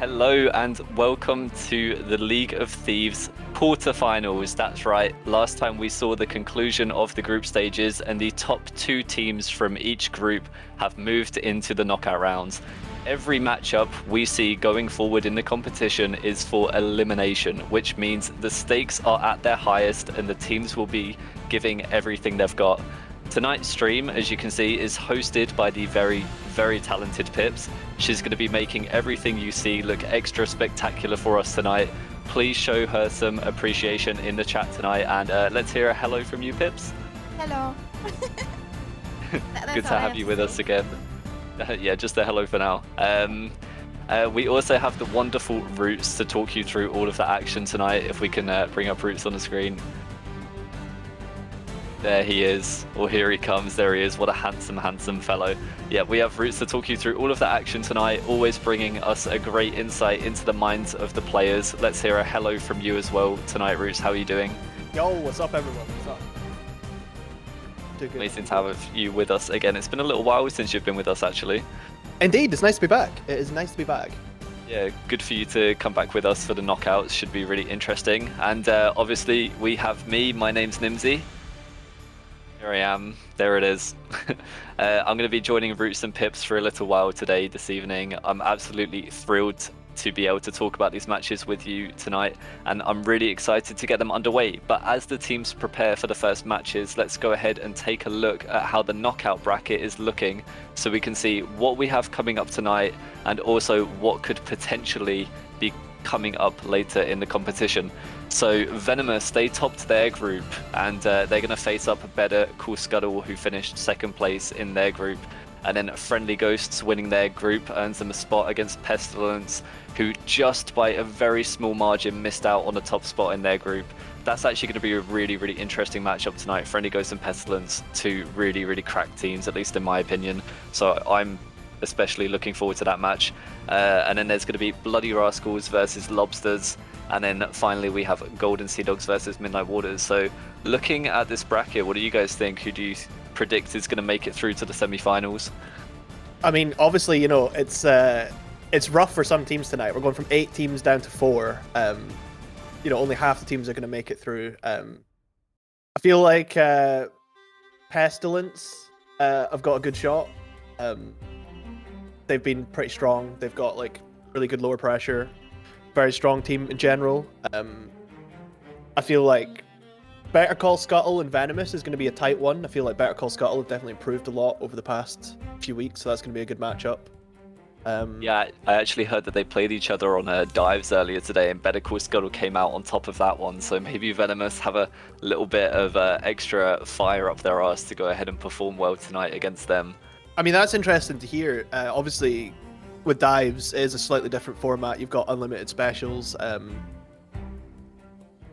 Hello and welcome to the League of Thieves quarterfinals. That's right, last time we saw the conclusion of the group stages and the top 2 teams from each group have moved into the knockout rounds. Every matchup we see going forward in the competition is for elimination, which means the stakes are at their highest and the teams will be giving everything they've got. Tonight's stream, as you can see, is hosted by the very talented Pips. She's going to be making everything you see look extra spectacular for us tonight. Please show her some appreciation in the chat tonight, and let's hear a hello from you, Pips. Hello. Good to have you with us again. Yeah, just a hello for now. We also have the wonderful Roots to talk you through all of the action tonight. If we can bring up Roots on the screen. There he is, or here he comes, there he is, what a handsome fellow. Yeah, we have Roots to talk you through all of the action tonight, always bringing us a great insight into the minds of the players. Let's hear a hello from you as well tonight, Roots. How are you doing? Yo, what's up everyone? What's up? Doing good. Amazing to have you with us again. It's been a little while since you've been with us, actually. Indeed, it's nice to be back. It is nice to be back. Yeah, good for you to come back with us for the knockouts. Should be really interesting. And obviously, we have me. My name's Nimsy. Here I am. There it is. I'm going to be joining Roots and Pips for a little while today, this evening. I'm absolutely thrilled to be able to talk about these matches with you tonight, and I'm really excited to get them underway. But as the teams prepare for the first matches, let's go ahead and take a look at how the knockout bracket is looking so we can see what we have coming up tonight and also what could potentially be coming up later in the competition. So Venomous, they topped their group, and they're going to face up Better Call Scuttle, who finished second place in their group. And then Friendly Ghosts, winning their group, earns them a spot against Pestilence, who just by a very small margin missed out on the top spot in their group. That's actually going to be a really interesting matchup tonight. Friendly Ghosts and Pestilence, two really crack teams, at least in my opinion. So I'm especially looking forward to that match. And then there's going to be Bloody Rascals versus Lobsters. And then finally we have Golden Sea Dogs versus Midnight Waters. So looking at this bracket, what do you guys think? Who do you predict is going to make it through to the semi-finals? I mean, obviously, you know, it's rough for some teams tonight. We're going from 8 teams down to 4. You know, only half the teams are going to make it through. I feel like Pestilence have got a good shot. They've been pretty strong. They've got like really good lower pressure. Very strong team in general. I feel like Better Call Scuttle and Venomous is going to be a tight one. I feel like Better Call Scuttle have definitely improved a lot over the past few weeks, so that's going to be a good matchup. Yeah, I actually heard that they played each other on dives earlier today, and Better Call Scuttle came out on top of that one, so maybe Venomous have a little bit of extra fire up their arse to go ahead and perform well tonight against them. I mean, that's interesting to hear. Obviously, with dives, it is a slightly different format. You've got unlimited specials.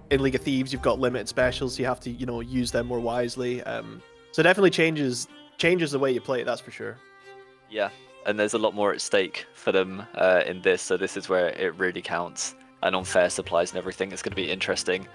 In League of Thieves, you've got limited specials. So you have to, you know, use them more wisely. So it definitely changes the way you play it. That's for sure. Yeah, and there's a lot more at stake for them in this. So this is where it really counts. And on fair supplies and everything, it's going to be interesting.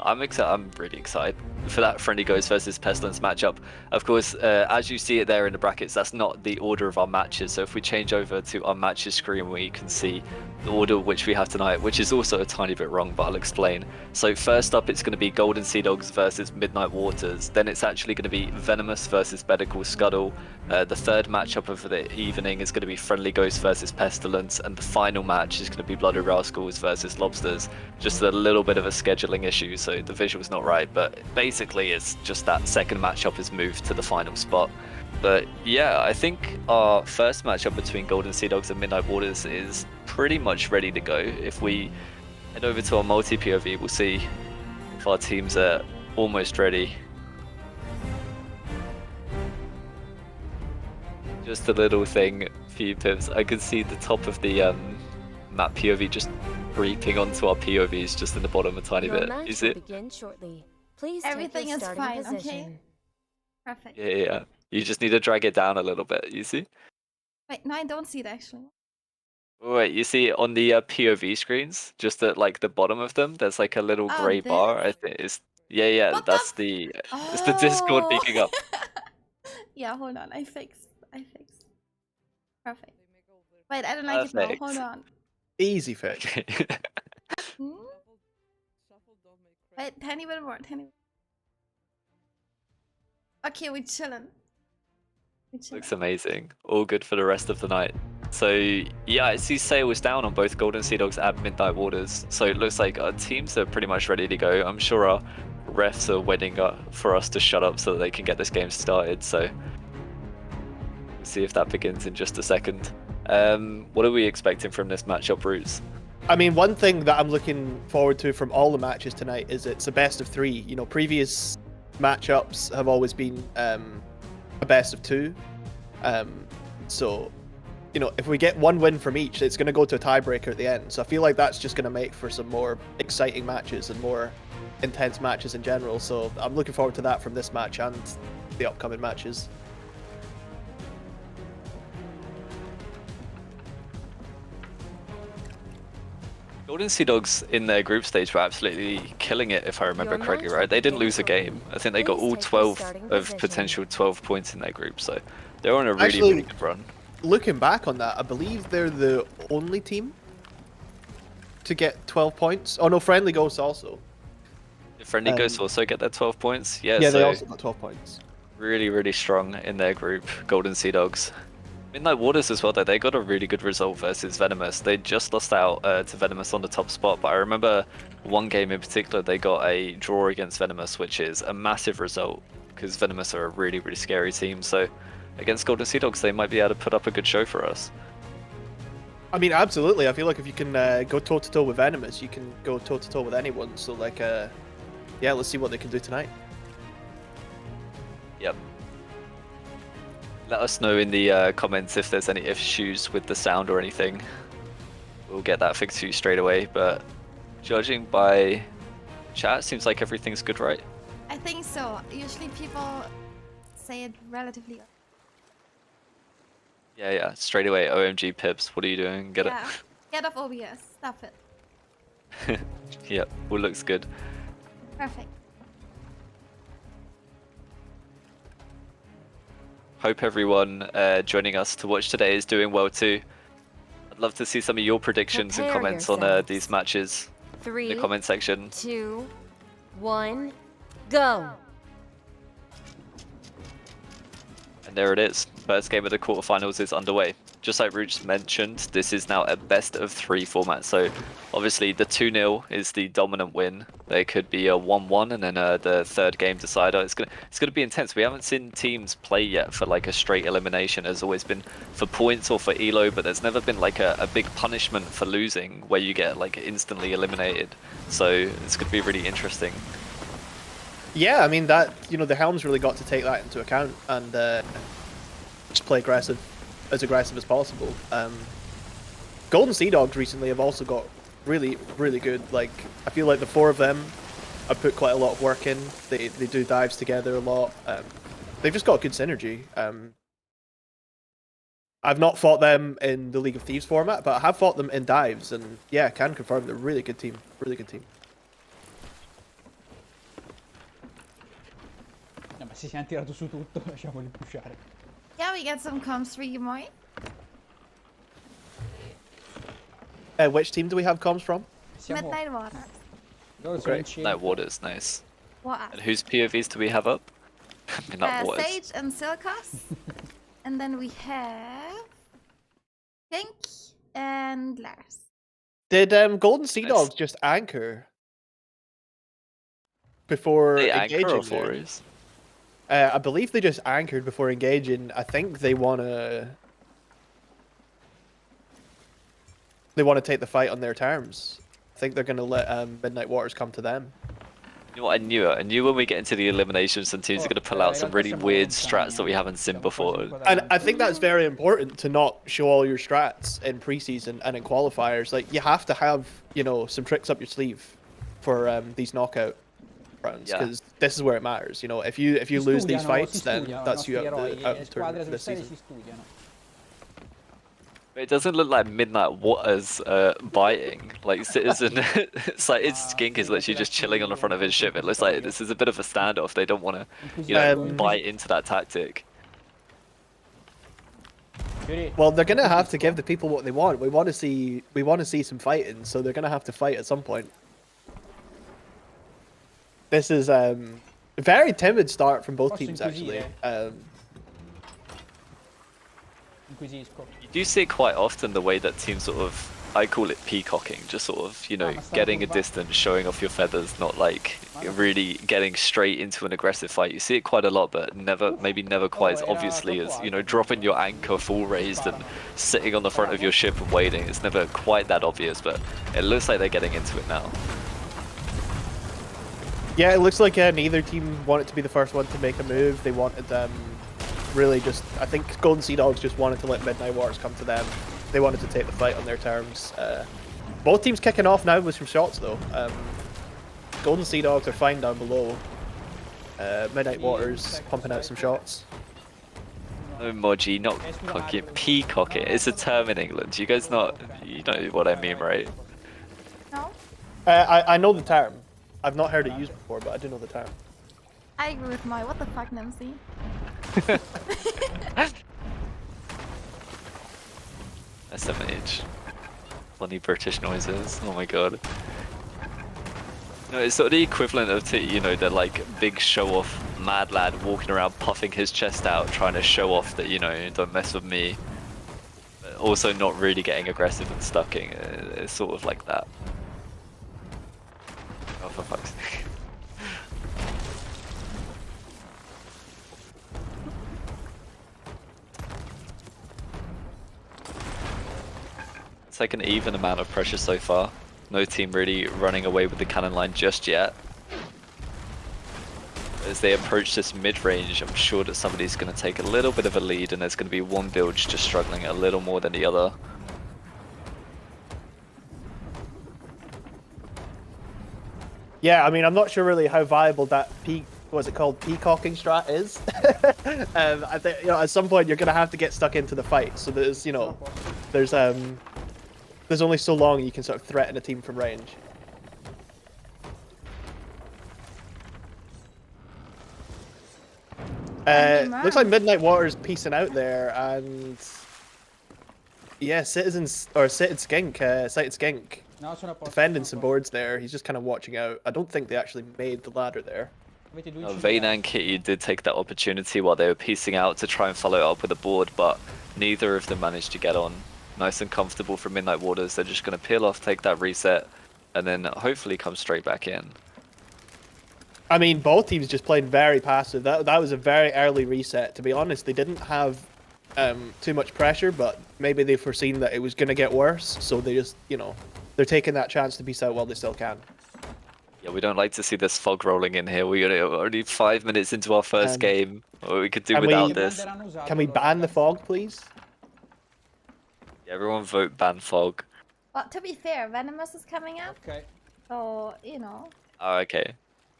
I'm really excited for that Friendly Ghosts versus Pestilence matchup. Of course, as you see it there in the brackets, that's not the order of our matches. So if we change over to our matches screen, we can see the order which we have tonight, which is also a tiny bit wrong, but I'll explain. So first up, it's going to be Golden Sea Dogs versus Midnight Waters. Then it's actually going to be Venomous versus Better Call Scuttle. The third matchup of the evening is going to be Friendly Ghosts versus Pestilence. And the final match is going to be Bloody Rascals versus Lobsters. Just a little bit of a scheduling issue, so the visual's not right, but basically it's just that second matchup is moved to the final spot. But yeah, I think our first matchup between Golden Sea Dogs and Midnight Waters is pretty much ready to go. If we head over to our multi-POV, we'll see if our teams are almost ready. Just a little thing for you, Pips. I can see the top of the map POV just creeping onto our POVs just in the bottom a tiny bit. Is it? Please everything is fine, okay? Perfect. Yeah. You just need to drag it down a little bit, you see? Wait, no, I don't see it actually. Wait, you see on the POV screens, just at like the bottom of them, there's like a little grey bar. I think it's yeah. What that's it's the Discord peeking up. Yeah, hold on. I fixed. Perfect. Wait, I don't like it now. Hold on. Easy fix. Hmm? Wait, tiny bit more. Okay, we're chilling. Looks amazing. All good for the rest of the night. So yeah, I see Sale was down on both Golden Sea Dogs and Midnight Waters. So it looks like our teams are pretty much ready to go. I'm sure our refs are waiting for us to shut up so that they can get this game started. So we'll see if that begins in just a second. What are we expecting from this matchup, Roots? I mean, one thing that I'm looking forward to from all the matches tonight is it's a best of 3. You know, previous matchups have always been a best of 2. So, you know, if we get one win from each, it's going to go to a tiebreaker at the end. So I feel like that's just going to make for some more exciting matches and more intense matches in general. So I'm looking forward to that from this match and the upcoming matches. Golden Sea Dogs in their group stage were absolutely killing it, if I remember correctly, right? They didn't lose a game. I think they got all 12 of potential 12 points in their group, so they're on a really good run. Looking back on that, I believe they're the only team to get 12 points. Oh no, Friendly Ghosts also. Did Friendly Ghosts also get their 12 points? Yeah, so they also got 12 points. Really strong in their group, Golden Sea Dogs. Midnight Waters as well, though, they got a really good result versus Venomous. They just lost out to Venomous on the top spot, but I remember one game in particular, they got a draw against Venomous, which is a massive result, because Venomous are a really scary team. So against Golden Sea Dogs, they might be able to put up a good show for us. I mean, absolutely. I feel like if you can go toe-to-toe with Venomous, you can go toe-to-toe with anyone. So, like, yeah, let's see what they can do tonight. Yep. Let us know in the comments if there's any issues with the sound or anything. We'll get that fixed for you straight away, but judging by chat, seems like everything's good, right? I think so. Usually people say it relatively... Yeah, straight away. OMG Pips, what are you doing? Get it? Get off OBS. Stop it. Yep, all looks good. Perfect. Hope everyone joining us to watch today is doing well too. I'd love to see some of your predictions and comments on these matches in the comment section. 3, 2, 1, go! And there it is. First game of the quarterfinals is underway. Just like Roots mentioned, this is now a best of 3 format. So obviously the 2-0 is the dominant win. There could be a 1-1 and then the third game decider. It's gonna be intense. We haven't seen teams play yet for like a straight elimination. There's always been for points or for elo, but there's never been like a big punishment for losing where you get like instantly eliminated. So it's gonna be really interesting. Yeah, I mean that, you know, the Helms really got to take that into account and just play aggressive as possible. Golden Sea Dogs recently have also got really good, like, I feel like the 4 of them have put quite a lot of work in. They do dives together a lot. They've just got good synergy. I've not fought them in the League of Thieves format, but I have fought them in dives, and yeah, I can confirm they're a really good team. Really good team. No, ma se si hanno tirato su tutto, lasciamoli pushare. Yeah, we get some comms for you, Moi. Which team do we have comms from? Midnight Waters. Great. Midnight Waters, nice. What? And whose POVs do we have up? Midnight Waters. Sage and Silkas. And then we have Pink and Lars. Did Golden Sea Dogs just anchor before engaging? I believe they just anchored before engaging. I think they wanna take the fight on their terms. I think they're gonna let Midnight Waters come to them. You know what, I knew it. I knew when we get into the eliminations, some teams are going to pull out some really weird strats that we haven't seen before. And I think that's very important to not show all your strats in preseason and in qualifiers. Like, you have to have, you know, some tricks up your sleeve for these knockout rounds, because this is where it matters. You know, if you lose these fights, then that's you out of the tournament for this season. It doesn't look like Midnight Waters biting. Like Citizen, it's like his skink is literally just chilling on the front of his ship. It looks like this is a bit of a standoff. They don't want to, you know, bite into that tactic. Fury, Well, they're gonna have to give the people what they want. We want to see some fighting, so they're gonna have to fight at some point. This is a very timid start from both Posso teams actually. inquisisco. You do see it quite often, the way that teams sort of, I call it peacocking, just sort of, you know, getting a distance, showing off your feathers, not like really getting straight into an aggressive fight. You see it quite a lot, but maybe never quite as obviously as, you know, dropping your anchor full raised and sitting on the front of your ship and waiting. It's never quite that obvious, but it looks like they're getting into it now. Yeah, it looks like neither team wanted to be the first one to make a move. They wanted really just, I think Golden Sea Dogs just wanted to let Midnight Waters come to them. They wanted to take the fight on their terms. Both teams kicking off now with some shots though. Golden Sea Dogs are fine down below. Midnight Waters pumping out some shots. No, Moji, not cocky, peacocking. It's a term in England. You guys you know what I mean, right? No? I know the term. I've not heard it used before, but I do know the term. I agree with my what the fuck, Nimsy. SMH. Funny British noises. Oh my god. No, it's sort of the equivalent of, you know, the like big show-off mad lad walking around puffing his chest out, trying to show off that, you know, don't mess with me. But also not really getting aggressive and stucking. It's sort of like that. Oh, for fuck's sake. It's like an even amount of pressure so far. No team really running away with the cannon line just yet. As they approach this mid-range, I'm sure that somebody's going to take a little bit of a lead, and there's going to be one build just struggling a little more than the other. Yeah, I mean, I'm not sure really how viable that what's it called, peacocking strat is. I think, you know, at some point you're gonna have to get stuck into the fight. So there's, you know, there's only so long you can sort of threaten a team from range. Looks like Midnight Waters piecing out there, and yeah, Sighted Skink defending some boards there. He's just kind of watching out. I don't think they actually made the ladder there. Vayne and Kitty did take that opportunity while they were piecing out to try and follow it up with a board, but neither of them managed to get on. Nice and comfortable for Midnight Waters. They're just going to peel off, take that reset, and then hopefully come straight back in. I mean, both teams just played very passive. That was a very early reset. To be honest, they didn't have too much pressure, but maybe they've foreseen that it was going to get worse, so they just, you know, they're taking that chance to peace out while they still can. Yeah, we don't like to see this fog rolling in here. We're only 5 minutes into our first game. We could do without this. Can we ban the fog, please? Yeah, everyone vote ban fog. Well, to be fair, Venomous is coming up, Ok. so, you know. Oh, okay.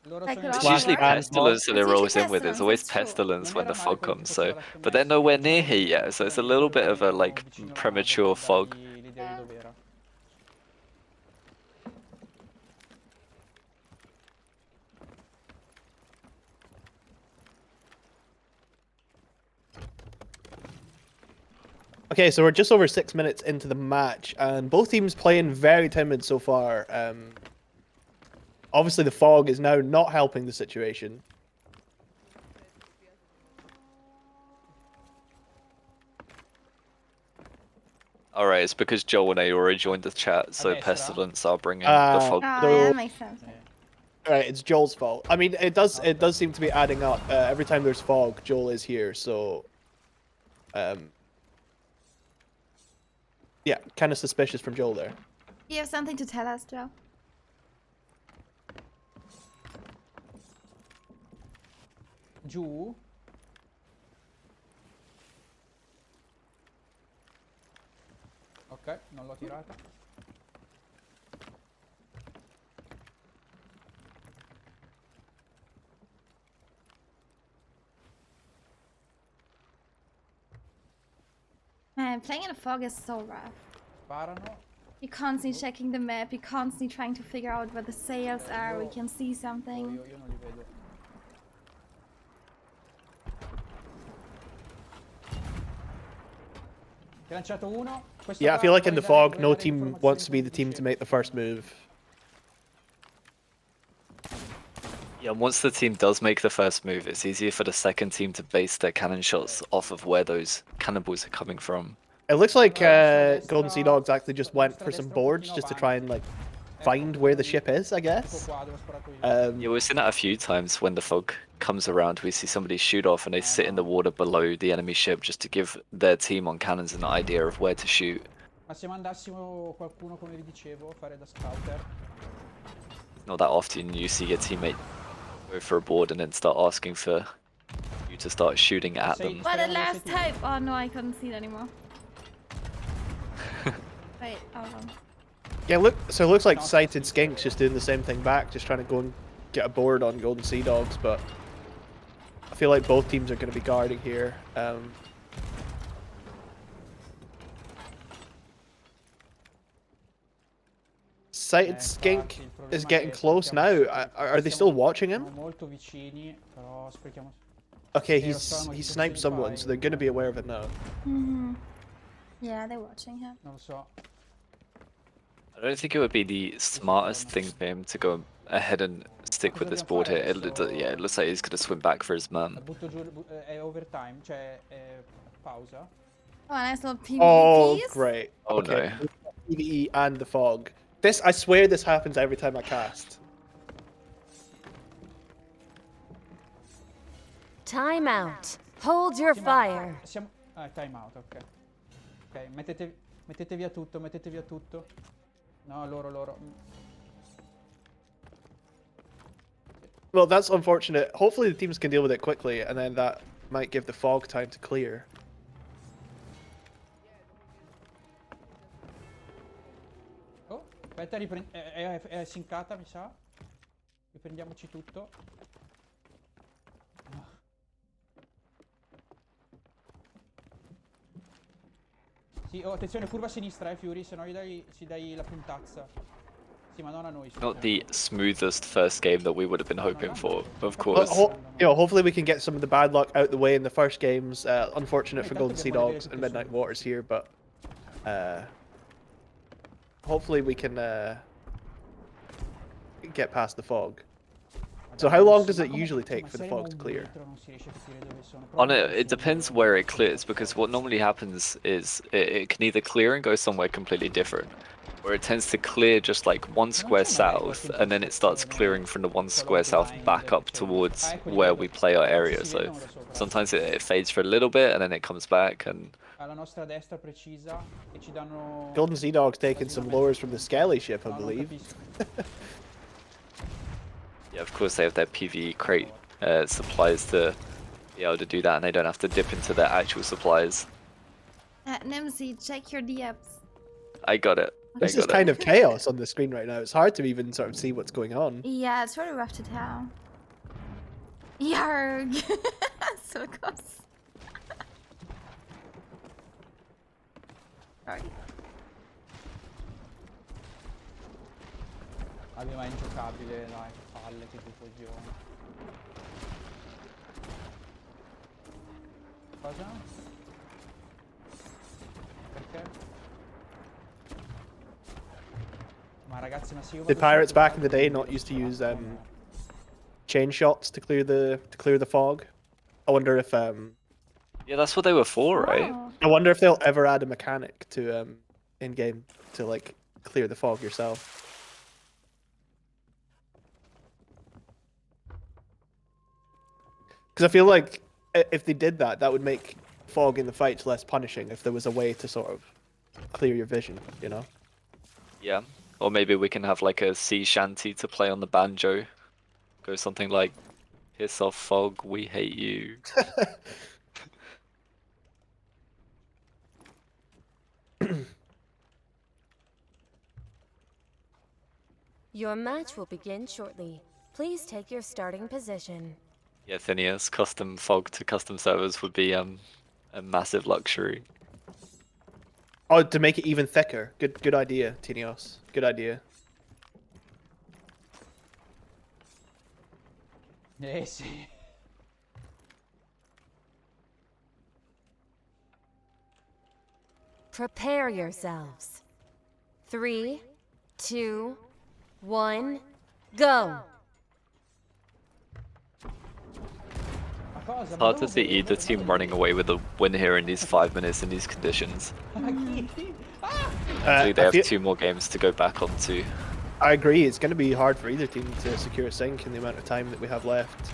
Loro Like sono the It's last usually one? Pestilence that it It's rolls usually in with. There's Pestilence, always that's true. Pestilence when the fog comes, so... But they're nowhere near here yet, so it's a little bit of a, like, premature fog. l'idea di dov'era. Okay, so we're just over 6 minutes into the match, and both teams playing very timid so far. Obviously, the fog is now not helping the situation. Alright, it's because Joel and I already joined the chat, so Adesso? Pestilence are bringing the fog. Oh, So- yeah, that makes sense. Right, it's Joel's fault. I mean, it does seem to be adding up. Every time there's fog, Joel is here, so yeah, kind of suspicious from Joel there. Do you have something to tell us, Joe? Giù. Ok, non l'ho tirata. Man, playing in a fog is so rough. Sparano. You're constantly checking the map, you're constantly trying to figure out where the sails are, we can see something. Io non li vedo. Ti ho lanciato uno. Questo Yeah, I qua feel like in the vuole dare- fog, vuole no dare team informazioni wants to be come the ti team to dicevo. make the first move. Yeah, once the team does make the first move, it's easier for the second team to base their cannon shots off of where those cannonballs are coming from. It looks like Allora, Golden Sea destra- Dogs actually just went destra, for some destra un boards pochino just to avanti. try and like Ecco, find where the lì. ship is, I Ecco guess. qua dove ho sparato io. Yeah, we've seen that a few times when the fog comes around. We see somebody shoot off and they sit in the water below the enemy ship just to give their team on cannons an idea of where to shoot. Ma se mandassimo qualcuno, come vi dicevo, a fare da scouter. Not that often you see your teammate go for a board and then start asking for you to start shooting at them. What a last type! Oh no, I couldn't see it anymore. Wait, hold on. Yeah, look. So it looks like Sighted Skink's just doing the same thing back, just trying to go and get a board on Golden Sea Dogs. But I feel like both teams are going to be guarding here. Sighted Skink Infatti, il problema is è getting che close now. sprechiamo- Are they still watching Siamo him? molto vicini, però sprechiamo. Okay, lo stavano he dicendo sniped in someone, file. so they're going to be aware of it now. Mm-hmm. Yeah, they're watching him. Non lo so. I don't think it would be the smartest thing for him to go ahead and stick with this board here. Yeah, it looks like he's going to swim back for his La man. butto giù, è overtime, cioè è pausa. Oh, nice little PvP Oh, piece. great. Oh, okay. PvE and the fog. This, I swear this happens every time I cast. Time out. Hold your Sì, ma fire. siamo... time out, ok. Ok, mettete via tutto, mettete via tutto. No, loro. Well, that's unfortunate. Hopefully the teams can deal with it quickly, and then that might give the fog time to clear. Oh, aspetta, è sincata, mi sa. Riprendiamoci tutto. Sì, oh, attenzione, curva a sinistra, Fury, se no ci dai la puntazza. Sì, ma non a noi. Not the smoothest first game that we would have been hoping for, of But course. hopefully we can get some of the bad luck out the way in the first games. Unfortunate for Golden Sea Dogs and Midnight Waters here, but hopefully we can get past the fog. So how long does it usually take for the fog to clear? On it depends where it clears, because what normally happens is it can either clear and go somewhere completely different, or it tends to clear just like one square south, and then it starts clearing from the one square south back up towards where we play our area. So sometimes it fades for a little bit, and then it comes back, and Alla nostra destra precisa e ci danno... Golden Sea Dogs taking some lowers from the Skelly ship, I No, non believe. capisco. yeah, of course they have their PvE crate supplies to be able to do that, and they don't have to dip into their actual supplies. Nimsy, check your DMs. I got it. This is kind of chaos on the screen right now. It's hard to even sort of see what's going on. Yeah, it's really rough to tell. Yarg! So close. Sorry. Vabbè, ma è ingiocabile, dai, che palle, che coglione. Cosa? Perché? Ma ragazzi, ma se io The vado pirates sotto back in the day il not used to use no. chain shots to clear the fog. I wonder if Yeah, that's what they were for, right? Oh. I wonder if they'll ever add a mechanic to in game to like clear the fog yourself. Because I feel like if they did that, that would make fog in the fights less punishing. If there was a way to sort of clear your vision, you know. Yeah. Or maybe we can have like a sea shanty to play on the banjo. Go something like, "Piss off, fog, we hate you." Your match will begin shortly. Please take your starting position. Yeah, Phineas, custom fog to custom servers would be a massive luxury. Oh, to make it even thicker. Good idea, Tinios. Good idea. Sì. Prepare yourselves. 3, 2, 1, go! Ma cosa? It's Ma hard to dove? see either team running away with a win here in these 5 minutes in these conditions. Ma chi? Ah! Hopefully they I, have feel, 2 more games to go back onto. I agree. It's going to be hard for either team to secure a sync in the amount of time that we have left.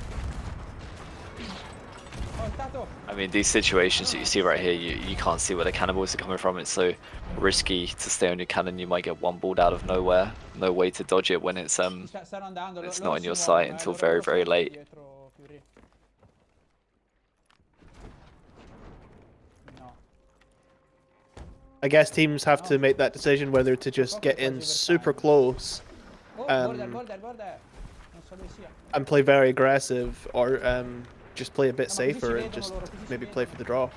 Oh, Tato! I mean, these situations that you see right here, you can't see where the cannonballs are coming from. It's so risky to stay on your cannon. You might get one balled out of nowhere. No way to dodge it when it's Stanno andando. it's Loro not in si your muovono, sight until loro- very, loro very sono late. dietro Fury. No. I guess teams have to make that decision whether to just get in super close Oh, Um, border. Non so dove sia. and play very aggressive, or just play a bit No, ma così si safer and vedono just loro, così si maybe vedono. play for the draw.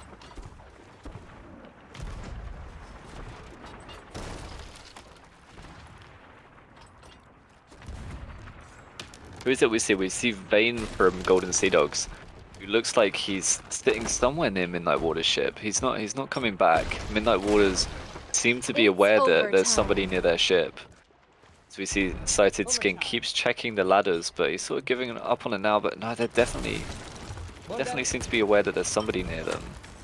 Who is it we see? We see Vayne from Golden Sea Dogs, who looks like he's sitting somewhere near Midnight Waters' ship. He's not coming back. Midnight Waters seem to be It's aware that there's overtime. somebody near their ship. So we see Sighted Skin keeps checking the ladders, but he's sort of giving up on it now. But no, they're definitely seem to be aware that there's somebody near them.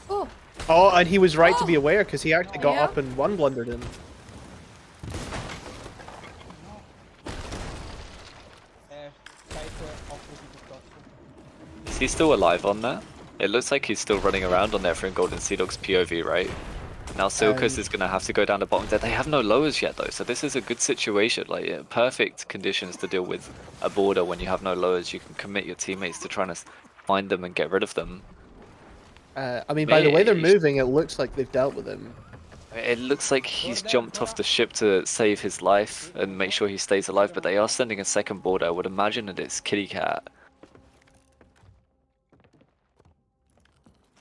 Oh, Oh, and he was right to be aware because he actually got Yeah. up and one blundered him. Site occupi piuttosto. Is he still alive on that? It looks like he's still running around on there from Golden Sea Dog's POV, right? Now Silkus is going to have to go down the bottom there. They have no lowers yet though, so this is a good situation. Like perfect conditions to deal with a border when you have no lowers. You can commit your teammates to trying to find them and get rid of them. I mean, by the way they're Mate, moving, it looks like they've dealt with him. It looks like he's jumped off the ship to save his life and make sure he stays alive, but they are sending a second border. I would imagine that it's Kitty Cat.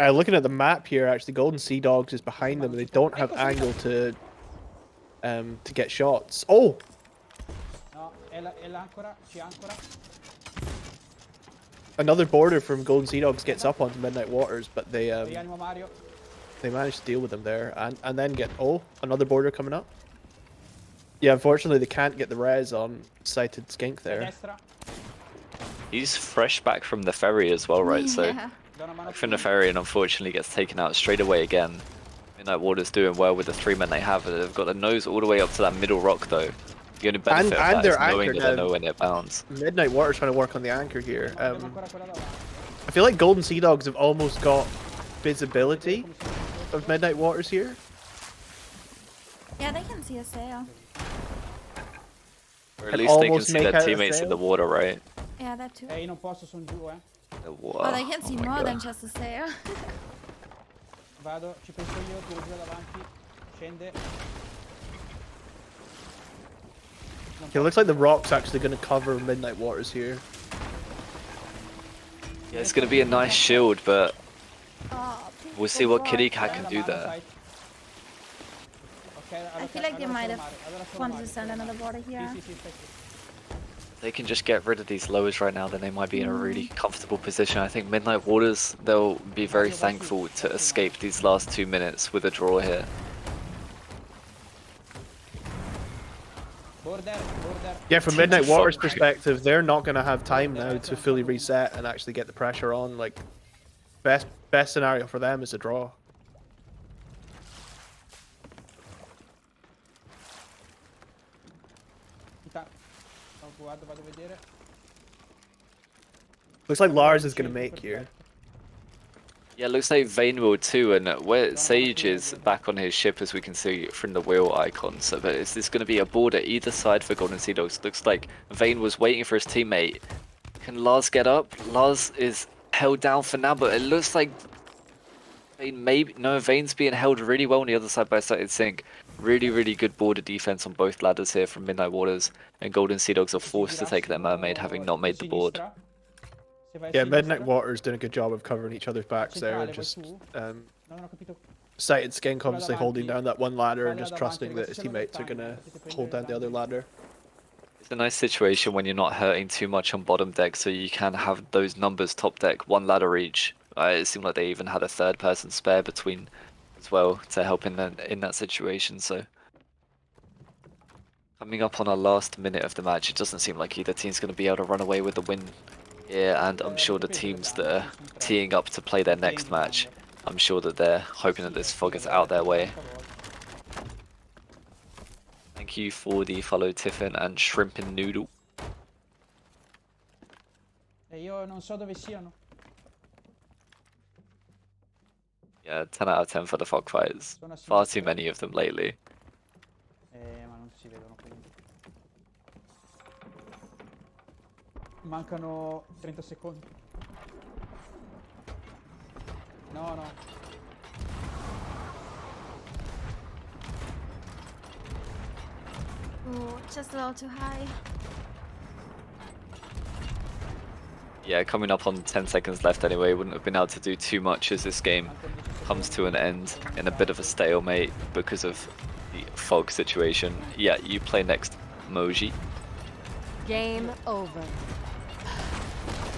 Looking at the map here, actually, Golden Sea Dogs is behind them, and they don't have angle to get shots. Oh, No, è l'ancora, ci ancora. another border from Golden Sea Dogs gets up onto Midnight Waters, but they Rianimo Mario. managed to deal with them there, and then get another border coming up. Yeah, unfortunately they can't get the res on Sighted Skink A there. destra. He's fresh back from the ferry as well, right? So yeah. Do una mano back a from the Fury. ferry and unfortunately gets taken out straight away again. Midnight Waters doing well with the 3 men they have. They've got the nose all the way up to that middle rock though. The only benefit of and that they're is knowing anchored that they now. know when it bounds. Midnight Waters trying to work on the anchor here. Abbiamo ancora quella davanti. I feel like Golden Sea Dogs have almost got visibility of Midnight Waters here. Yeah, they can see us there. Or at Can least they can almost see make their out a teammates in sail. the water, right? Yeah, that too. Io non posso, sono giù, Oh, they can see my more God. than just a sail. Vado, ci penso io, tiro giù da davanti. Scende. Non It looks like the rock's actually going to cover Midnight Waters here. Yeah, it's going to be a nice shield, but Oh, please we'll see go what for Kitty it. Cat Dai can una do mano, there. side. Ok, I feel like they might have wanted to send another border here. Sì, stai qui. If they can just get rid of these lowers right now, then they might be in a really comfortable position. I think Midnight Waters, they'll be very thankful to escape these last 2 minutes with a draw here. Border. Yeah, from Teams Midnight are Waters' fucked. perspective, they're not going to have time now to fully reset and actually get the pressure on. Like, best scenario for them is a draw. Vado a vedere. Looks like Lars is going to make here. Yeah, it looks like Vayne will too, and where Sage is back on his ship, as we can see from the wheel icon. So, but is this going to be a border either side for Golden Sea Dogs? Looks like Vayne was waiting for his teammate. Can Lars get up? Lars is held down for now, but it looks like Vayne's being held really well on the other side by Sighted Sink. Really good border defense on both ladders here from Midnight Waters, and Golden Sea Dogs are forced to take their mermaid, having not made the board. Yeah, Midnight Waters doing a good job of covering each other's backs there, and just Non ho capito. Sighted Skink obviously holding down that one ladder and just trusting that his teammates are going to hold down the other ladder. It's a nice situation when you're not hurting too much on bottom deck, so you can have those numbers top deck, one ladder each. It seemed like they even had a third person spare between as well to help in that situation. So coming up on our last minute of the match, it doesn't seem like either team's going to be able to run away with the win here, and I'm sure the teams that are teeing up to play their next match, I'm sure that they're hoping that this fog is out their way. Thank you for the follow, Tiffin and Shrimpin' Noodle. E io non so dove siano. Yeah, 10 out of 10 for the fog fighters. Far too many of them lately. Ma non si vedono quindi. Mancano 30 secondi. No, no. Ooh, just a little too high. Yeah, coming up on 10 seconds left anyway, wouldn't have been able to do too much as this game comes to an end in a bit of a stalemate because of the fog situation. Yeah, you play next, Moji. Game over.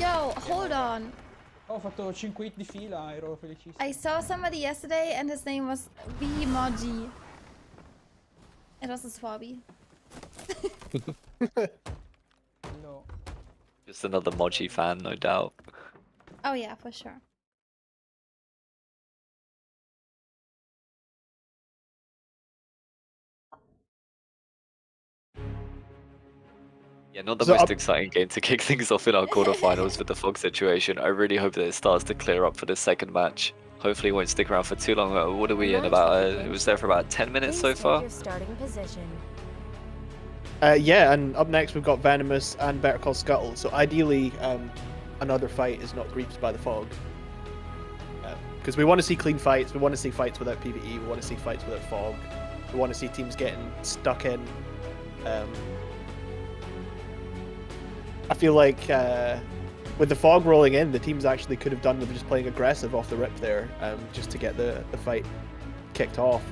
Yo, hold on. Ho fatto 5 hit di fila, ero felicissimo. I saw somebody yesterday and his name was Vmoji. It was a swabby. No. Just another Moji fan, no doubt. Oh yeah, for sure. Yeah, not the So most exciting game to kick things off in our quarterfinals with the fog situation. I really hope that it starts to clear up for the second match. Hopefully it won't stick around for too long. What are we in about? It was there for about 10 minutes so Please take far. your starting position. Yeah, and up next we've got Venomous and Better Call Scuttle. So ideally, another fight is not reaped by the fog. Because we want to see clean fights, we want to see fights without PvE, we want to see fights without fog. We want to see teams getting stuck in. I feel like with the fog rolling in, the teams actually could have done with just playing aggressive off the rip there, just to get the fight kicked off.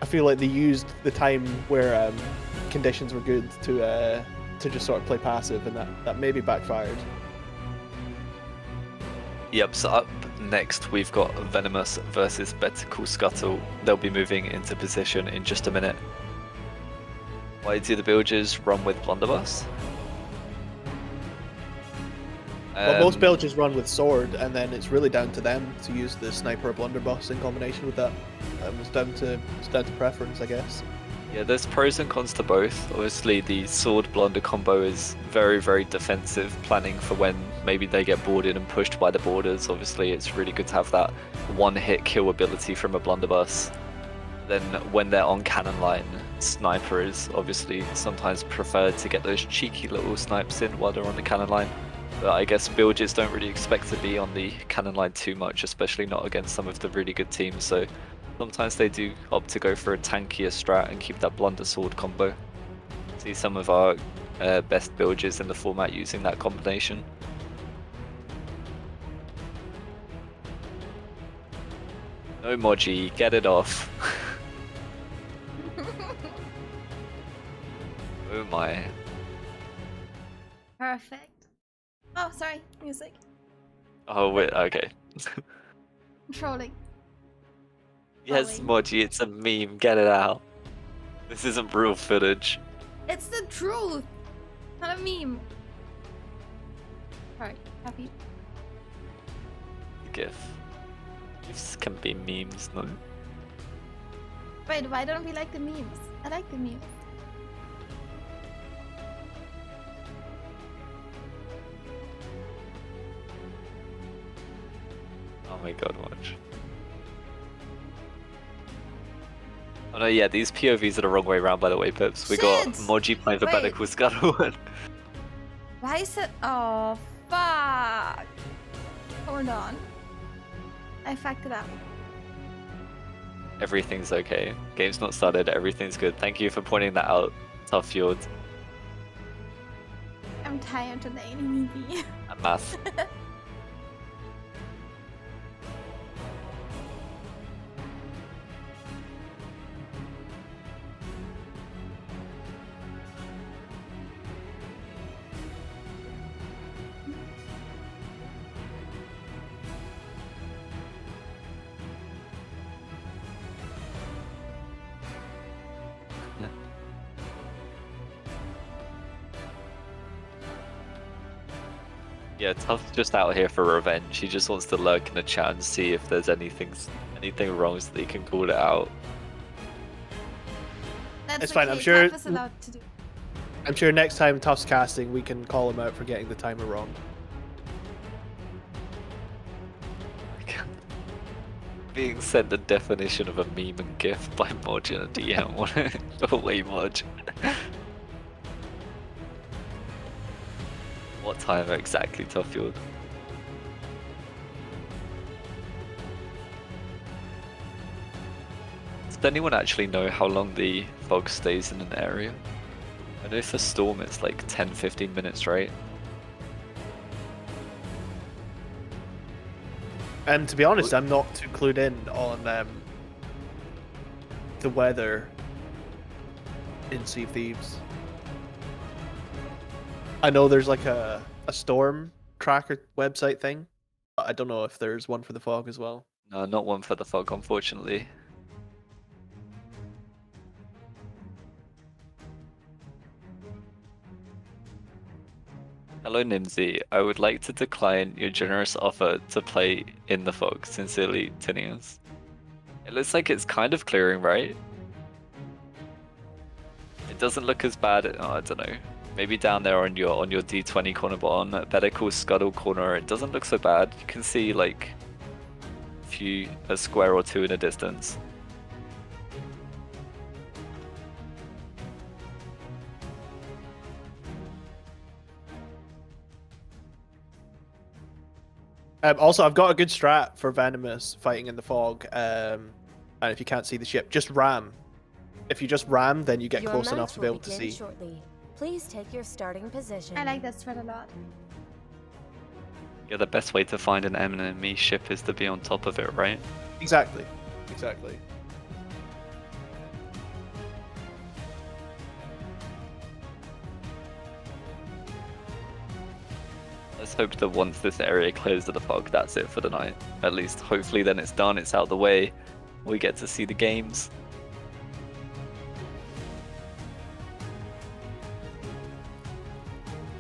I feel like they used the time where conditions were good to just sort of play passive, and that maybe backfired. Yep, so up next we've got Venomous versus Better Call Scuttle. They'll be moving into position in just a minute. Why do the Bilgers run with Blunderbuss? Well, most Bilgers run with Sword, and then it's really down to them to use the Sniper or Blunderbuss in combination with that. It's down to preference, I guess. Yeah, there's pros and cons to both. Obviously, the Sword Blunder combo is very, very defensive, planning for when maybe they get boarded and pushed by the borders. Obviously, it's really good to have that one-hit kill ability from a Blunderbuss. Then when they're on cannon line, Sniper is obviously sometimes preferred to get those cheeky little snipes in while they're on the cannon line. But I guess Bilgers don't really expect to be on the cannon line too much, especially not against some of the really good teams. So sometimes they do opt to go for a tankier strat and keep that Blunder Sword combo. See some of our best Bilgers in the format using that combination. No Moji, get it off. Oh my. Perfect. Oh, sorry, music. Oh wait, okay. Trolling. Yes, Trolling. Moji, it's a meme, get it out. This isn't real footage. It's the truth, not a meme. Alright, happy. GIF. GIFs can be memes, no? Wait, why don't we like the memes? I like the memes. Oh my god, watch. Oh no, yeah, these POVs are the wrong way around, by the way, Pips. We got Shit! Moji playing for Better Wait. Call Scuttle. Why is it? Oh, fuck. Hold on. I fucked it up. Everything's okay. Game's not started, everything's good. Thank you for pointing that out, Tough Fjord. I'm tired today, maybe. And math. Yeah, Tuff's just out here for revenge. He just wants to lurk in the chat and see if there's anything wrong so that he can call it out. That's It's fine, I'm okay, sure- Tuff is allowed to do. I'm sure next time Tuff's casting, we can call him out for getting the timer wrong. Being sent the definition of a meme and GIF by Modge in a DM. Way Modge. What timer exactly, Tuffield? Does anyone actually know how long the fog stays in an area? I know for Storm it's like 10-15 minutes, right? And to be honest, I'm not too clued in on the weather in Sea of Thieves. I know there's like a storm tracker website thing, but I don't know if there's one for the fog as well. No, not one for the fog, unfortunately. Hello Nimsy, I would like to decline your generous offer to play in the fog. Sincerely, Tinius. It looks like it's kind of clearing, right? It doesn't look as bad. Oh, I don't know. Maybe down there on your D20 corner, but on Better Call Scuttle corner, it doesn't look so bad. You can see like a square or two in the distance. Also, I've got a good strat for Venomous fighting in the fog. And if you can't see the ship, just ram. If you just ram, then you get Your close match enough to be will able to begin see. shortly. Please take your starting position. I like that strat a lot. Yeah, the best way to find an enemy ship is to be on top of it, right? Exactly. Exactly. Let's hope that once this area clears of the fog, that's it for the night. At least, hopefully then it's done, it's out of the way. We get to see the games.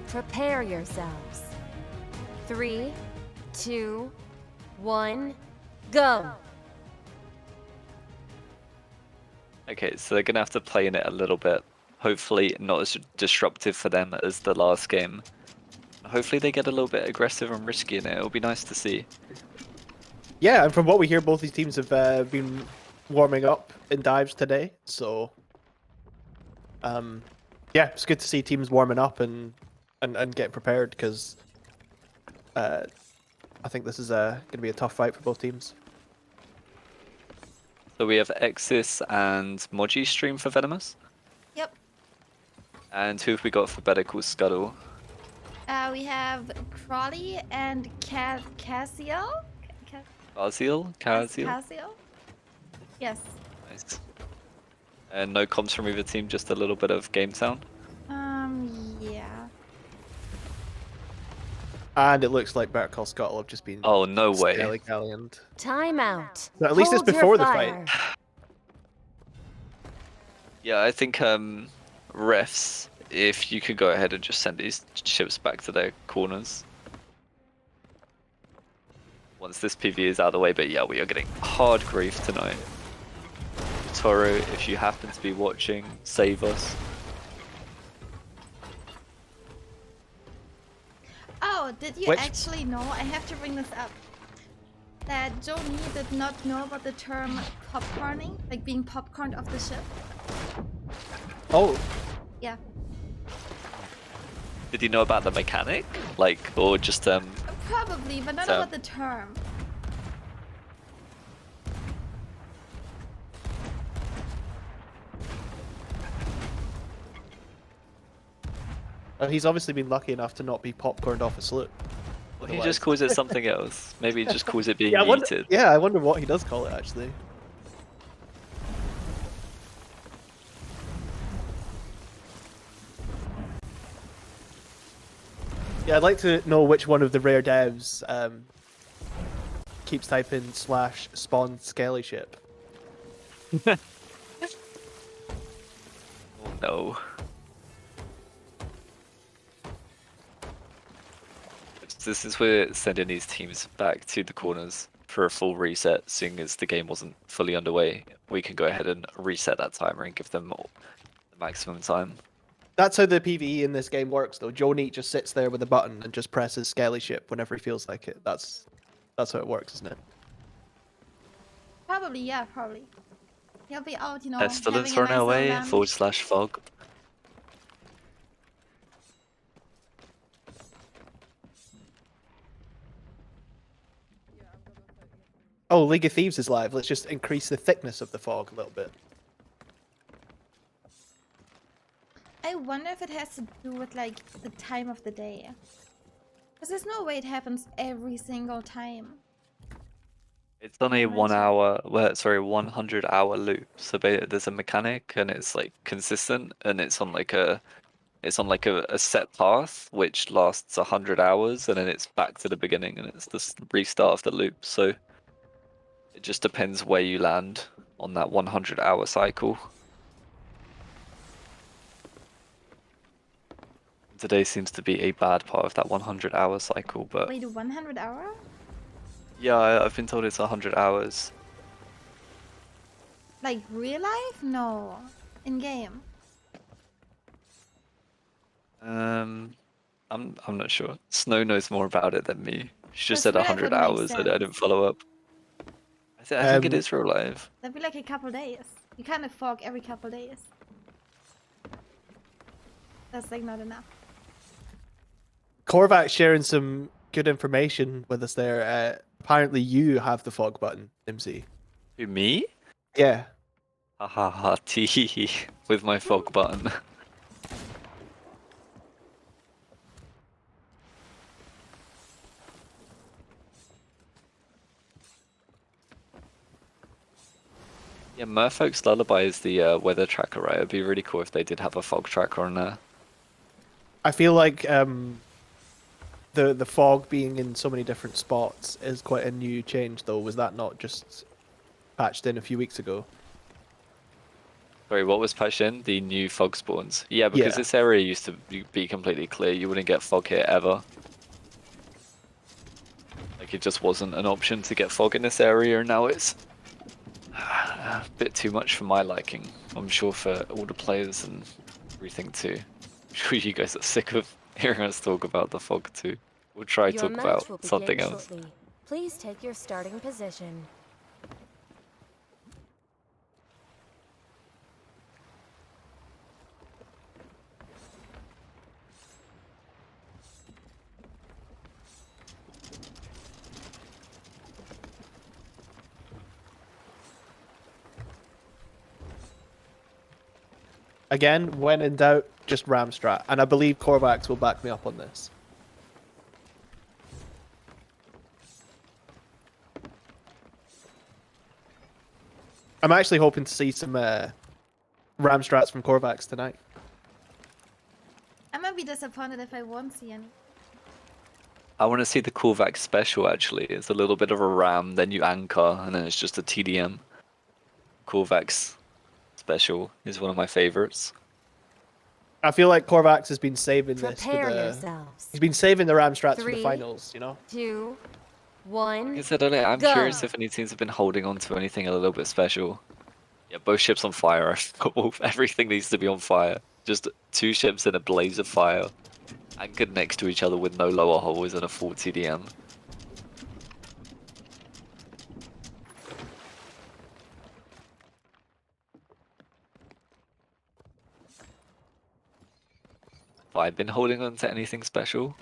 Prepare yourselves. 3, 2, 1, go! Okay, so they're gonna have to play in it a little bit. Hopefully not as disruptive for them as the last game. Hopefully they get a little bit aggressive and risky in it. It'll be nice to see. Yeah, and from what we hear, both these teams have been warming up in dives today. So, yeah, it's good to see teams warming up and getting prepared because I think this is going to be a tough fight for both teams. So we have Exis and Moji stream for Venomous. Yep. And who have we got for Better Call Scuttle? We have Crawley and Cassio. Kaziel? Cassio. Yes. Nice. And no comms from either team, just a little bit of game sound. Yeah. And it looks like Better Call Scuttle have just been Oh, no way. scally-gallied. Time out. So at least it's Hold your before the fight. fire. Yeah, I think refs, if you could go ahead and just send these ships back to their corners. Once this PV is out of the way, but yeah, we are getting hard grief tonight. Toro, if you happen to be watching, save us. Oh, did you actually know? I have to bring this up. That Joe Nee did not know about the term popcorning, like being popcorned off the ship. Oh, Yeah. Did you know about the mechanic? Like, or just Probably, but not So- about the term. he's obviously been lucky enough to not be popcorned off a sloop. he just calls it something else. Maybe he just calls it being Yeah, yeeted. I wonder what he does call it actually. Yeah, I'd like to know which one of the rare devs keeps typing /spawn skelly ship. Oh no. So since we're sending these teams back to the corners for a full reset, seeing as the game wasn't fully underway, we can go ahead and reset that timer and give them all the maximum time. That's how the PvE in this game works, though. Joe Neat just sits there with a button and just presses Skelly Ship whenever he feels like it. That's how it works, isn't it? Probably, yeah, probably. He'll be out, you know, Pestilence having a run nice away, little run. /fog. Oh, League of Thieves is live. Let's just increase the thickness of the fog a little bit. I wonder if it has to do with like the time of the day. Because there's no way it happens every single time. It's on a 1 hour, 100 hour loop. So there's a mechanic and it's like consistent and it's on like a set path which lasts 100 hours and then it's back to the beginning and it's the restart of the loop. So it just depends where you land on that 100-hour cycle. Today seems to be a bad part of that 100-hour cycle, but Wait, 100 hour? yeah, I've been told it's 100 hours. Like real life? No. In game. I'm not sure. Snow knows more about it than me. She just Because said real life 100 wouldn't make hours and I sense. didn't follow up. I think it is real life. That'd be like a couple days. You can't have fog every couple days. That's like not enough. Korvac sharing some good information with us there. Apparently you have the fog button, Nimsy. Who, me? Yeah. Ha ha ha, tee with my fog button. Yeah, Merfolk's Lullaby is the weather tracker, right? It'd be really cool if they did have a fog tracker on there. I feel like the fog being in so many different spots is quite a new change, though. Was that not just patched in a few weeks ago? Sorry, what was patched in? The new fog spawns. Yeah, because this area used to be completely clear. You wouldn't get fog here ever. Like, it just wasn't an option to get fog in this area, and now it's a bit too much for my liking. I'm sure for all the players and everything too. I'm sure you guys are sick of hearing us talk about the fog too. We'll try to Your talk match about will begin something else. shortly. Please take your starting position. Again, when in doubt, just ram strat. And I believe Korvax will back me up on this. I'm actually hoping to see some ram strats from Korvax tonight. I'm gonna be disappointed if I won't see any. I want to see the Korvax special actually. It's a little bit of a ram, then you anchor, and then it's just a TDM. Korvax special is one of my favorites. I feel like Korvax has been saving this for Prepare the... yourselves. He's been saving the ram strats for the 3, finals, you know? 2, 1. Like I said earlier, I'm Go. curious if any teams have been holding on to anything a little bit special. Yeah, both ships on fire. Everything needs to be on fire. Just 2 ships in a blaze of fire, anchored next to each other with no lower holes and a full TDM. Have I been holding on to anything special?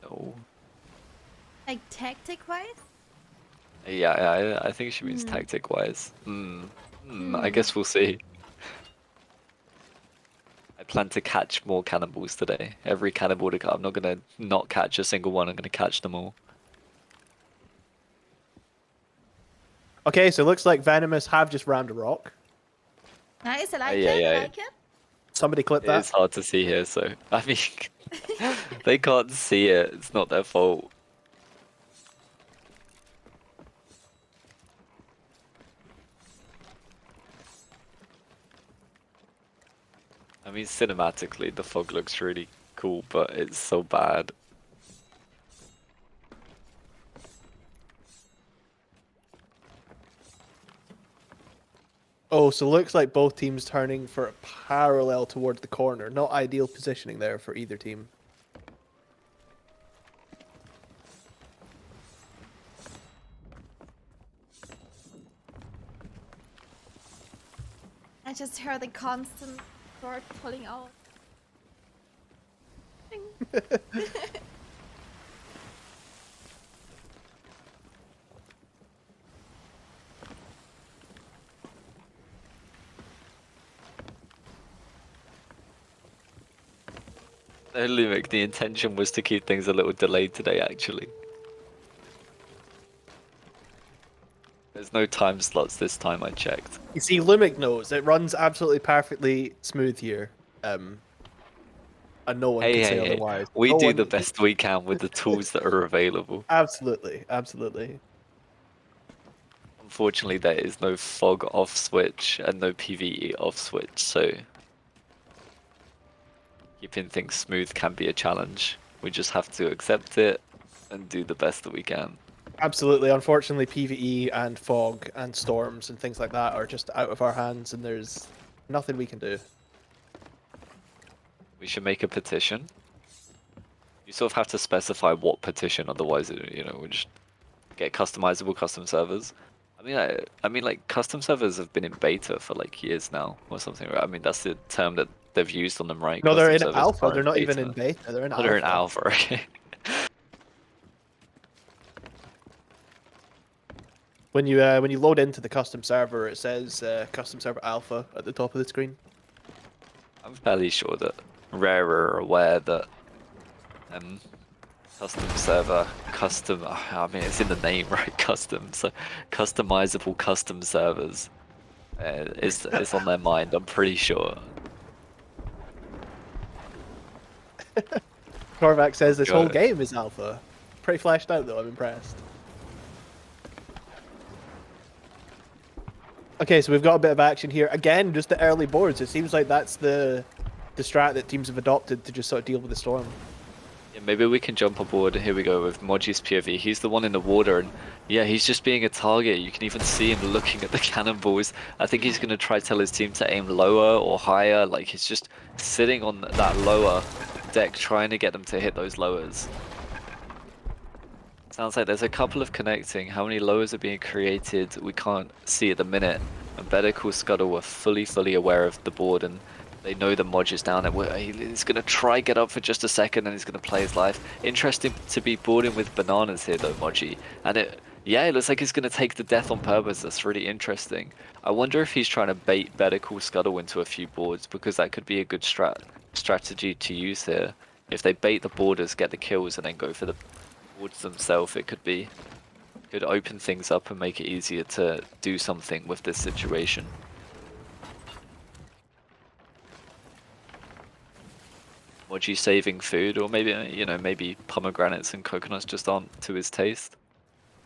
No. Like tactic wise? Yeah, I think she means tactic-wise. I guess we'll see. I plan to catch more cannonballs today. Every cannonball to come. I'm not gonna not catch a single one. I'm gonna catch them all. Okay, so it looks like Venomous have just rammed a rock. Nice, I like Yeah, it, yeah. I like it. Somebody clip that. It's hard to see here, so I mean, they can't see it. It's not their fault. I mean, cinematically, the fog looks really cool, but it's so bad. Oh, so looks like both teams turning for a parallel towards the corner. Not ideal positioning there for either team. I just heard the constant sword pulling out. No, Lumic, the intention was to keep things a little delayed today, actually. There's no time slots this time, I checked. You see, Lumic knows it runs absolutely perfectly smooth here. And no one can say otherwise. We No do one- the best we can with the tools that are available. Absolutely, absolutely. Unfortunately, there is no fog off switch and no PvE off switch, so keeping things smooth can be a challenge. We just have to accept it and do the best that we can. Absolutely. Unfortunately, PvE and fog and storms and things like that are just out of our hands, and there's nothing we can do. We should make a petition. You sort of have to specify what petition, otherwise, we just get customizable custom servers. I mean, like custom servers have been in beta for like years now, or something. Right? I mean, that's the term that they've used on them, right? No, they're Custom in servers alpha. aren't They're not even beta. in beta. They're in Oh, alpha. they're in alpha. Okay. When you load into the custom server, it says custom server alpha at the top of the screen. I'm fairly sure that Rare are aware that custom server, I mean, it's in the name, right? So customizable custom servers is on their mind. I'm pretty sure. Korvac says this whole Good. game is alpha. Pretty fleshed out though. I'm impressed. Okay, so we've got a bit of action here. Again, just the early boards. It seems like that's the strat that teams have adopted to just sort of deal with the storm. Yeah, maybe we can jump aboard. Here we go with Moji's POV. He's the one in the water, and yeah, he's just being a target. You can even see him looking at the cannonballs. I think he's going to try to tell his team to aim lower or higher. Like, he's just sitting on that lower deck trying to get them to hit those lowers. Sounds like there's a couple of connecting. How many lowers are being created? We can't see at the minute. And Better Call Scuttle were fully aware of the board, and they know the Moj is down there. He's going to try get up for just a second, and he's going to play his life. Interesting to be boarding with bananas here, though, Moji. And it looks like he's going to take the death on purpose. That's really interesting. I wonder if he's trying to bait Better Call Scuttle into a few boards, because that could be a good strategy to use here. If they bait the boarders, get the kills, and then go for the boards themselves, it could open things up and make it easier to do something with this situation. Moji saving food, or maybe, maybe pomegranates and coconuts just aren't to his taste.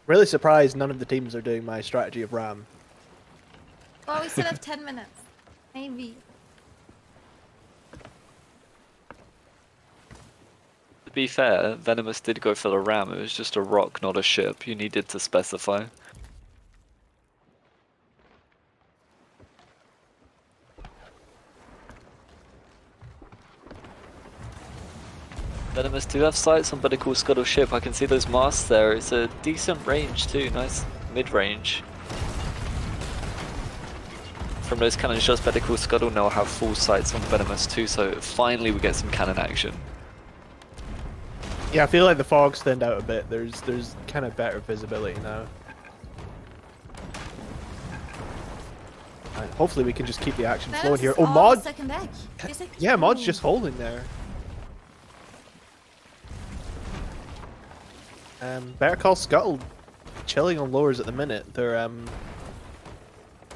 Really surprised none of the teams are doing my strategy of Ram. Well, we still have 10 minutes. Maybe. To be fair, Venomous did go for the ram. It was just a rock, not a ship. You needed to specify. Venomous do have sights on Better Call Scuttle ship. I can see those masts there. It's a decent range too. Nice mid-range. From those cannon shots, Better Call Scuttle now have full sights on Venomous too, so finally we get some cannon action. Yeah, I feel like the fog thinned out a bit. There's kind of better visibility now. And hopefully we can just keep the action flowing here. Oh, Mod! Second deck. Yeah, Mod's just holding there. Better Call Scuttle chilling on lowers at the minute. They're I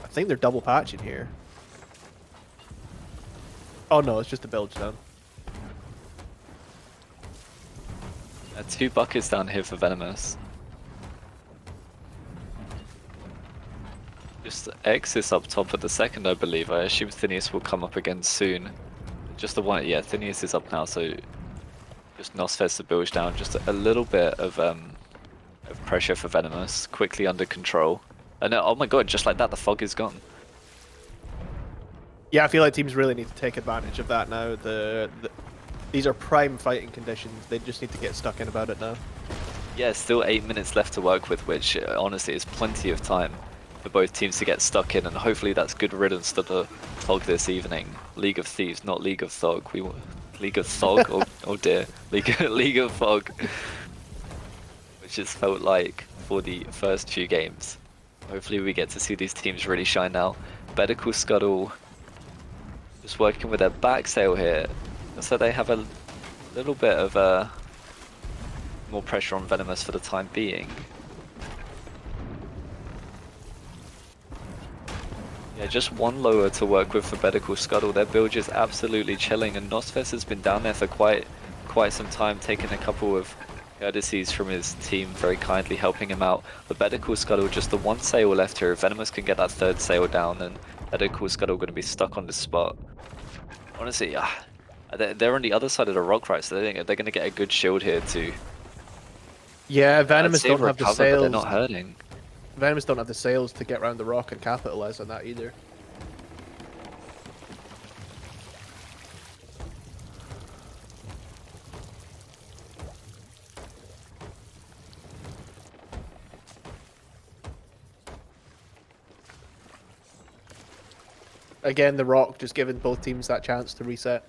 think they're double patching here. Oh no, it's just a bilge down. 2 buckets down here for Venomous. Just X is up top at the second, I believe. I assume Phineas will come up again soon. just the one. Yeah, Phineas is up now, so just Nosfest the bilge down. Just a little bit of pressure for Venomous, quickly under control. And oh my god, just like that, the fog is gone. Yeah, I feel like teams really need to take advantage of that now. These are prime fighting conditions. They just need to get stuck in about it now. Yeah, still 8 minutes left to work with, which honestly is plenty of time for both teams to get stuck in, and hopefully that's good riddance to the Thog this evening. League of Thieves, not League of Thog. League of Thog? oh dear. League of Fog. Which it's felt like for the first few games. Hopefully we get to see these teams really shine now. Better Call Scuttle just working with their back sail here. So they have a little bit of more pressure on Venomous for the time being. Yeah, just one lower to work with for Better Call Scuttle. Their build is absolutely chilling, and Nosfest has been down there for quite some time, taking a couple of courtesies from his team, very kindly helping him out. But Better Call Scuttle, just the one sail left here. If Venomous can get that third sail down, then Better Call Scuttle going to be stuck on this spot. Honestly, they're on the other side of the rock, right? So they're going to get a good shield here too. Yeah, Venomous don't have the sails. They're not hurting. Venomous don't have the sails to get around the rock and capitalize on that either. Again, the rock just giving both teams that chance to reset.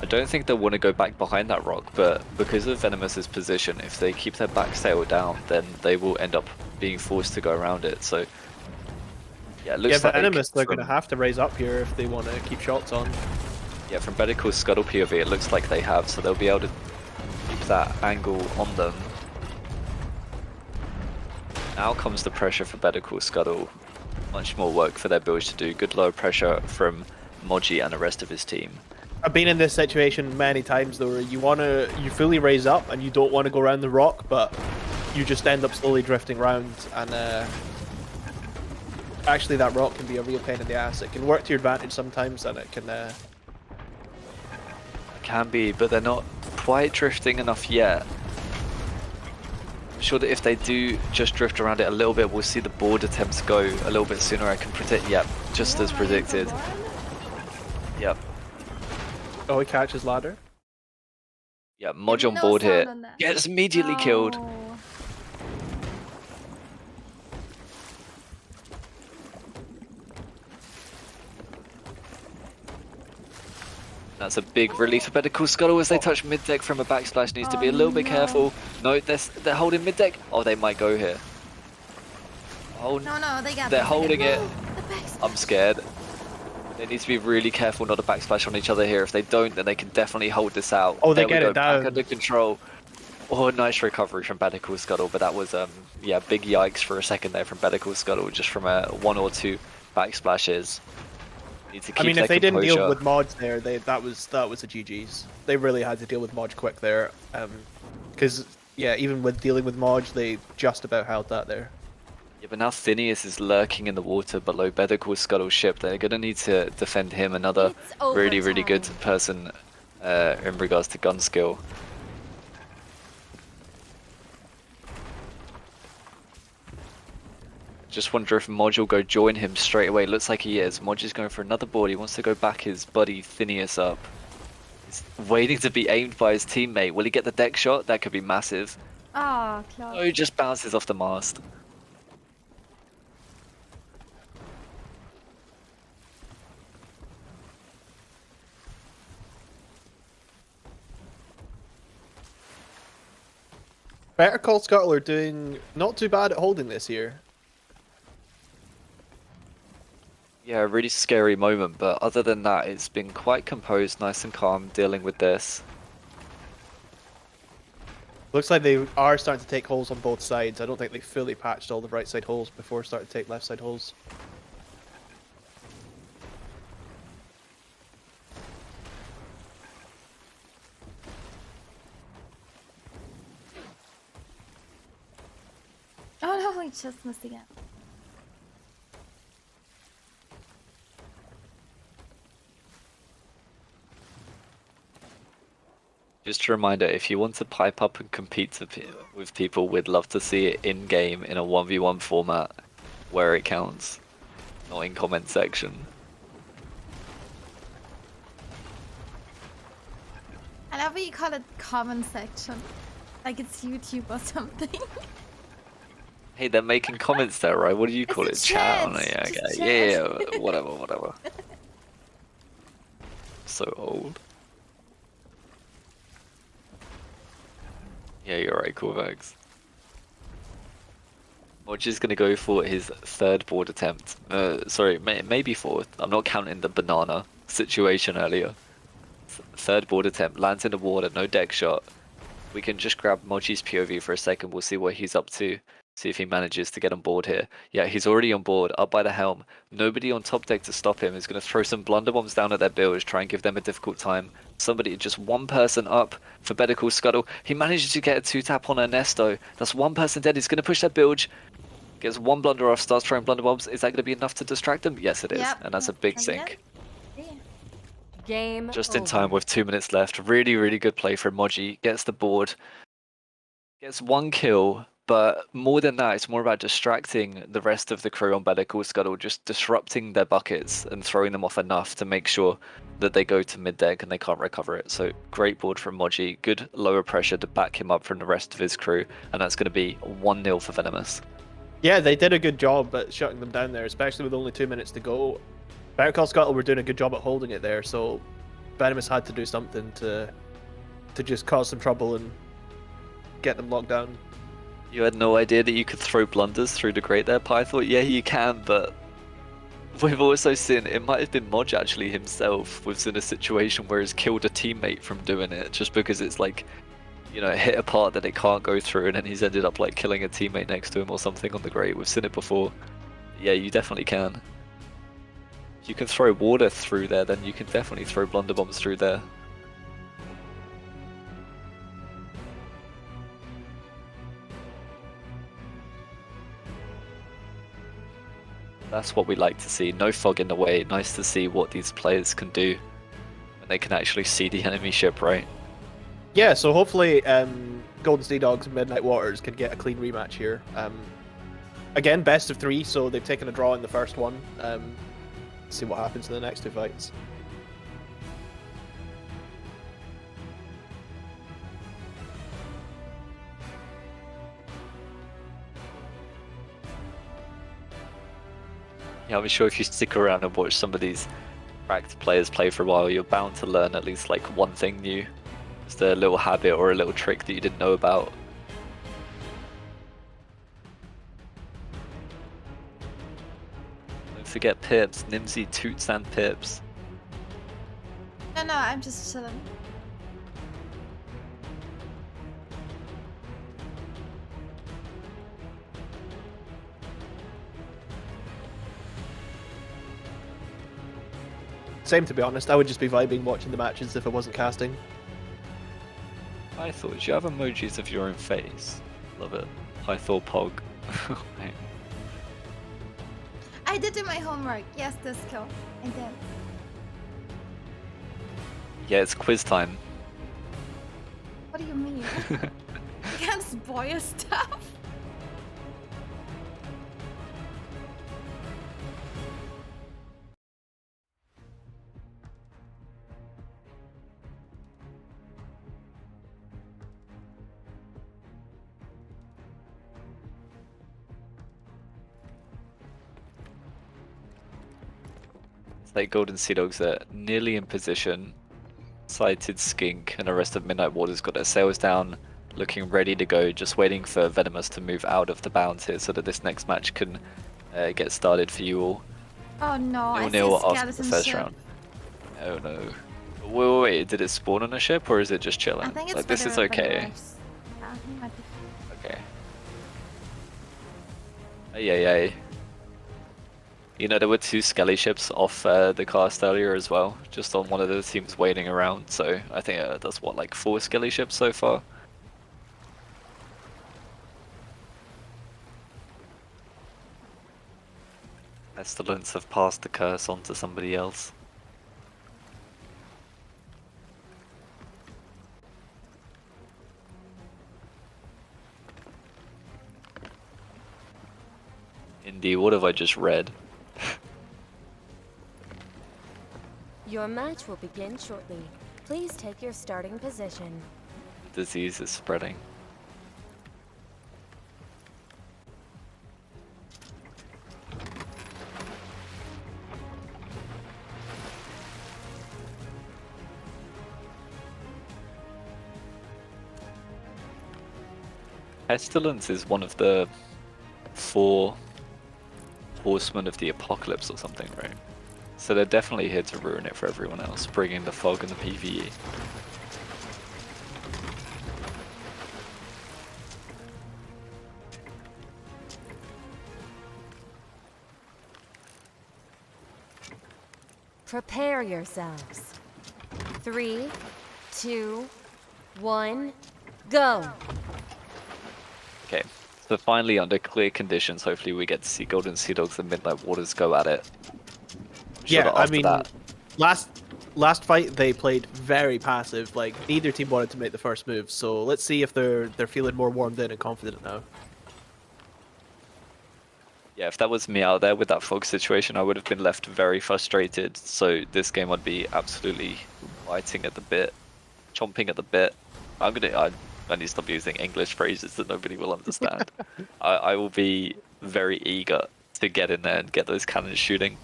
I don't think they'll want to go back behind that rock, but because of Venomous's position, if they keep their back sail down, then they will end up being forced to go around it. So yeah, it looks like Venomous, they're going to have to raise up here if they want to keep shots on. Yeah, from Better Call Scuttle POV, it looks like they have, so they'll be able to keep that angle on them. Now comes the pressure for Better Call Scuttle. Much more work for their builds to do. Good low pressure from Moji and the rest of his team. I've been in this situation many times though, where you fully raise up and you don't want to go around the rock, but you just end up slowly drifting around, and actually that rock can be a real pain in the ass. It can work to your advantage sometimes, and it can... Can be, but they're not quite drifting enough yet. I'm sure that if they do just drift around it a little bit, we'll see the board attempts go a little bit sooner. I can predict, yep, just as predicted. Yep. Oh, he catches ladder. Yeah, Moj on board here. Gets immediately killed. That's a big relief for Better Call Scuttle as they touch mid deck from a backsplash. Needs to be a little bit careful. No, they're holding mid deck. Oh, they might go here. Oh no, they're holding it. I'm scared. They need to be really careful not to backsplash on each other here. If they don't, then they can definitely hold this out. Oh, they get it down. Back under control. Oh, nice recovery from Better Call Scuttle, but that was yeah, big yikes for a second there from Better Call Scuttle, just from one or two backsplashes. I mean, if they didn't deal with Moj there, that was a GG's. They really had to deal with Moj quick there, because yeah, even with dealing with Moj, they just about held that there. Yeah, but now Phineas is lurking in the water below Better Call Scuttle's ship. They're gonna need to defend him. Another really good person in regards to gun skill. Just wonder if Moj will go join him straight away. Looks like he is. Moj is going for another board. He wants to go back his buddy Phineas up. He's waiting to be aimed by his teammate. Will he get the deck shot? That could be massive. Ah, close. Oh, he just bounces off the mast. Better Call Scuttle are doing not too bad at holding this year. Yeah, a really scary moment, but other than that, it's been quite composed, nice and calm, dealing with this. Looks like they are starting to take holes on both sides. I don't think they fully patched all the right side holes before starting to take left side holes. Oh no, he just missed again. Just a reminder, if you want to pipe up and compete with people, we'd love to see it in-game in a 1v1 format where it counts, not in comment section. I love how you call it comment section. Like it's YouTube or something. Hey, they're making comments there, right? What do you call it? It's a Chat? chat. Yeah, Just okay. chat. Yeah, whatever. So old. Yeah, you're right, Corvax. Moji's gonna go for his third board attempt. Sorry, maybe fourth. I'm not counting the banana situation earlier. Third board attempt, lands in the water, no deck shot. We can just grab Moji's POV for a second. We'll see what he's up to. See if he manages to get on board here. Yeah, he's already on board, up by the helm. Nobody on top deck to stop him. He's going to throw some blunderbombs down at their bilge, try and give them a difficult time. Somebody, just one person up for Better Call Scuttle. He manages to get a 2-tap on Ernesto. That's one person dead. He's going to push that bilge. Gets one blunder off, starts throwing blunderbombs. Is that going to be enough to distract him? Yes, it is. Yep. And that's a big sink. Yeah. Game Just in over. time with 2 minutes left. Really, really good play from Moji. Gets the board. Gets one kill. But more than that, it's more about distracting the rest of the crew on Better Call Scuttle, just disrupting their buckets and throwing them off enough to make sure that they go to mid deck and they can't recover it. So great board from Moji, good lower pressure to back him up from the rest of his crew, and that's going to be 1-0 for Venomous. Yeah, they did a good job at shutting them down there, especially with only 2 minutes to go. Better Call Scuttle were doing a good job at holding it there, so Venomous had to do something to just cause some trouble and get them locked down. You had no idea that you could throw blunders through the grate there, Pi? I thought, yeah, you can, but we've also seen, it might have been Moj actually himself was in a situation where he's killed a teammate from doing it, just because it's like, you know, hit a part that it can't go through, and then he's ended up like killing a teammate next to him or something on the grate. We've seen it before. Yeah, you definitely can. If you can throw water through there, then you can definitely throw blunderbombs through there. That's what we like to see. No fog in the way. Nice to see what these players can do when they can actually see the enemy ship, right? Yeah, so hopefully Golden Sea Dogs and Midnight Waters can get a clean rematch here. Again, best of 3, so they've taken a draw in the first one. See what happens in the next 2 fights. Yeah, I'm sure if you stick around and watch some of these cracked players play for a while, you're bound to learn at least like one thing new. Just a little habit or a little trick that you didn't know about. Don't forget Pips, Nimsy, Toots and Pips. No, I'm just chilling. Same, to be honest. I would just be vibing watching the matches if I wasn't casting. I thought you have emojis of your own face. Love it. I thought Pog. I did do my homework. Yes, this kill. I did. Yeah, it's quiz time. What do you mean? You can't spoil stuff. Like Golden Sea Dogs are nearly in position. Sighted Skink and the rest of Midnight Waters got their sails down, looking ready to go, just waiting for Venomous to move out of the bounds here so that this next match can get started for you all. Oh no, I see 0-0 a after the skeleton first ship. round. Oh no. Wait, did it spawn on a ship or is it just chilling? I think it's like, this is okay. Yeah, it might be. Okay. Ay. You know, there were 2 Skelly ships off the cast earlier as well, just on one of the teams waiting around, so I think that's what, like 4 Skelly ships so far? Pestilence have passed the curse on to somebody else. Indy, what have I just read? Your match will begin shortly. Please take your starting position. Disease is spreading. Pestilence is one of the 4 horsemen of the apocalypse or something, right? So they're definitely here to ruin it for everyone else, bringing the fog and the PvE. Prepare yourselves. 3, 2, 1, go! Okay, so finally under clear conditions, hopefully we get to see Golden Sea Dogs and Midnight Waters go at it. Yeah, I mean, that. last fight they played very passive. Like neither team wanted to make the first move. So let's see if they're feeling more warmed in and confident now. Yeah, if that was me out there with that fog situation, I would have been left very frustrated. So this game I'd be absolutely biting at the bit, chomping at the bit. I need to stop using English phrases that nobody will understand. I will be very eager to get in there and get those cannons shooting.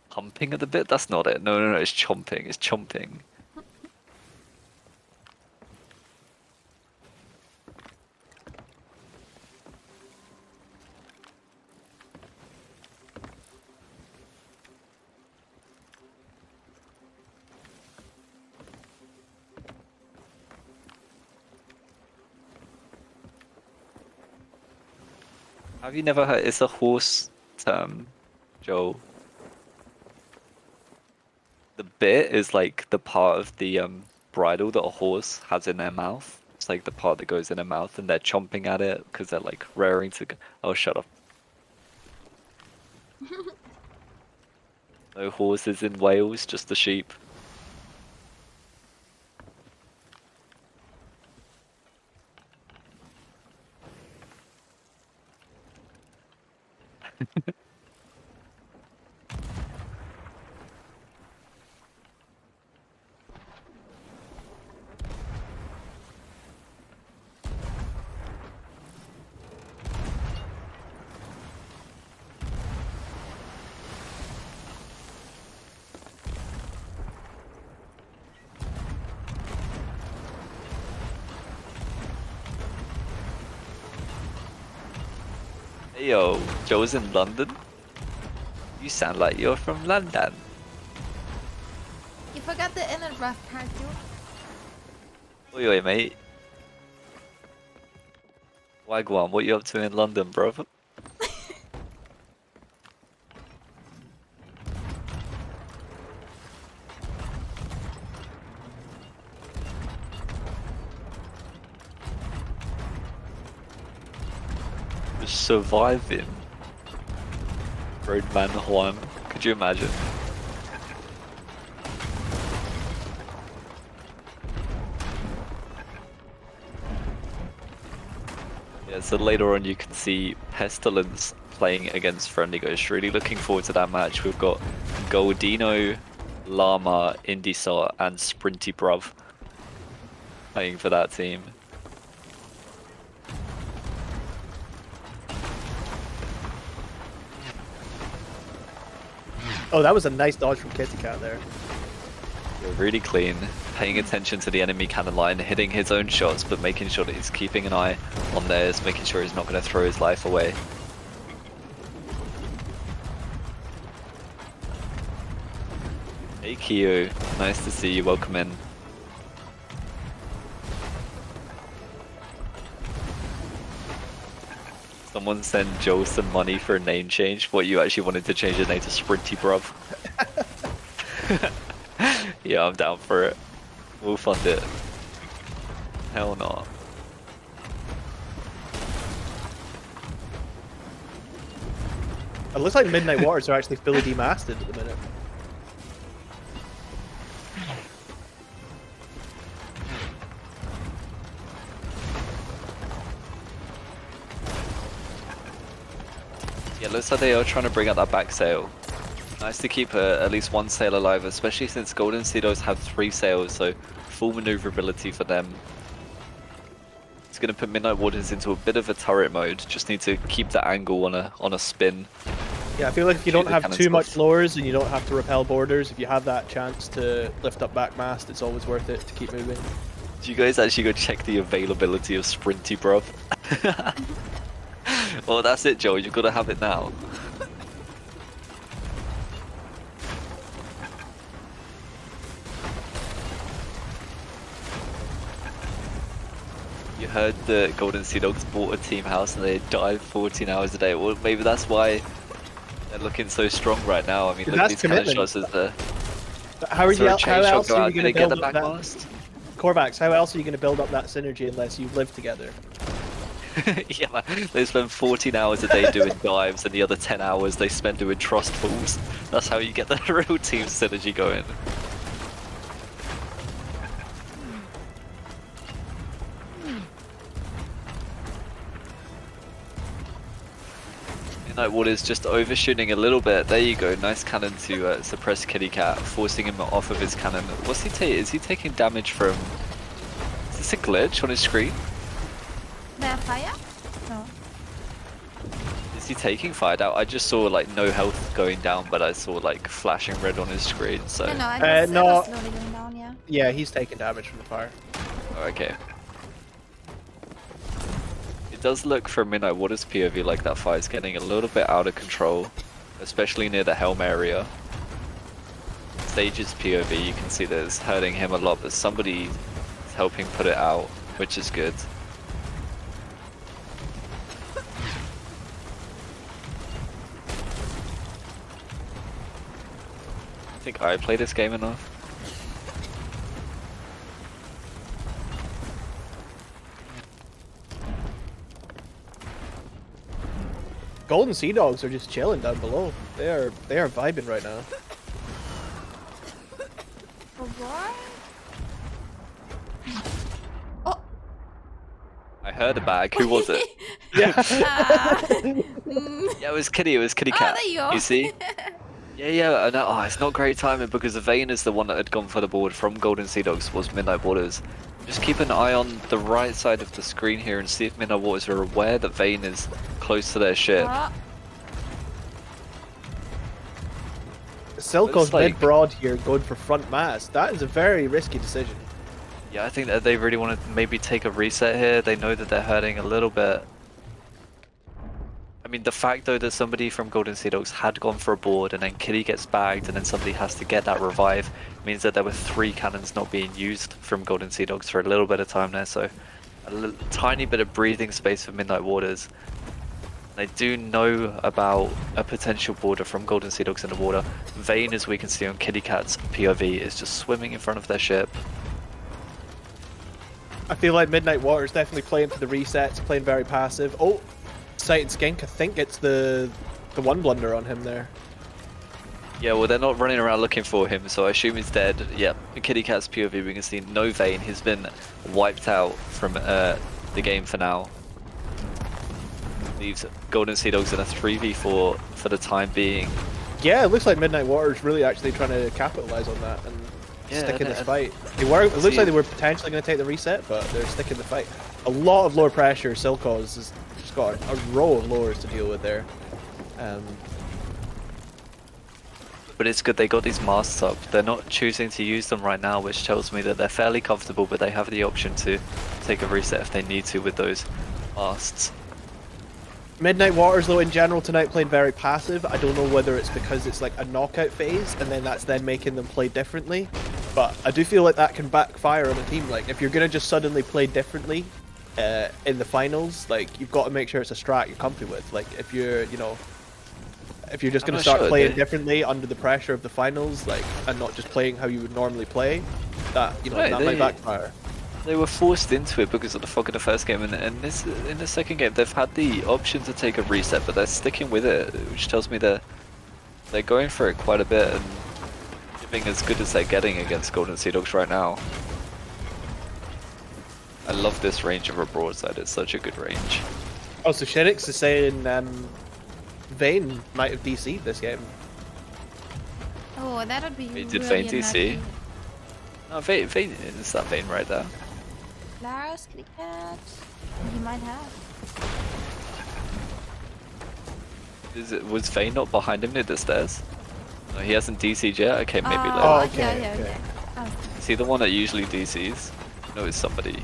Humping at the bit? That's not it. No, it's chomping. It's chomping. Have you never heard? It's a horse term, Joe. The bit is like the part of the bridle that a horse has in their mouth. It's like the part that goes in their mouth, and they're chomping at it because they're like raring to go. Oh, shut up. No horses in Wales, just the sheep. Hey, yo, Joe's in London? You sound like you're from London. You forgot the inner rough part, dude. Oi, mate. Wagwan, what you up to in London, bro? Surviving. Roadman Juan. Could you imagine? Yeah, so later on you can see Pestilence playing against Friendly Ghost. Really looking forward to that match. We've got Goldino, Llama, Indisot, and Sprinty Bruv playing for that team. Oh, that was a nice dodge from Kitty Cat there. Yeah, really clean, paying attention to the enemy cannon line, hitting his own shots, but making sure that he's keeping an eye on theirs, making sure he's not going to throw his life away. Hey Kyo, nice to see you, welcome in. Someone send Joe some money for a name change. What, you actually wanted to change your name to Sprinty Bruv? Yeah, I'm down for it. We'll fund it. Hell no. It looks like Midnight Waters are actually fully demasted at the minute. Yeah, looks like they are trying to bring out that back sail. Nice to keep at least one sail alive, especially since Golden Sea Dogs have 3 sails, so full maneuverability for them. It's going to put Midnight Waters into a bit of a turret mode. Just need to keep the angle on a spin. Yeah, I feel like if you don't the have cannons too much off. lowers and you don't have to repel borders, if you have that chance to lift up back mast, it's always worth it to keep moving. Do you guys actually go check the availability of Sprinty, bruv? Well, that's it, Joe. You've got to have it now. You heard the Golden Sea Dogs bought a team house and they dive 14 hours a day. Well, maybe that's why they're looking so strong right now. I mean, look at That's these cannon commitment. shots as the... But how are Is there you? a How chain shot else go are out? you Did going they to get the build up that? backblast? Corvax, how else are you going to build up that synergy unless you live together? Yeah, man. They spend 14 hours a day doing dives and the other 10 hours they spend doing trust falls. That's how you get the real team synergy going. Midnight Waters just overshooting a little bit. There you go. Nice cannon to suppress Kitty Cat, forcing him off of his cannon. What's he taking? Is he taking damage from... Is this a glitch on his screen? There fire? No. Is he taking fire out? I just saw like no health going down, but I saw like flashing red on his screen, so... No, I was no. slowly going down, yeah. Yeah, he's taking damage from the fire. Oh, okay. It does look from Midnight Waters POV like that fire's getting a little bit out of control, especially near the Helm area. Sage's POV, you can see that it's hurting him a lot, but somebody is helping put it out, which is good. I think I play this game enough. Golden Sea Dogs are just chilling down below. They are vibing right now. For what? Oh! I heard a bag. Who was it? Yeah. Yeah, it was Kitty. It was Kitty Oh, Cat. there you go. You see? Yeah, I know. Oh, it's not great timing because Vayne is the one that had gone for the board from Golden Sea Dogs was Midnight Waters. Just keep an eye on the right side of the screen here and see if Midnight Waters are aware that Vayne is close to their ship. Oh. Silco's Looks like- mid-broad here going for front mast. That is a very risky decision. Yeah, I think that they really want to maybe take a reset here. They know that they're hurting a little bit. I mean, the fact though that somebody from Golden Sea Dogs had gone for a board and then Kitty gets bagged and then somebody has to get that revive means that there were 3 cannons not being used from Golden Sea Dogs for a little bit of time there. So a tiny bit of breathing space for Midnight Waters. They do know about a potential border from Golden Sea Dogs in the water. Vayne, as we can see on Kitty Cat's POV, is just swimming in front of their ship. I feel like Midnight Waters definitely playing for the resets, playing very passive. Oh, Sighted Skink, I think it's the one blunder on him there. Yeah, well, they're not running around looking for him, so I assume he's dead. Yeah, in Kitty Cat's POV, we can see no Vayne. He's been wiped out from the game for now. Leaves Golden Sea Dogs in a 3v4 for the time being. Yeah, it looks like Midnight Waters really actually trying to capitalize on that and Yeah, stick in and- this fight. It looks see- like they were potentially going to take the reset, but they're sticking the fight. A lot of lower pressure. Silco's has just got a row of lowers to deal with there. But it's good they got these masts up. They're not choosing to use them right now, which tells me that they're fairly comfortable, but they have the option to take a reset if they need to with those masts. Midnight Waters, though, in general tonight playing very passive. I don't know whether it's because it's like a knockout phase and then that's then making them play differently. But I do feel like that can backfire on a team. Like, if you're going to just suddenly play differently in the finals, like, you've got to make sure it's a strat you're comfy with. Like, if you're, you know, if you're just I'm going to not start sure, playing they- differently under the pressure of the finals, like, and not just playing how you would normally play, that, you know, Right, that might backfire. They were forced into it because of the fog in the first game, and in the second game they've had the option to take a reset, but they're sticking with it, which tells me they're going for it quite a bit and giving as good as they're getting against Golden Sea Dogs right now. I love this range of a broadside, it's such a good range. Oh, so Shinix is saying Vayne might have DC'd this game. Oh, that would be Wait, did really Vayne DC? unlucky. No, Vayne, is that Vayne right there? Lars, kitty cat. You might have. Was Vayne not behind him near the stairs? No, he hasn't DC'd yet? Okay, maybe later. Oh, okay, Yeah, okay. Oh. Is he the one that usually DCs? No, it's somebody.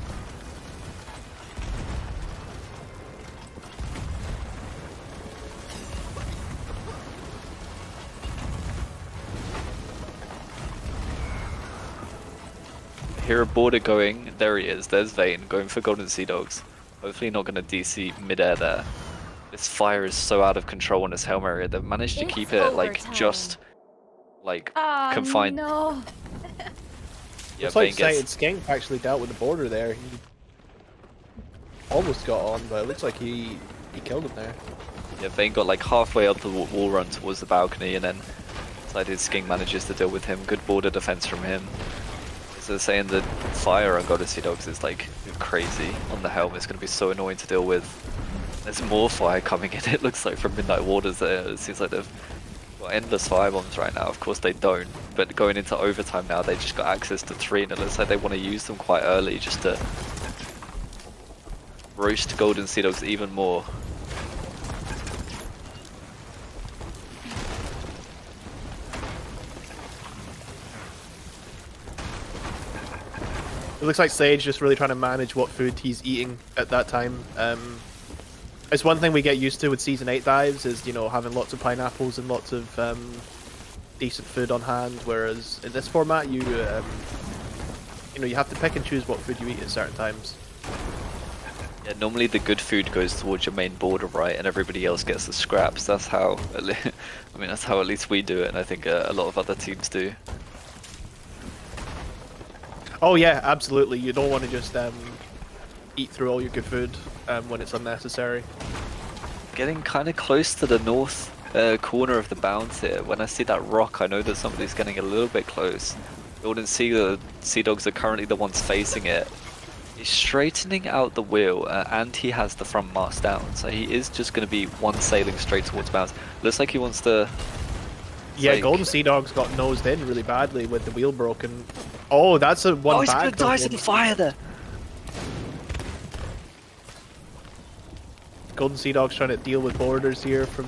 I hear a border going. There he is. There's Vayne going for Golden Sea Dogs. Hopefully not going to DC midair there. This fire is so out of control in this Helm area. They've managed to It's keep it like overtime. just like Oh, confined. no. Yeah, It's like Vayne gets Sighted Skink actually dealt with the border there. He almost got on, but it looks like he killed him there. Yeah, Vayne got like halfway up the wall run towards the balcony, and then Sighted Skink manages to deal with him. Good border defense from him. So they're saying that fire on Golden Sea Dogs is like crazy on the Helm. It's going to be so annoying to deal with. There's more fire coming in, it looks like, from Midnight Waters there. It seems like they've got endless fire bombs right now. Of course they don't, but going into overtime now, they just got access to 3, and it looks like they want to use them quite early just to roast Golden Sea Dogs even more. It looks like Sage just really trying to manage what food he's eating at that time. It's one thing we get used to with Season 8 dives is, you know, having lots of pineapples and lots of decent food on hand, whereas in this format you know, you have to pick and choose what food you eat at certain times. Yeah, normally the good food goes towards your main border, right, and everybody else gets the scraps. That's how, I mean, that's how at least we do it, and I think a lot of other teams do. Oh yeah, absolutely. You don't want to just eat through all your good food when it's unnecessary. Getting kind of close to the north corner of the bounds here. When I see that rock, I know that somebody's getting a little bit close. Golden Sea Dogs are currently the ones facing it. He's straightening out the wheel, and he has the front mast down, so he is just going to be one sailing straight towards bounds. Looks like he wants to... Yeah, like... Golden Sea Dogs got nosed in really badly with the wheel broken. Oh, that's a one he's bag. gonna die to the fire there! Golden Sea Dogs trying to deal with borders here from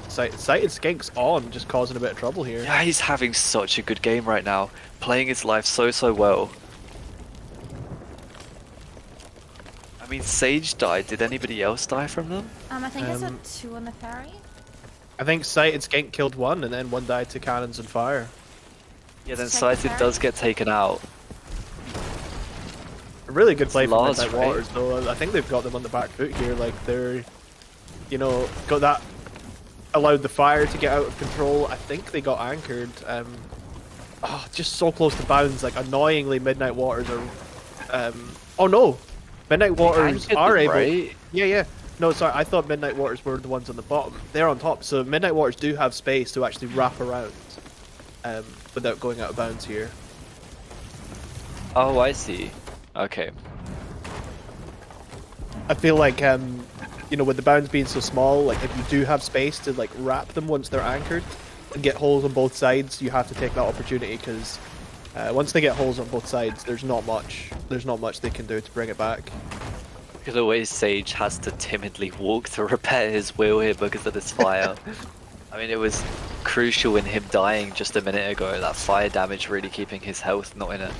Sighted Skink's on, just causing a bit of trouble here. Yeah, he's having such a good game right now. Playing his life so well. I mean, Sage died. Did anybody else die from them? I think I saw 2 on the ferry. I think Sighted Skink killed one, and then one died to cannons and fire. Yeah, then Check the Sighted ferry. does get taken out. A really good play from Lars, Midnight right? Waters, though. I think they've got them on the back foot here. Like, they're, you know, got that, allowed the fire to get out of control. I think they got anchored. Oh, just so close to bounds. Like, annoyingly, Midnight Waters are. Oh no! Midnight Waters anchored are them, able. right? Yeah. No, sorry. I thought Midnight Waters were the ones on the bottom. They're on top. So Midnight Waters do have space to actually wrap around, without going out of bounds here. Oh, I see. Okay. I feel like, you know, with the bounds being so small, like if you do have space to like wrap them once they're anchored and get holes on both sides, you have to take that opportunity because once they get holes on both sides, there's not much they can do to bring it back. Look at the way Sage has to timidly walk to repair his wheel here because of this fire. I mean, it was crucial in him dying just a minute ago. That fire damage really keeping his health not in a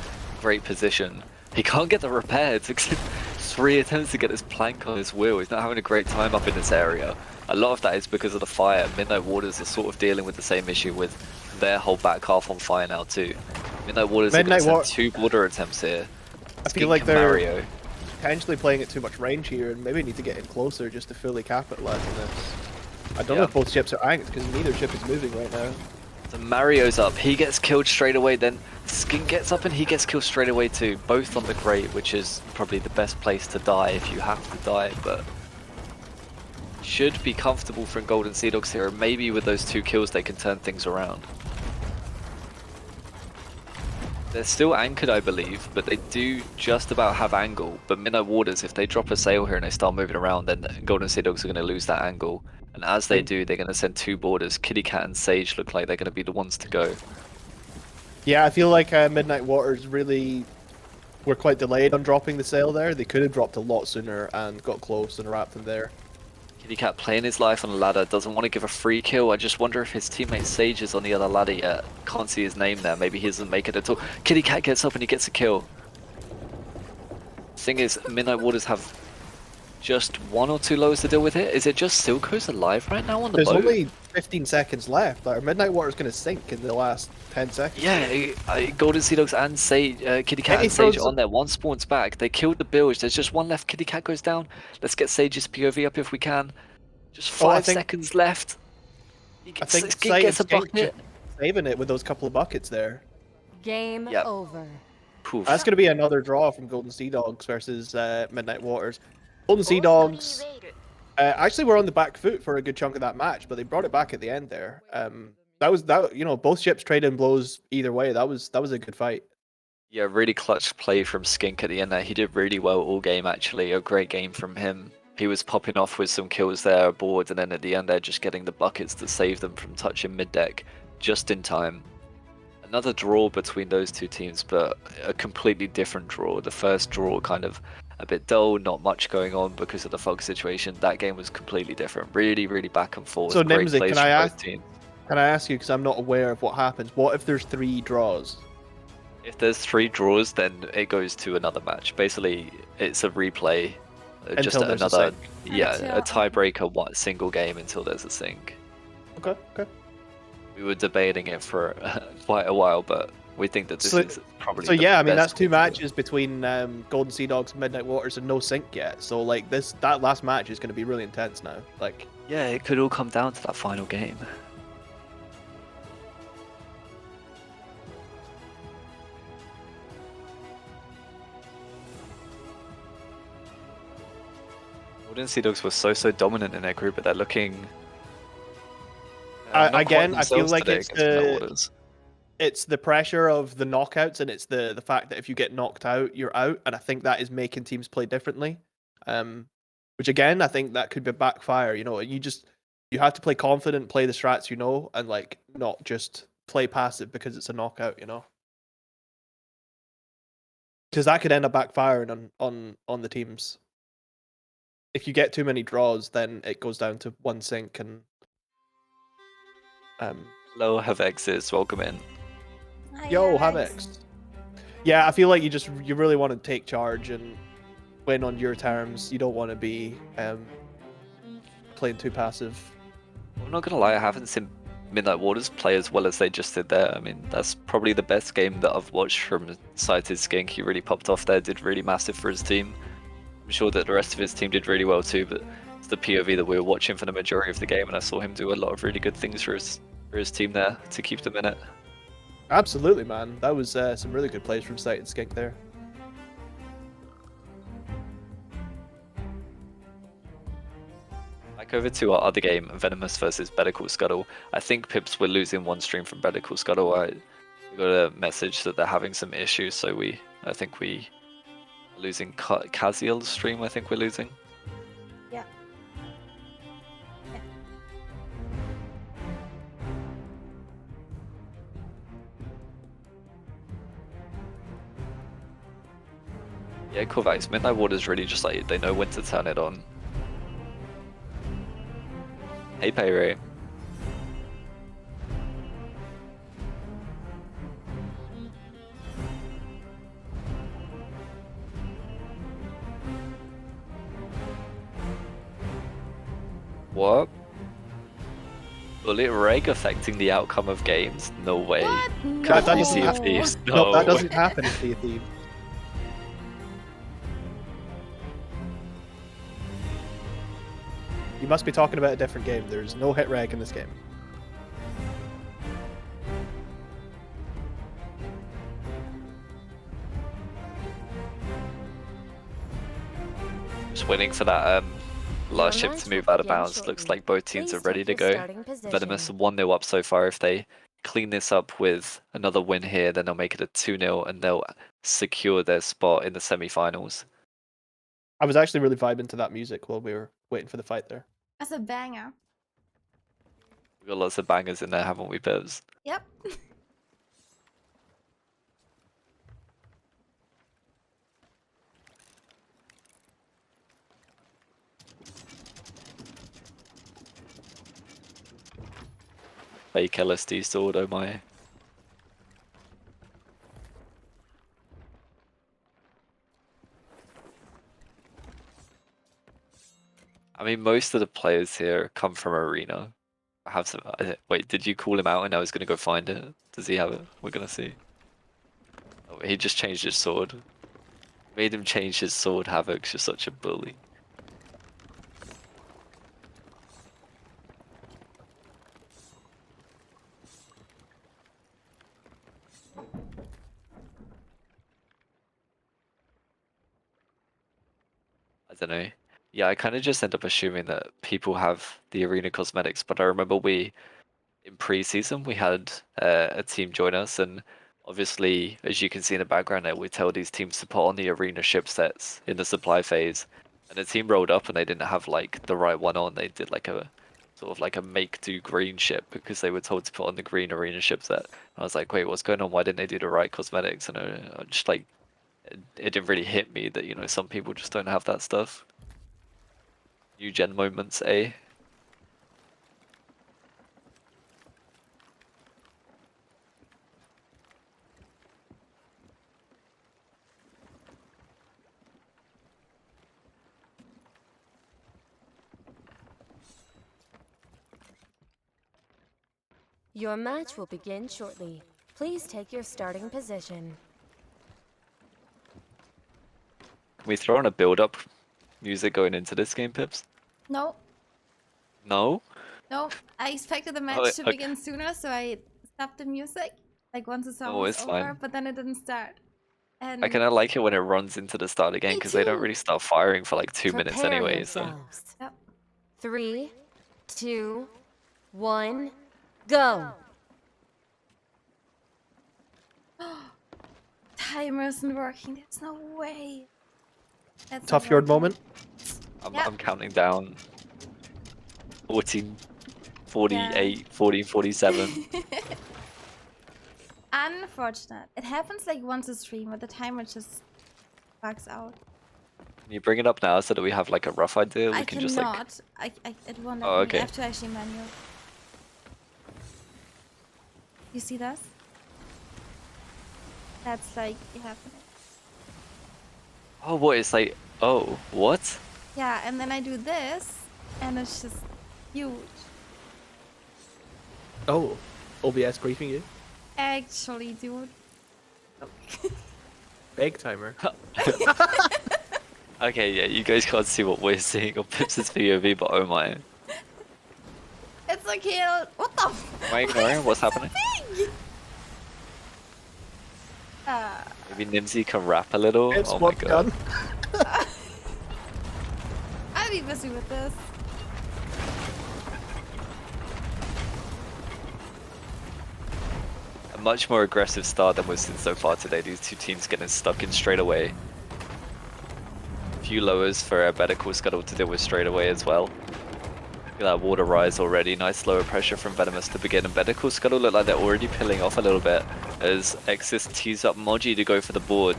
great position. He can't get the repair. It took 3 attempts to get this plank on his wheel. He's not having a great time up in this area. A lot of that is because of the fire. Midnight Waters are sort of dealing with the same issue with their whole back half on fire now too. Midnight Waters are going to send 2 border attempts here. I feel like they're Mario. potentially playing at too much range here and maybe need to get in closer just to fully capitalize on this. I don't know if both ships are anked because neither ship is moving right now. So Mario's up, he gets killed straight away, then Skink gets up and he gets killed straight away too, both on the grate, which is probably the best place to die if you have to die, but should be comfortable for Golden Sea Dogs here, and maybe with those 2 kills they can turn things around. They're still anchored, I believe, but they do just about have angle, but Midnight Waters, if they drop a sail here and they start moving around, then Golden Sea Dogs are going to lose that angle. And as they do, they're going to send 2 boarders. Kitty Cat and Sage look like they're going to be the ones to go. Yeah, I feel like Midnight Waters really were quite delayed on dropping the sail there. They could have dropped a lot sooner and got close and wrapped them there. Kitty Cat playing his life on the ladder, doesn't want to give a free kill. I just wonder if his teammate Sage is on the other ladder yet. Can't see his name there. Maybe he doesn't make it at all. Kitty Cat gets up and he gets a kill. Thing is, Midnight Waters have just 1 or 2 lows to deal with it. Is it just Silco's alive right now on the boat? There's only 15 seconds left. Our Midnight Water's going to sink in the last 10 seconds. Yeah, Golden Sea Dogs and Sage, Kitty Cat and Sage on there. One spawns back. They killed the bilge. There's just 1 left. Kitty Cat goes down. Let's get Sage's POV up if we can. Just 5 seconds left. I think Skink gets a bucket. Saving it with those couple of buckets there. Game over. Poof. That's going to be another draw from Golden Sea Dogs versus Midnight Waters. Golden Sea Dogs actually were on the back foot for a good chunk of that match, but they brought it back at the end there. Both ships traded blows either way. That was a good fight. Yeah, really clutch play from Skink at the end there. He did really well all game actually. A great game from him. He was popping off with some kills there aboard, and then at the end they're just getting the buckets to save them from touching mid-deck just in time. Another draw between those 2 teams, but a completely different draw. The first draw kind of a bit dull, not much going on because of the fog situation. That game was completely different. Really, really back and forth. So Great Nimsy, plays can I from both teams. Can I ask you, because I'm not aware of what happens, what if there's 3 draws? If there's 3 draws, then it goes to another match. Basically, it's a replay. Just Until there's a another, sink. a tiebreaker single game until there's a sink. Okay. We were debating it for quite a while, but we think that this is probably. So the yeah, I mean best that's 2 way to do it. matches between Golden Sea Dogs and Midnight Waters and no sink yet. So like that last match is going to be really intense now. Like Yeah, it could all come down to that final game. Golden Sea Dogs were so dominant in their group, but they're looking. again, I feel like it's the pressure of the knockouts, and it's the fact that if you get knocked out, you're out, and I think that is making teams play differently. Which again, I think that could be backfire. You know, you have to play confident, play the strats, and like not just play passive because it's a knockout. Because that could end up backfiring on the teams. If you get too many draws, then it goes down to 1 sink and. Hello, Havex, welcome in. Hi, Yo, Alex. Havex. Yeah, I feel like you really want to take charge and win on your terms. You don't want to be playing too passive. I'm not gonna lie, I haven't seen Midnight Waters play as well as they just did there. I mean, that's probably the best game that I've watched from Sighted Skink. He really popped off there, did really massive for his team. I'm sure that the rest of his team did really well too, but it's the POV that we were watching for the majority of the game, and I saw him do a lot of really good things for his team there to keep them in it. Absolutely, man. That was some really good plays from Sighted Skink there. Back over to our other game, Venomous versus Better Call Scuttle. I think Pips were losing 1 stream from Better Call Scuttle. We got a message that they're having some issues, so I think we are losing Kaziel's stream. I think we're losing. Yeah. Yeah, Kovacs, Midnight Waters really just like, they know when to turn it on. Hey, Payray. What? Bullet Reg affecting the outcome of games? No way. What? That Come doesn't on, Sea of happen. Thieves. No, that No. doesn't happen in Sea of Thieves. You must be talking about a different game. There's no hit reg in this game. Just waiting for that last ship to move out of bounds. Looks like both teams are ready to go. Venomous 1-0 up so far. If they clean this up with another win here, then they'll make it a 2-0 and they'll secure their spot in the semi-finals. I was actually really vibing to that music while we were waiting for the fight there. That's a banger. We got lots of bangers in there, haven't we, Pips? Yep. Fake LSD sword, oh my. I mean, most of the players here come from Arena. I have some. Wait, did you call him out and I was gonna go find it? Does he have it? We're gonna see. Oh, he just changed his sword. Made him change his sword. Havoc's just such a bully. I don't know. Yeah, I kind of just end up assuming that people have the arena cosmetics, but I remember in pre-season, we had a team join us, and obviously, as you can see in the background there, we tell these teams to put on the arena ship sets in the supply phase, and the team rolled up and they didn't have like the right one on. They did like a sort of like a make-do green ship because they were told to put on the green arena ship set. And I was like, wait, what's going on? Why didn't they do the right cosmetics? And I just like, it didn't really hit me that, you know, some people just don't have that stuff. New gen moments, eh? Your match will begin shortly. Please take your starting position. Can we throw on a build-up music going into this game, Pips? No. No? No. I expected the match to begin sooner, so I stopped the music. Like once the song was over, fine. but then it didn't start. And I kind of like it when it runs into the start again because they don't really start firing for like 2 minutes Prepare anyway. yourselves. Yep. 3, 2, 1, go! Timer isn't working. There's no way. That's Tough not yard working. moment. I'm counting down. 14, 48, 14, 47. Unfortunate. It happens like once a stream, but the timer just bugs out. Can you bring it up now so that we have like a rough idea? We I can cannot. just like. It won't let Oh, me. okay. I have to actually manual. You see this? That's like happening. Oh, what? It's like. Oh, what? Yeah, and then I do this, and it's just huge. Oh, OBS briefing you. Actually, dude. Big timer. Okay, yeah, you guys can't see what we're seeing on Pips' POV, but oh my. It's a kill. What the? Am I ignoring what's happening? Maybe Nimsy can rap a little. It's Oh my what god. done. I'll be busy with this. A much more aggressive start than we've seen so far today. These two teams getting stuck in straight away. A few lowers for Better Call Scuttle to deal with straight away as well. Look at that water rise already. Nice lower pressure from Venomous to begin. And Better Call Scuttle look like they're already peeling off a little bit as Exis tees up Moji to go for the board.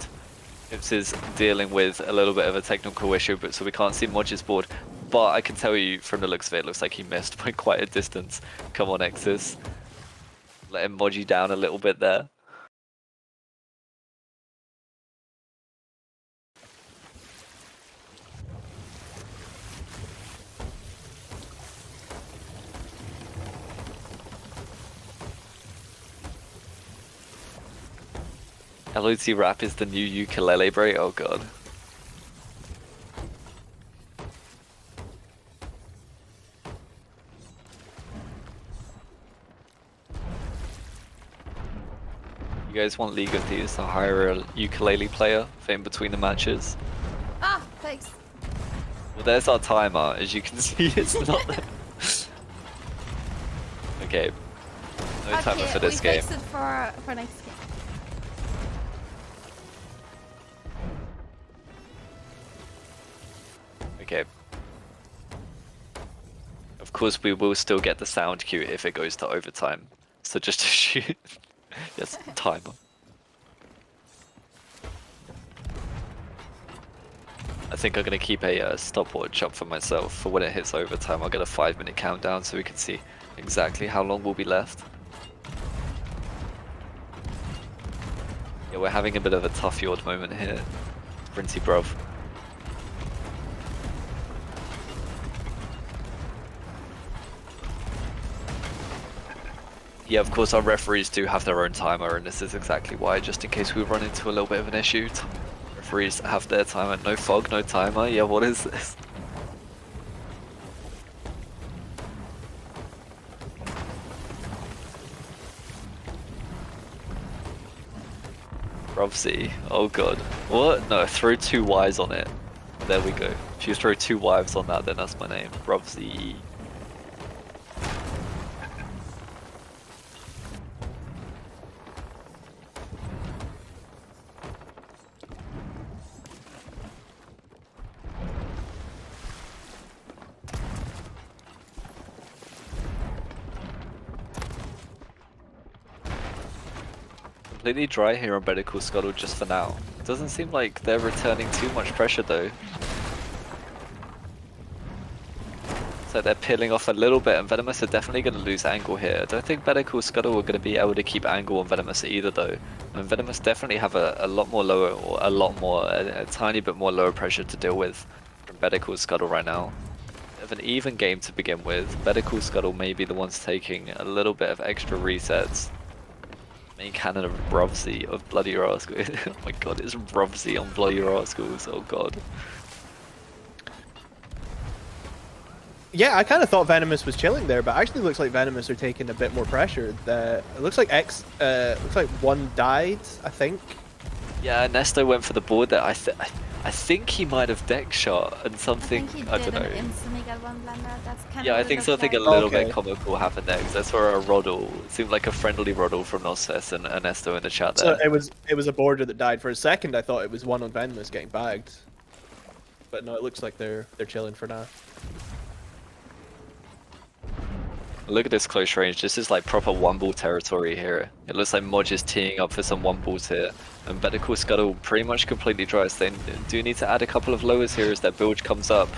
Pips is dealing with a little bit of a technical issue, but so we can't see Moji's board. But I can tell you from the looks of it, looks like he missed by quite a distance. Come on, Exis. Letting Moji down a little bit there. LOT rap is the new ukulele break. Oh god. You guys want League of Thieves to hire a ukulele player for in between the matches? Ah, thanks. Well, there's our timer. As you can see, it's not there. Okay. No timer for this we game. fixed it for next game. Okay. Of course, we will still get the sound cue if it goes to overtime. So just to shoot. Yes, timer. I think I'm going to keep a stopwatch up for myself for when it hits overtime. I'll get a 5-minute countdown so we can see exactly how long will be left. Yeah, we're having a bit of a tough Yord moment here. Sprinty bruv. Yeah, of course our referees do have their own timer, and this is exactly why, just in case we run into a little bit of an issue. Referees have their timer. No fog, no timer. Yeah, what is this? Robsy. Oh god. What? No, throw 2 Ys on it. There we go. If you throw 2 Ys on that, then that's my name. Robsy. Completely dry here on Better Call Scuttle just for now. Doesn't seem like they're returning too much pressure though. So they're peeling off a little bit, and Venomous are definitely going to lose angle here. I don't think Better Call Scuttle are going to be able to keep angle on Venomous either though. And Venomous definitely have a lot more lower, or a tiny bit more lower pressure to deal with from Better Call Scuttle right now. Of an even game to begin with, Better Call Scuttle may be the ones taking a little bit of extra resets. Main cannon of Robsy of Bloody Rascals. Oh my god, it's Robsy on Bloody Rascals, oh god. Yeah, I kind of thought Venomous was chilling there, but actually looks like Venomous are taking a bit more pressure. It looks like looks like one died, I think. Yeah, Nesto went for the board there. I think he might have deck shot and something, I don't know. Instantly get one blender. That's kind Yeah, of I think something a little bit comical happened there, because I saw a Roddle. It seemed like a friendly Roddle from Nosses and Ernesto in the chat there. So it was a border that died. For a second I thought it was one on Venomous getting bagged. But no, it looks like they're chilling for now. Look at this close range. This is like proper one-ball territory here. It looks like Modge is teeing up for some one-balls here. And Better Call Scuttle pretty much completely dry. So they do need to add a couple of lowers here as that bilge comes up.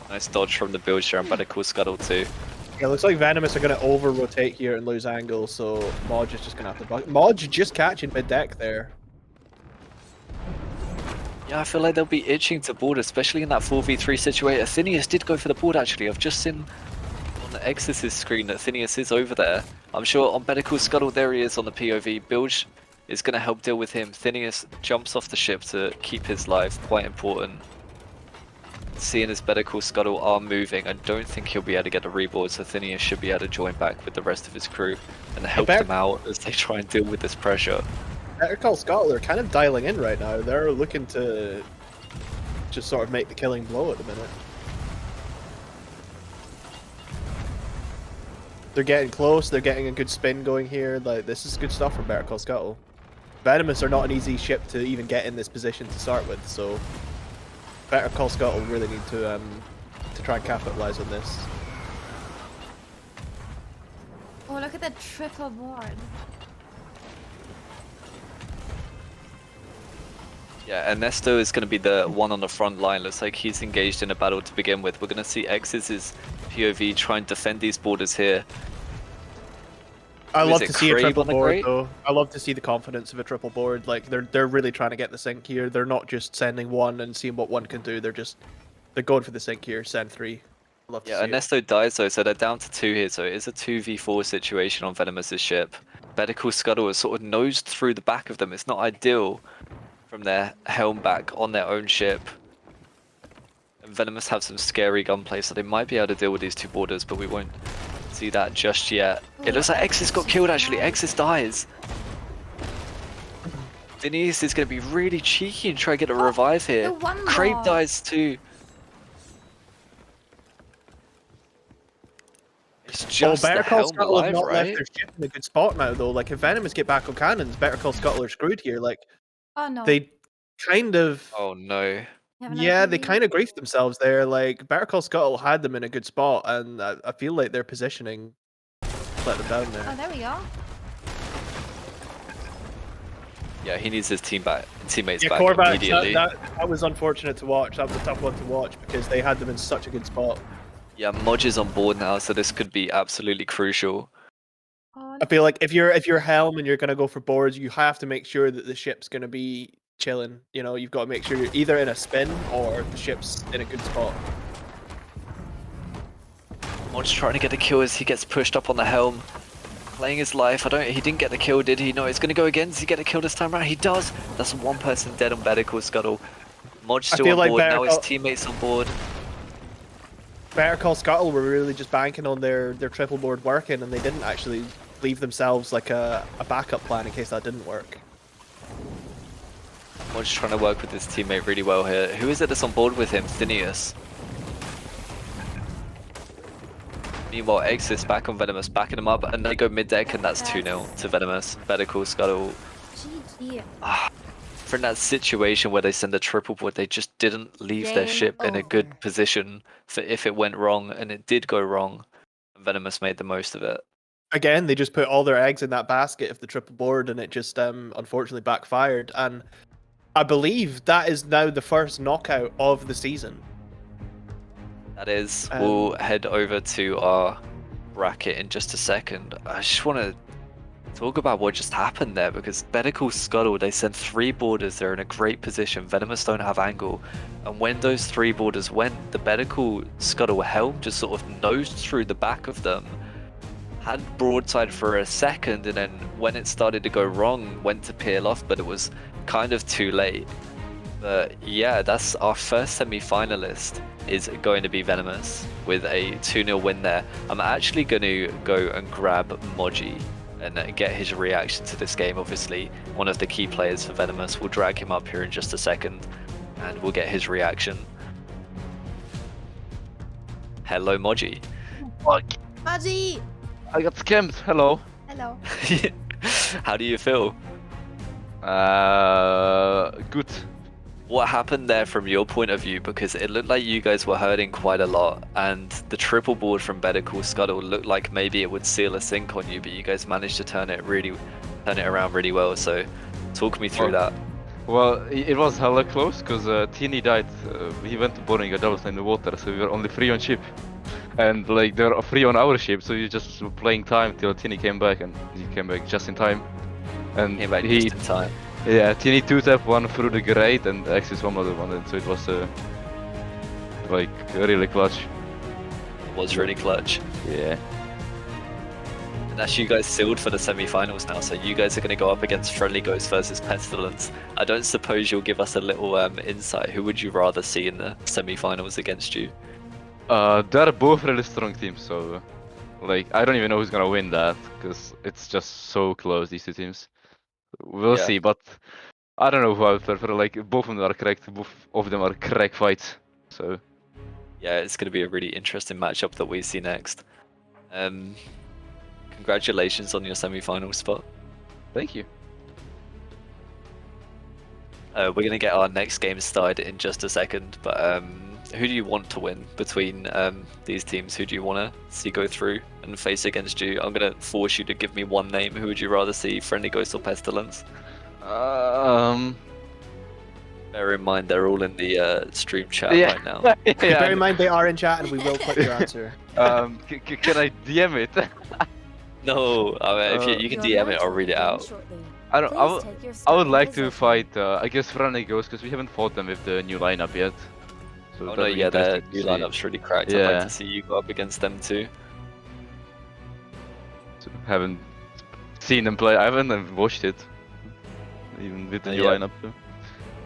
Nice dodge from the bilge here on Better Call Scuttle too. Yeah, looks like Venomous are going to over-rotate here and lose angle, so Modge is just going to have to bug. Modge just catching mid-deck there. Yeah, I feel like they'll be itching to board, especially in that 4v3 situation. Athenius did go for the board actually. I've just seen on the Exorcist screen that Athenius is over there. I'm sure on Better Call Scuttle there he is on the POV. Bilge is going to help deal with him. Athenius jumps off the ship to keep his life, quite important. Seeing as Better Call Scuttle are moving, I don't think he'll be able to get a reboard, so Athenius should be able to join back with the rest of his crew and help them out as they try and deal with this pressure. Better Call Scuttle are kind of dialing in right now. They're looking to just sort of make the killing blow at the minute. They're getting close, they're getting a good spin going here. Like, this is good stuff from Better Call Scuttle. Venomous are not an easy ship to even get in this position to start with, so Better Call Scuttle really need to try and capitalize on this. Oh, look at that triple board. Yeah, Ernesto is going to be the one on the front line. Looks like he's engaged in a battle to begin with. We're going to see X's POV try and defend these borders here. I love to see a triple board though. I love to see the confidence of a triple board. Like they're really trying to get the sync here. They're not just sending one and seeing what one can do. They're going for the sync here. Send 3. I love to see Ernesto dies though, so they're down to 2 here. So it is a 2v4 situation on Venomous's ship. Better Call Scuttle has sort of nosed through the back of them. It's not ideal from their helm back on their own ship. And Venomous have some scary gunplay, so they might be able to deal with these 2 borders, but we won't see that just yet. It looks like Exis got killed actually. Exis dies. Denise is going to be really cheeky and try to get a revive here. Crave dies too. It's just Better the Call helm Scuttle have alive, not right? left their ship in a good spot now though. Like if Venomous get back on cannons, Better Call Scuttle are screwed here. Like Oh no. they kind of Oh no. Yeah, they kind of griefed themselves there. Like, Better Call Scuttle had them in a good spot, and I feel like their positioning let them down there. Oh, there we go. Yeah, he needs his teammates Yeah, back Korvax, immediately. that was unfortunate to watch. That was a tough one to watch because they had them in such a good spot. Yeah, Modge is on board now, so this could be absolutely crucial. Oh, I feel like if you're Helm and you're gonna go for boards, you have to make sure that the ship's gonna be chilling. You know, you've got to make sure you're either in a spin or the ship's in a good spot. Modge trying to get the kill as he gets pushed up on the helm. Playing his life. He didn't get the kill, did he? No, he's gonna go again. Does he get a kill this time around? He does. That's one person dead on Better Call Scuttle. Modge still on board. Now his teammates on board. Better Call Scuttle were really just banking on their triple board working, and they didn't actually leave themselves like a backup plan in case that didn't work. Modge trying to work with his teammate really well here. Who is it that's on board with him? Phineas. Meanwhile, Exis back on Venomous, backing him up, and they go mid-deck, and that's 2-0 to Venomous. Better Call Scuttle. GG. For that situation where they send a triple board, they just didn't leave their ship in a good position for if it went wrong, and it did go wrong. Venomous made the most of it. Again, they just put all their eggs in that basket of the triple board, and it just unfortunately backfired. And I believe that is now the first knockout of the season. That is, we'll head over to our bracket in just a second. I just want to talk about what just happened there, because Better Call Scuttle, they sent 3 boarders, they're in a great position. Venomous don't have angle, and when those 3 boarders went, the Better Call Scuttle helm just sort of nosed through the back of them, had broadside for a second, and then when it started to go wrong, went to peel off, but it was kind of too late. But yeah, that's our first semi-finalist is going to be Venomous with a 2-0 win there. I'm actually going to go and grab Modge and get his reaction to this game. Obviously, one of the key players for Venomous. We'll drag him up here in just a second and we'll get his reaction. Hello, Modge. Modge! I got scammed. Hello. Hello. How do you feel? Good. What happened there from your point of view? Because it looked like you guys were hurting quite a lot, and the triple board from Better Call Scuttle looked like maybe it would seal a sink on you, but you guys managed to turn it around really well. So, talk me through that. Well, it was hella close because Tini died. He went to boarding a double in the water, so we were only 3 on ship, and like they were 3 on our ship. So you just were playing time till Tini came back, and he came back just in time. And Came back just in time. Yeah, Tini 2-tap one through the grate and Axis one other one, and so it was like really clutch. It was really clutch. Yeah. And that's you guys sealed for the semi-finals now, so you guys are going to go up against Friendly Ghost versus Pestilence. I don't suppose you'll give us a little insight. Who would you rather see in the semi-finals against you? They're both really strong teams, so like I don't even know who's gonna win that because it's just so close, these 2 teams. We'll see, but I don't know who I would prefer. Like both of them are correct, both of them are correct fights. So yeah, it's going to be a really interesting matchup that we see next. Congratulations on your semi-final spot. Thank you. We're going to get our next game started in just a second, but who do you want to win between these teams? Who do you want to see go through and face against you? I'm going to force you to give me one name. Who would you rather see, Friendly Ghost or Pestilence? Bear in mind they're all in the stream chat right now. Bear in mind they are in chat and we will put your answer. Can I DM it? No, I mean, if you can DM it, I'll read it out. I would like to fight, I guess, Friendly Ghost, because we haven't fought them with the new lineup yet. So oh no, yeah, their new lineup's really cracked. Yeah. I'd like to see you go up against them too. So, haven't seen them play, I haven't watched it, even with the new lineup.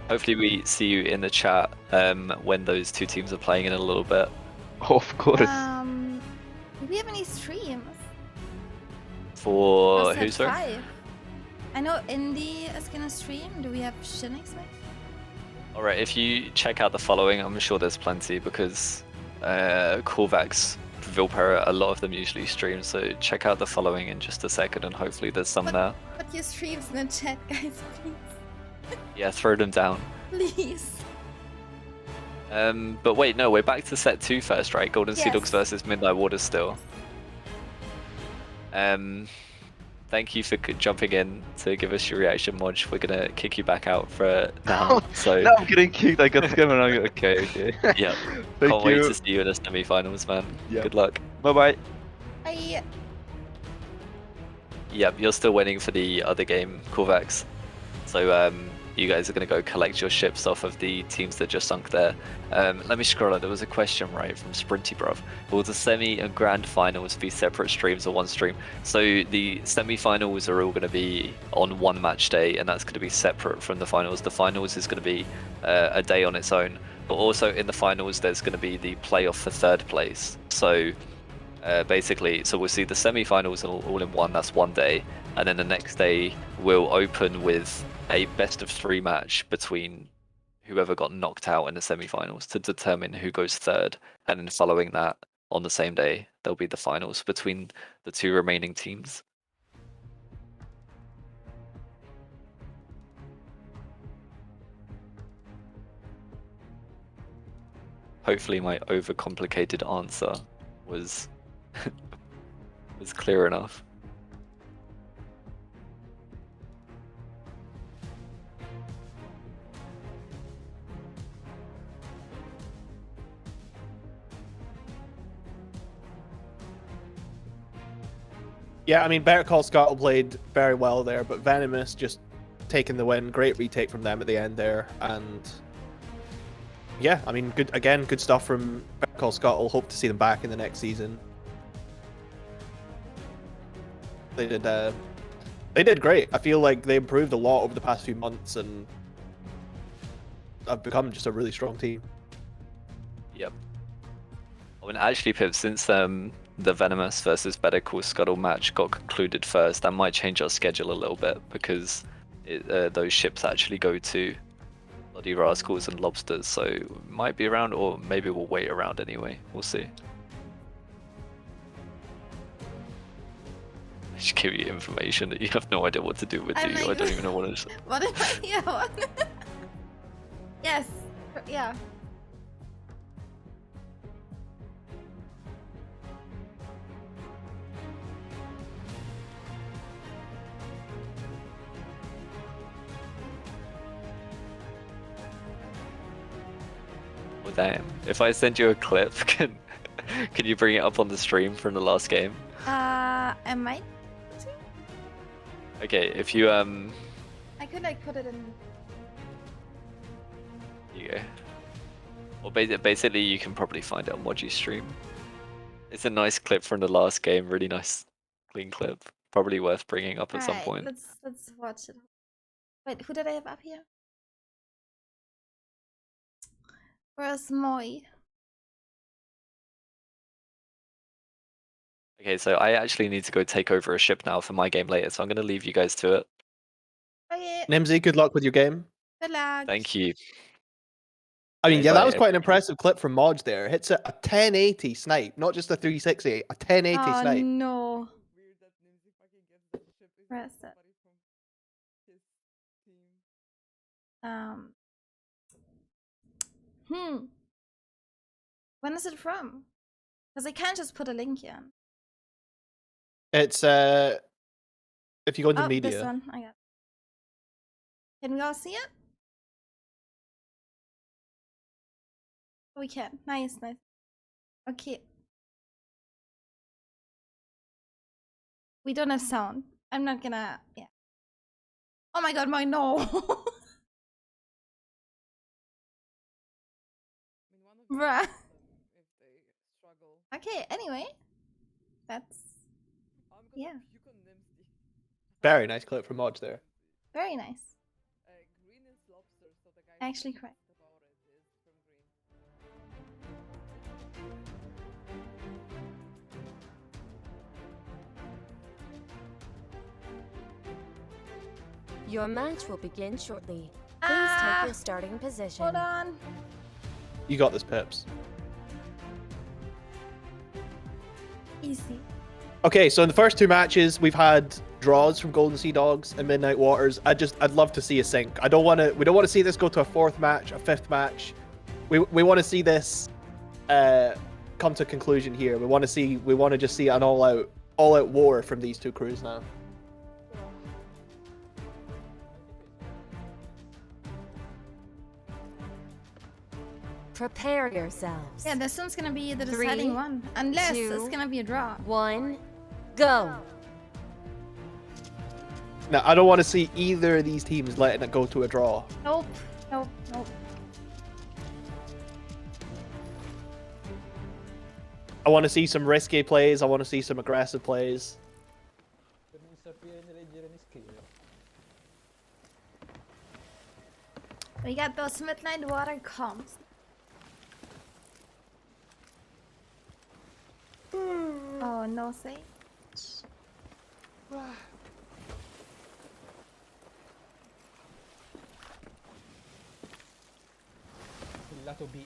Hopefully we see you in the chat when those 2 teams are playing in a little bit. Of course. Do we have any streams? For who, sorry? I know Indy is gonna stream. Do we have Shinix maybe? Alright, if you check out the following, I'm sure there's plenty, because Korvax, Vilpera, a lot of them usually stream, so check out the following in just a second and hopefully there's some there. Put your streams in the chat, guys, please. Yeah, throw them down. Please. But wait, no, we're back to set 2 first, right? Golden Sea Yes. Dogs versus Midnight Waters still. Thank you for jumping in to give us your reaction, Modge. We're gonna kick you back out for now. So Now I'm getting kicked. I got scammed. And I'm okay. yeah, Thank can't wait you. to see you in the semi-finals, man. Yeah. Good luck. Bye bye. I Yep, you're still waiting for the other game, Corvax. So you guys are going to go collect your ships off of the teams that just sunk there. Let me scroll up. There was a question, right, from Sprinty Bruv. Will the semi and grand finals be separate streams or one stream? So the semi-finals are all going to be on one match day, and that's going to be separate from the finals. The finals is going to be a day on its own, but also in the finals there's going to be the playoff for 3rd place. So basically, so we'll see the semi-finals all in one, that's one day, and then the next day we'll open with a best of 3 match between whoever got knocked out in the semi-finals to determine who goes 3rd, and then following that on the same day there'll be the finals between the 2 remaining teams. Hopefully my overcomplicated answer was was clear enough. Yeah, I mean, Better Call Scuttle played very well there, but Venomous just taking the win. Great retake from them at the end there, and yeah, I mean, good stuff from Better Call Scuttle. Hope to see them back in the next season. They did great. I feel like they improved a lot over the past few months, and have become just a really strong team. Yep. I mean, actually, Pip, since the Venomous versus Better Call Scuttle match got concluded first, that might change our schedule a little bit, because those ships actually go to Bloody Rascals and Lobsters, so it might be around, or maybe we'll wait around anyway. We'll see. I just give you information that you have no idea what to do with, do you? I don't even know what it is. What am I? Yeah. What? Yes. Yeah. Well, damn. If I send you a clip, can you bring it up on the stream from the last game? I might. Okay, if you I could like put it in. Here you go. Well, basically, you can probably find it on Moji's stream. It's a nice clip from the last game. Really nice, clean clip. Probably worth bringing up at some Alright, point. Let's watch it. Wait, who did I have up here? Where's Moi? Okay, so I actually need to go take over a ship now for my game later, so I'm going to leave you guys to it. Okay, Nimsy, good luck with your game. good luck. Thank you. I mean, Okay, yeah, that bye, was quite an impressive clip from Modge there. Hits a 1080 snipe, not just a 360, a 1080 Oh snipe. no. Press it. When is it from? Because I can't just put a link in. It's if you go into media. This one. I got. Can we all see it? We can. Nice. Okay. We don't have sound. I'm not gonna. Yeah. Oh my god, my no. Bruh. Okay, anyway. That's. Yeah. Very nice clip from Modge there. Very nice. Actually, correct. Your match will begin shortly. Please Ah! take your starting position. Hold on. You got this, Pips. Easy. Okay, so in the first 2 matches, we've had draws from Golden Sea Dogs and Midnight Waters. I'd love to see a sync. We don't want to see this go to a 4th match, a 5th match. we want to see this come to a conclusion here. We want to just see an all out war from these two crews now. Prepare yourselves. Yeah, this one's gonna be the 3, deciding one. Unless 2, it's gonna be a draw. 1, go. Now, I don't want to see either of these teams letting it go to a draw. Nope. Nope. Nope. I want to see some risky plays. I want to see some aggressive plays. Per non sapere né leggere né scrivere. We got those midnight water comps. Oh, no sage. Il lato B.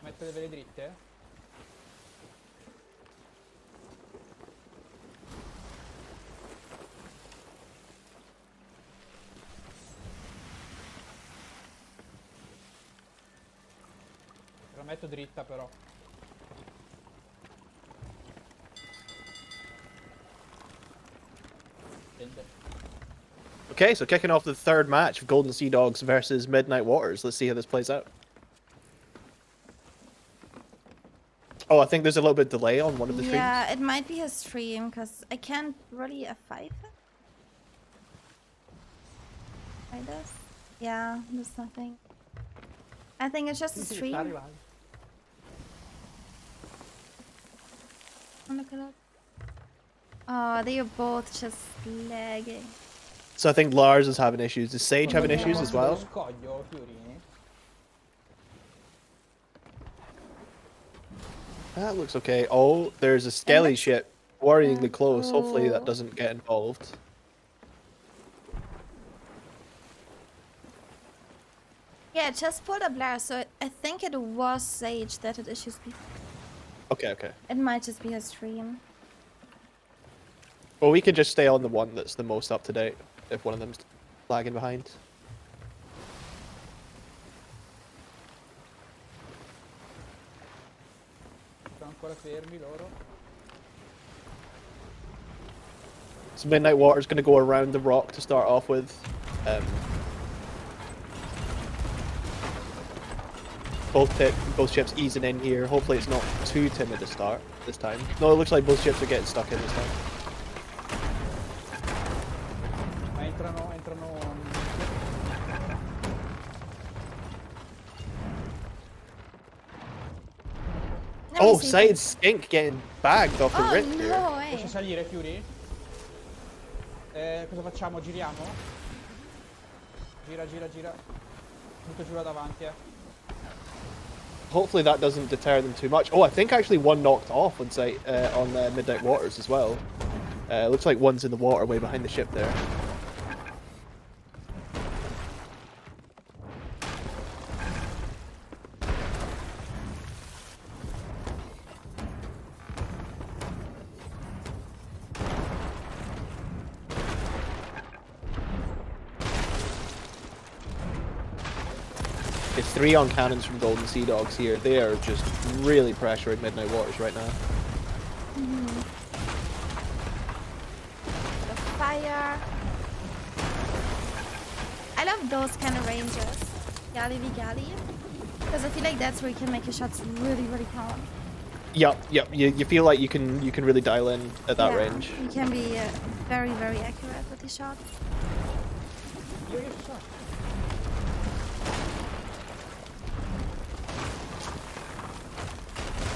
Metto le vele dritte? La metto dritta però. Tende. Okay, so kicking off the third match of Golden Sea Dogs versus Midnight Waters. Let's see how this plays out. Oh, I think there's a little bit of delay on one of the streams. Yeah, it might be his stream because I can't really F5 it. Like this? Yeah, there's nothing. I think it's just a stream. Oh, look at that. Oh, they are both just lagging. So I think Lars is having issues. Is Sage having issues as well? Scoglio, Fiorini. That looks okay. Oh, there's a Skelly ship worryingly close. Hopefully that doesn't get involved. Yeah, it just pulled up Lars, so I think it was Sage that had issues before. Okay, okay. It might just be his stream. Well, we could just stay on the one that's the most up to date if one of them's lagging behind. Sono ancora fermi loro. So Midnight Water's going to go around the rock to start off with. Both ships easing in here. Hopefully it's not too timid to start this time. No, it looks like both ships are getting stuck in this time. Ma entrano. Oh, Side Skink getting bagged off the rip here. No way. Posso salire, Fury? Cosa facciamo? Giriamo? Gira. Butto giù là davanti, Hopefully that doesn't deter them too much. Oh, I think actually one knocked off on Midnight Waters as well. Looks like one's in the water way behind the ship there. It's 3 on cannons from Golden Sea Dogs here. They are just really pressuring Midnight Waters right now. The fire. I love those kind of ranges. Galley v galley. Because I feel like that's where you can make your shots really, really count. Yep. You feel like you can really dial in at that range. You can be very, very accurate with your shots.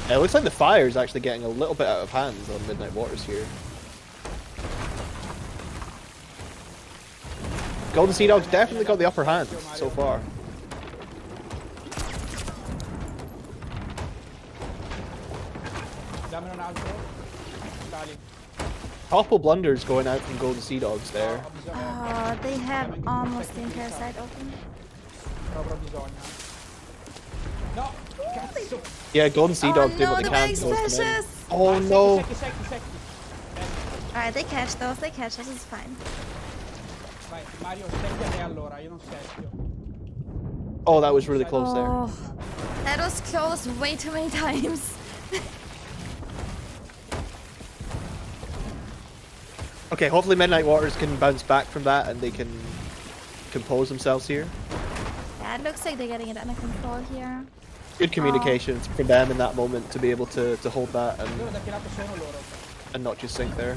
It looks like the fire is actually getting a little bit out of hand on Midnight Waters here. Golden Sea Dogs definitely got the upper hand so far. Dammene un altro. Dali. Couple blunders going out from Golden Sea Dogs there. Oh, they have almost the entire side open. Avrò bisogno. No! Cazzo! Yeah, Golden Sea Dogs did what they can. Oh no! Secchi. Alright, they catch those, it's fine. Vai, Mario, seppia te allora, io non seppio. Oh, that was really close there. Oh, that was close way too many times. Okay, hopefully Midnight Waters can bounce back from that and they can compose themselves here. Yeah, it looks like they're getting it under control here. Good communication from them in that moment to be able to hold that Loro da che lato sono loro? and not just sink there.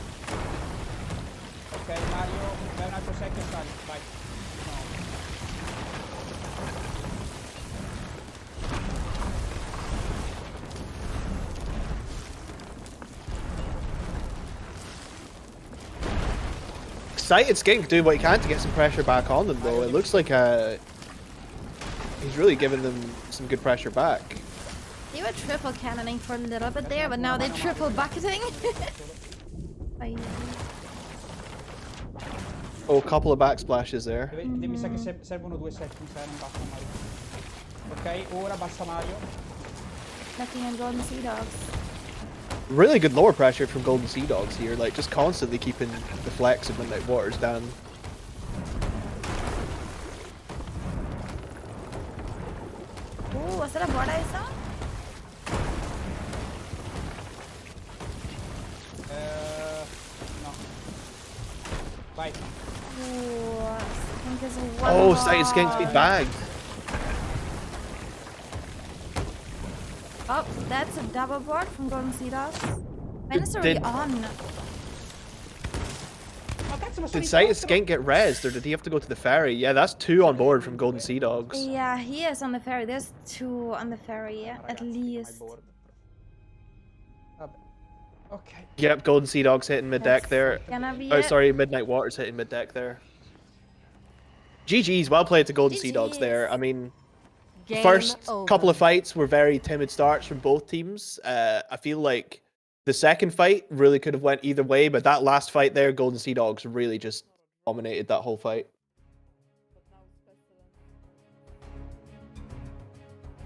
Ok, Mario, vai un altro secchio e sali, vai. Excited Skink doing what he can to get some pressure back on them though. It looks like he's really giving them some good pressure back. They were triple cannoning for a little bit there, but now they're triple bucketing. Oh, a couple of backsplashes there. Mi sa che servono 2 secchi, mi sa, non basta Mario. Ok, ora basta Mario. Nothing on Golden Sea Dogs. Really good lower pressure from Golden Sea Dogs here, like just constantly keeping the flex of Midnight Waters down. Oh, was that a board I saw? No. Vai. Oh, I think there's one Oh, more. Excited Skink's been bagged. Oh, that's a double board from Golden Sea Dogs. When is already on? Did Excited Skink get rezzed or did he have to go to the ferry? Yeah, that's 2 on board from Golden Sea Dogs. Yeah, he is on the ferry. There's 2 on the ferry, at least. Okay. Yep, Golden Sea Dogs hitting mid-deck there. Gonna be Oh, it. sorry, Midnight Waters hitting mid-deck there. GG's, well played to Golden Sea Dogs there. I mean, the first couple of fights were very timid starts from both teams. I feel like the second fight really could have went either way, but that last fight there, Golden Sea Dogs really just dominated that whole fight.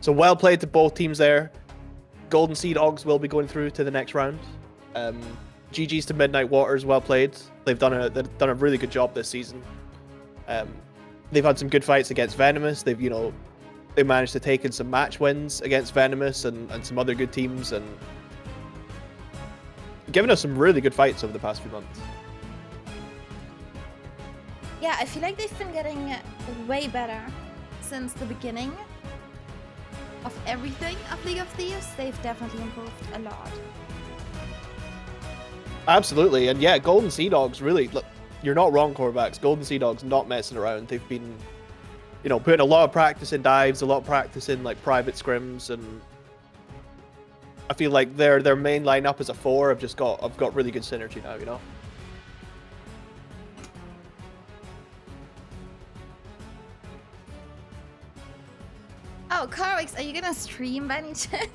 So well played to both teams there. Golden Sea Dogs will be going through to the next round. GG's to Midnight Waters, well played. They've done a really good job this season. They've had some good fights against Venomous. They managed to take in some match wins against Venomous and some other good teams and given us some really good fights over the past few months. Yeah, I feel like they've been getting way better since the beginning of everything of League of Thieves. They've definitely improved a lot. Absolutely, and yeah, Golden Sea Dogs really, look, you're not wrong, Corvax. Golden Sea Dogs not messing around. They've been, putting a lot of practice in dives, a lot of practice in like private scrims, and I feel like their main lineup as a 4 have got really good synergy now, Oh, Corvix, are you gonna stream by any chance?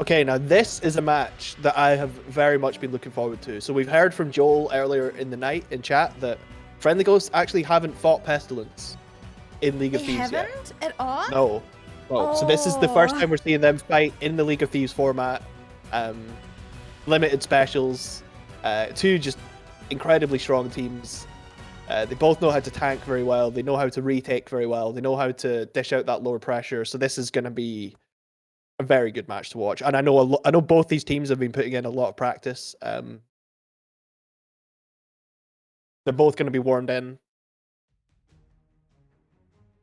Okay, now this is a match that I have very much been looking forward to. So we've heard from Joel earlier in the night in chat that Friendly Ghosts actually haven't fought Pestilence in League of Thieves yet. They haven't at all? No. Oh. So this is the first time we're seeing them fight in the League of Thieves format. Limited specials. 2 just incredibly strong teams. They both know how to tank very well. They know how to retake very well. They know how to dish out that lower pressure. So this is going to be a very good match to watch, and I know both these teams have been putting in a lot of practice. They're both going to be warmed in.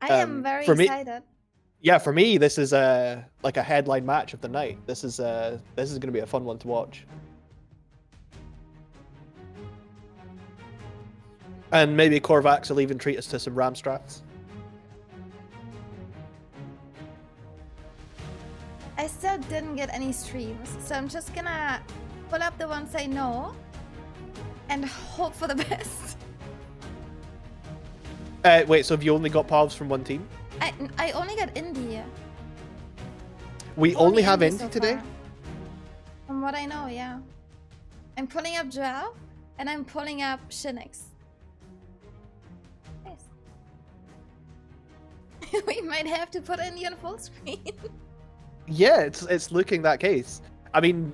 I am very excited. Yeah, for me, this is like a headline match of the night. This is going to be a fun one to watch. And maybe Corvax will even treat us to some Ram strats. I still didn't get any streams, so I'm just gonna pull up the ones I know and hope for the best. Wait, so have you only got POVs from one team? I only got India. We only have Indy Indy so today? far. From what I know, yeah. I'm pulling up Joao, and I'm pulling up Shinix. Nice. We might have to put Indy on full screen. Yeah, it's looking that case. I mean,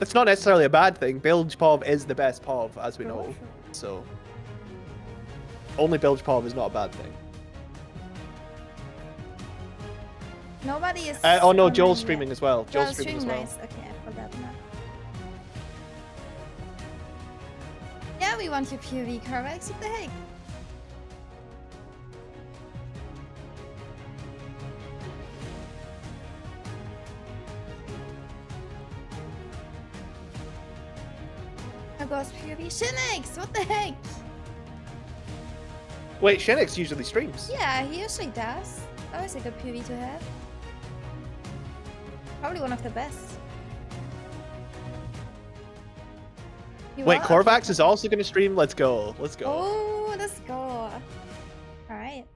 that's not necessarily a bad thing. Bilge Pov is the best Pov, as we know. So, only Bilge Pov is not a bad thing. Nobody is. Oh no, online Joel's yet. streaming as well. Joel's streaming as well. Nice. Okay, I forgot that. Yeah, we want your POV, Corvex. What the heck? There goes POV. Shinix! What the heck? Wait, Shinix usually streams. Yeah, he usually does. Always a good POV to have. Probably one of the best. You Wait, are? Korvax is also going to stream? Let's go. Let's go. Oh, let's go. Alright.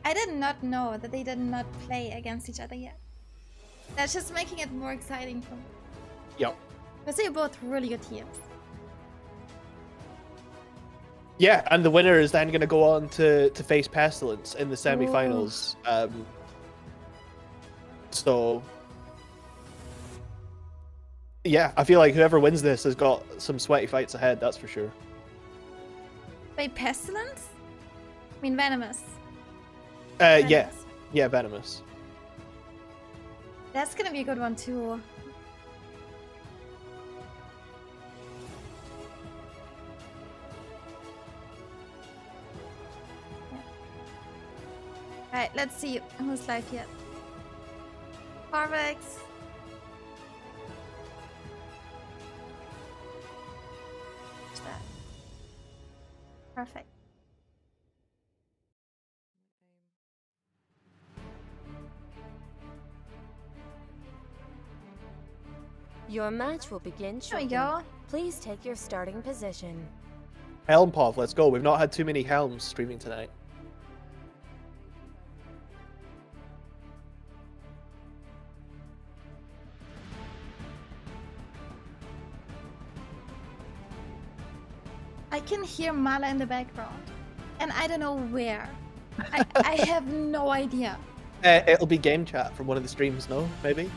I did not know that they did not play against each other yet. That's just making it more exciting for me. Yep. Because they're both really good teams. Yeah, and the winner is then going to go on to face Pestilence in the semi-finals. So, yeah, I feel like whoever wins this has got some sweaty fights ahead, that's for sure. Wait, Pestilence? I mean Venomous. Yeah. Yeah, Venomous. That's gonna be a good one too. Alright, let's see who's live yet. Corvex. What's that? Perfect. Your match will begin There we shortly. go. Please take your starting position. Helm Pov, let's go. We've not had too many Helms streaming tonight. I can hear Mala in the background. And I don't know where. I have no idea. It'll be game chat from one of the streams, no? Maybe?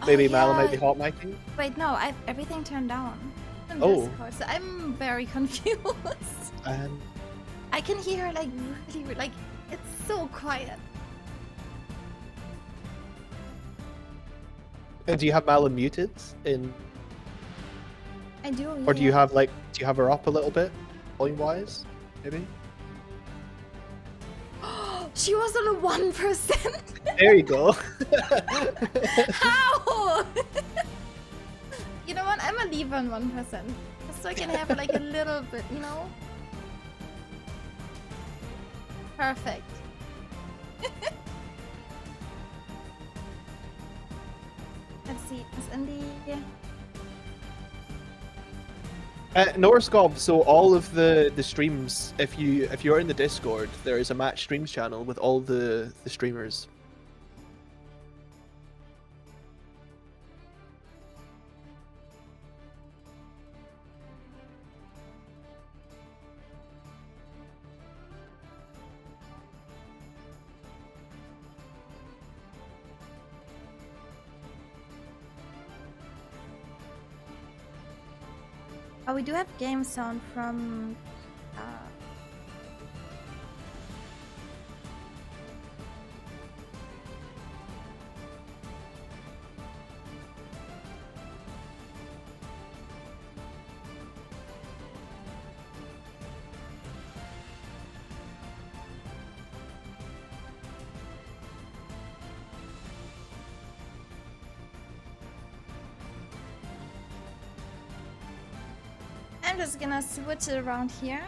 Maybe Mala might be hot micing? Wait, no, I've everything turned down. On Oh. Discord, so I'm very confused. I can hear like really, like it's so quiet. Do you have Mala muted in, I do. or do you have like, do you have her up a little bit, volume wise? Maybe. She was on a 1%. There you go. How? You know what? I'm gonna leave her on 1%, just so I can have like a little bit, you know. Perfect. Let's see. Is Indy? Norscob, so all of the streams, if you're in the Discord, there is a match streams channel with all the streamers. Oh, we do have game sound from. I'm just gonna switch it around here.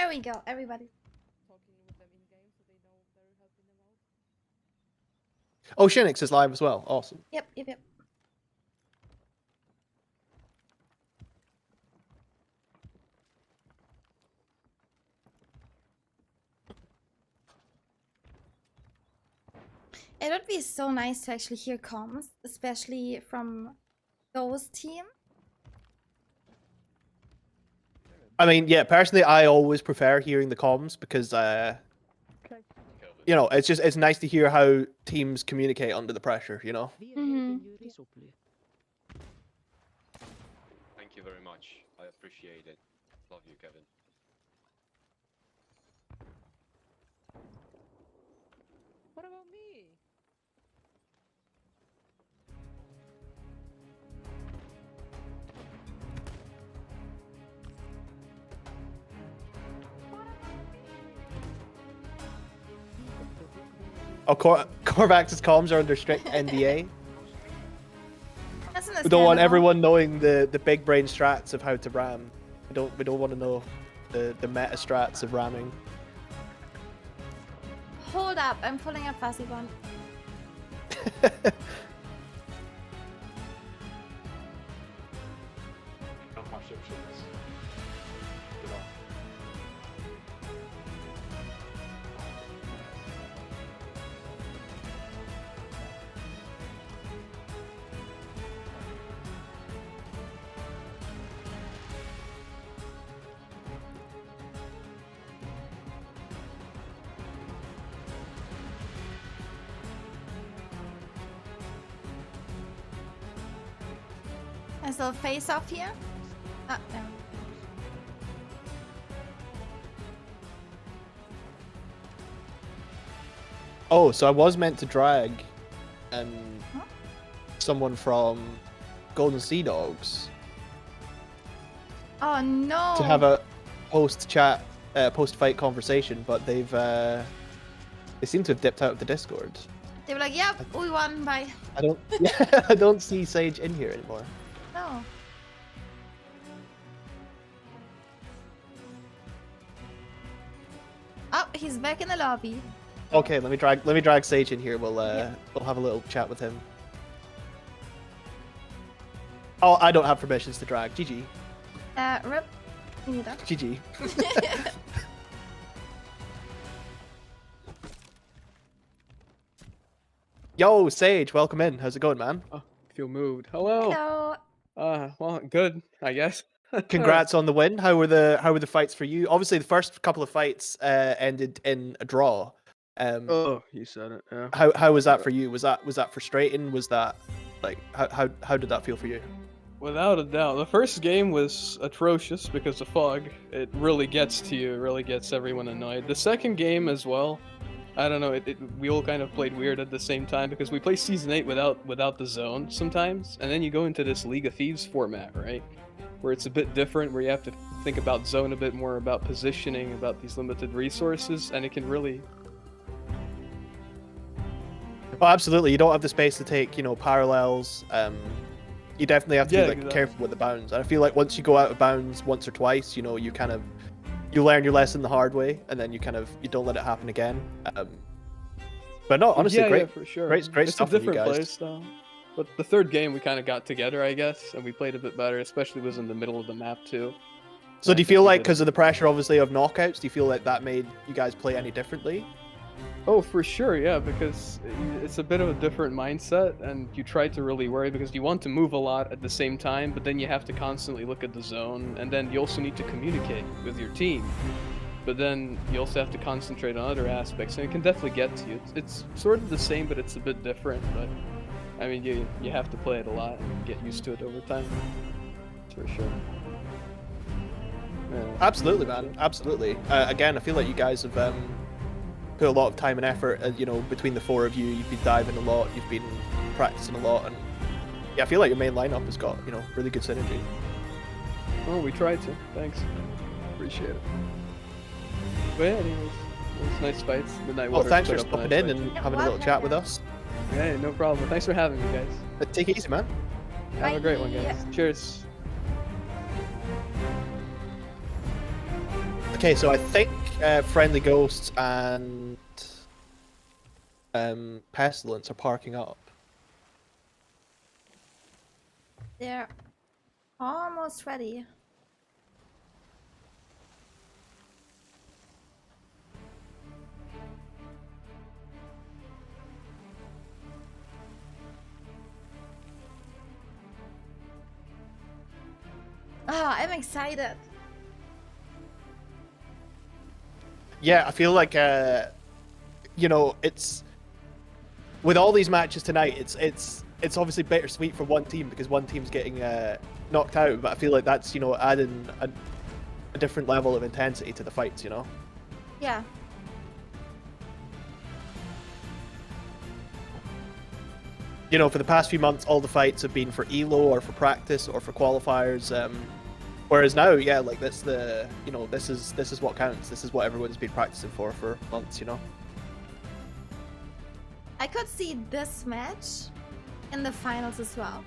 There we go, everybody. Oh, Shinix is live as well. Awesome. Yep. It would be so nice to actually hear comms, especially from those teams. I mean, yeah, personally, I always prefer hearing the comms because, you know, it's nice to hear how teams communicate under the pressure, you know? Mm-hmm. Thank you very much. I appreciate it. Love you, Kevin. What about me? Oh, Korvax's comms are under strict NDA. That's We don't want understandable. everyone knowing the big brain strats of how to ram. We don't want to know the meta strats of ramming. Hold up, I'm pulling up Fuzzy Bond. There's a face off here. Oh, no. Oh, so I was meant to drag Huh? someone from Golden Sea Dogs Oh no. to have a post-chat, post-fight conversation, but they seem to have dipped out of the Discord. They were like, yep, we won, bye. I don't see Sage in here anymore. No. Oh, he's back in the lobby. Okay, let me drag Sage in here. We'll have a little chat with him. Oh, I don't have permissions to drag. GG. Rip. Neither. GG. Yo, Sage, welcome in. How's it going, man? Oh, feel moved. Hello. Hello. Well, good, I guess. Congrats on the win. How were the fights for you? Obviously, the first couple of fights ended in a draw. Oh, you said it. Yeah. How was that for you? Was that frustrating? Was that like how did that feel for you? Without a doubt, the first game was atrocious because of fog. It really gets to you. It really gets everyone annoyed. The second game as well. I don't know. We all kind of played weird at the same time because we play Season 8 without the zone sometimes, and then you go into this League of Thieves format, right? Where it's a bit different, where you have to think about zone a bit more, about positioning, about these limited resources, and it can really... Oh, absolutely. You don't have the space to take, parallels. You definitely have to be exactly. careful with the bounds. And I feel like once you go out of bounds once or twice, you learn your lesson the hard way, and then you don't let it happen again. But no, honestly, great, yeah, for sure. great It's stuff a from you different guys. play style. But the third game we kind of got together, I guess, and we played a bit better. Especially was in the middle of the map too. So do you feel like, because of the pressure, obviously, of knockouts, do you feel like that made you guys play any differently? Oh, for sure, yeah, because it's a bit of a different mindset, and you try to really worry because you want to move a lot at the same time, but then you have to constantly look at the zone, and then you also need to communicate with your team. But then you also have to concentrate on other aspects, and it can definitely get to you. It's sort of the same, but it's a bit different. But I mean, you have to play it a lot and get used to it over time. For sure. Yeah. Absolutely, man. Absolutely. Again, I feel like you guys have put a lot of time and effort. Between the four of you, you've been diving a lot. You've been practicing a lot, and yeah, I feel like your main lineup has got really good synergy. Oh, we tried to. Thanks. Appreciate it. But yeah, anyways, it was nice fights. Midnight Well, Waters thanks put for up a stopping nice in fight, and too. having a little chat with us. Hey, no problem. Thanks for having me, guys. Take it easy, man. Have a great one, Bye. guys. Cheers. Okay, so I think Friendly Ghosts and Pestilence are parking up. They're almost ready. Oh, I'm excited. Yeah, I feel like you know, it's with all these matches tonight, it's obviously bittersweet for one team because one team's getting knocked out, but I feel like that's, you know, adding a different level of intensity to the fights, you know. Yeah. You know, for the past few months, all the fights have been for ELO or for practice or for qualifiers. Whereas now, yeah, like this is what counts. This is what everyone's been practicing for months, you know. I could see this match in the finals as well.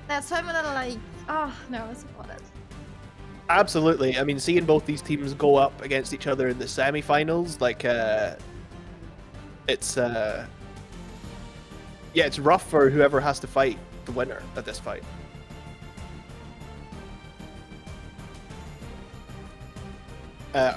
That's why I'm a little like, oh, nervous about it. Absolutely. I mean, seeing both these teams go up against each other in the semi-finals, like, it's yeah, it's rough for whoever has to fight the winner at this fight. Sorry.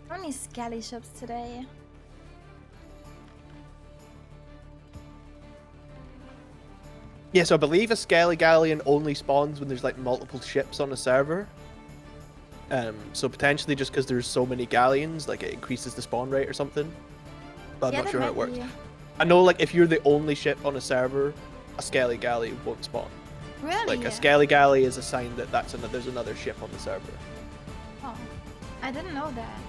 How many scally ships today? Yeah, so I believe a Skelly Galleon only spawns when there's like multiple ships on a server. So potentially just because there's so many galleons, like it increases the spawn rate or something. But I'm not sure how it works. I know like if you're the only ship on a server, a Skelly Galley won't spawn. Really? Like a Skelly Galley is a sign that there's another ship on the server. Oh, I didn't know that.